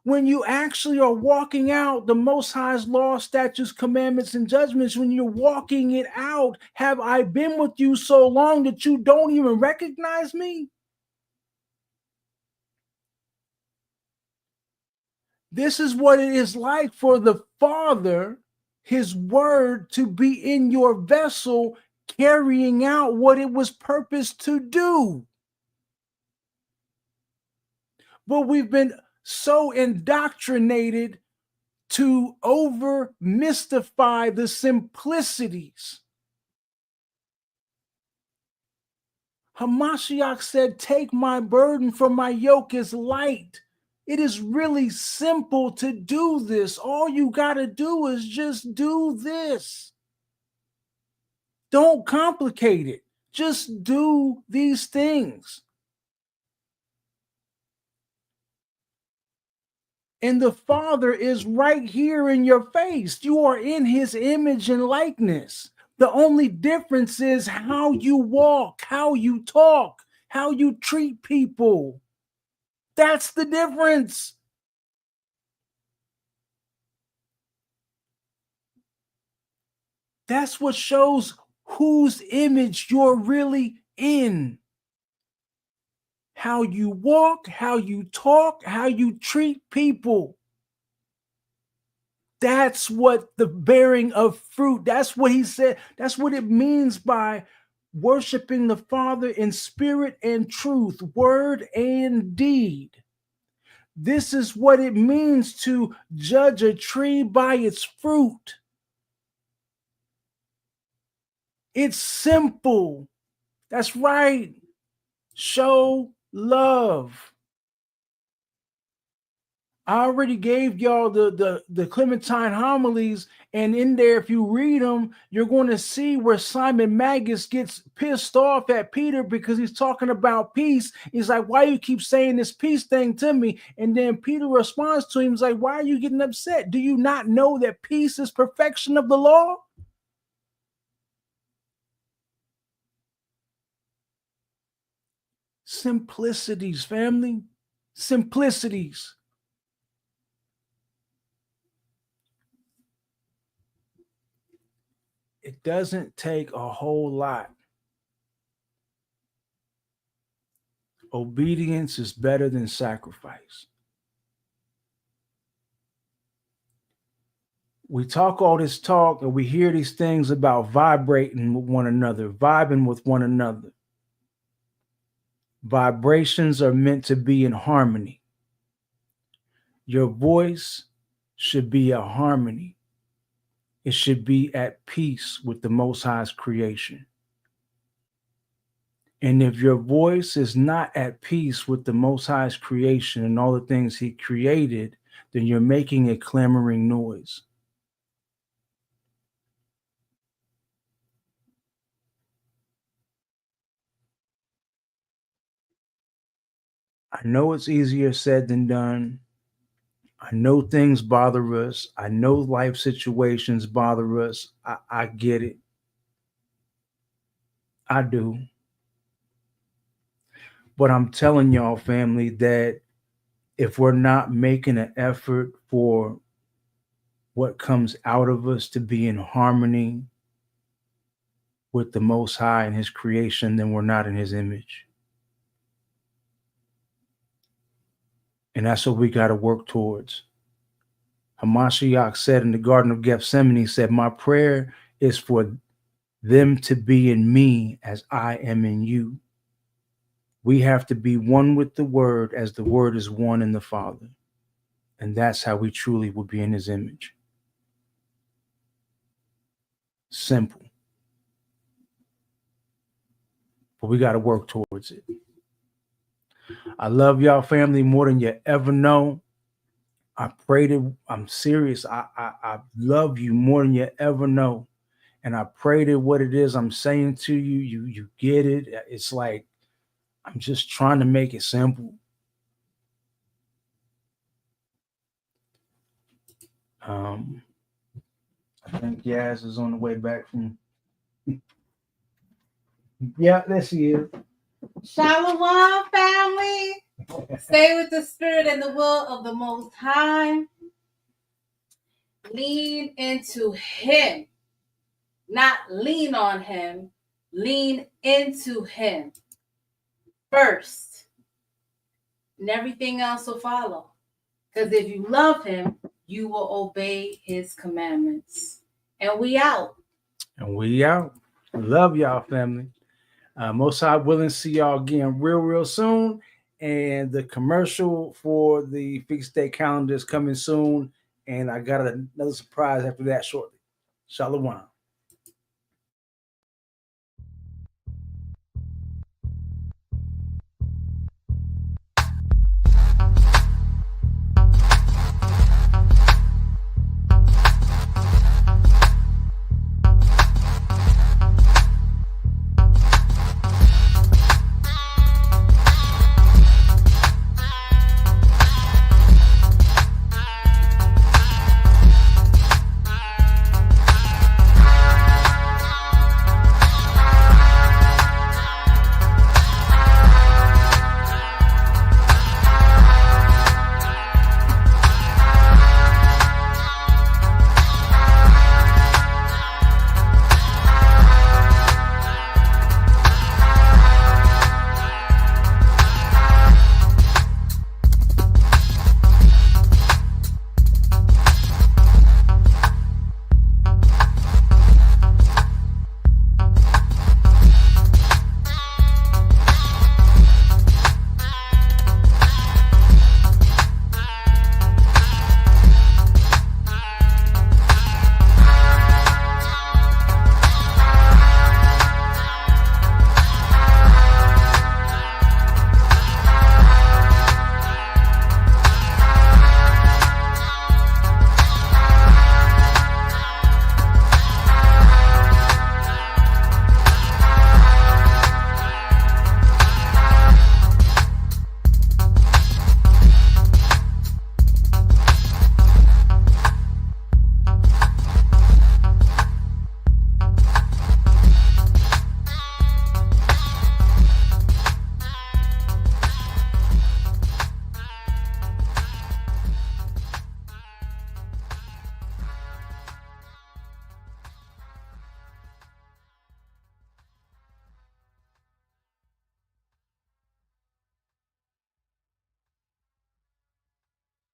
When you actually are walking out the Most High's law, statutes, commandments, and judgments, when you're walking it out, have I been with you so long that you don't even recognize me? This is what it is like for the Father, his word, to be in your vessel, carrying out what it was purposed to do. But we've been so indoctrinated to over mystify the simplicities. Hamashiach said, take my burden, for my yoke is light. It is really simple to do this. All you got to do is just do this. Don't complicate it. Just do these things. And the Father is right here in your face. You are in his image and likeness. The only difference is how you walk, how you talk, how you treat people. That's the difference. That's what shows whose image you're really in. How you walk, how you talk, how you treat people. That's what the bearing of fruit, that's what he said. That's what it means by worshiping the Father in spirit and truth, word and deed. This is what it means to judge a tree by its fruit. It's simple. That's right. Show love. I already gave y'all the Clementine homilies, and in there, if you read them, you're going to see where Simon Magus gets pissed off at Peter because he's talking about peace. He's like, why you keep saying this peace thing to me? And then Peter responds to him, he's like, why are you getting upset? Do you not know that peace is perfection of the law? Simplicities, family. Simplicities. It doesn't take a whole lot. Obedience is better than sacrifice. We talk all this talk and we hear these things about vibrating with one another, vibing with one another. Vibrations are meant to be in harmony. Your voice should be a harmony. It should be at peace with the Most High's creation. And if your voice is not at peace with the Most High's creation and all the things he created, then you're making a clamoring noise. I know it's easier said than done. I know things bother us. I know life situations bother us. I get it. I do. But I'm telling y'all, family, that if we're not making an effort for what comes out of us to be in harmony with the Most High and his creation, then we're not in his image. And that's what we got to work towards. Hamashiach said in the Garden of Gethsemane, he said, my prayer is for them to be in me as I am in you. We have to be one with the Word as the Word is one in the Father. And that's how we truly will be in his image. Simple. But we got to work towards it. I love y'all, family, more than you ever know. I pray that I'm serious. I love you more than you ever know. And I pray that what it is I'm saying to you, you get it. It's like I'm just trying to make it simple. I think Yaz is on the way back from. Yeah, there she is. Shalom, family. Stay with the spirit and the will of the Most High. Lean into him. Not lean on him. Lean into him first. And everything else will follow. Because if you love him, you will obey his commandments. And we out. And we out. Love y'all, family. Most High willing, see y'all again real soon. And the commercial for the feast day calendar is coming soon. And I got another surprise after that shortly. Shalom.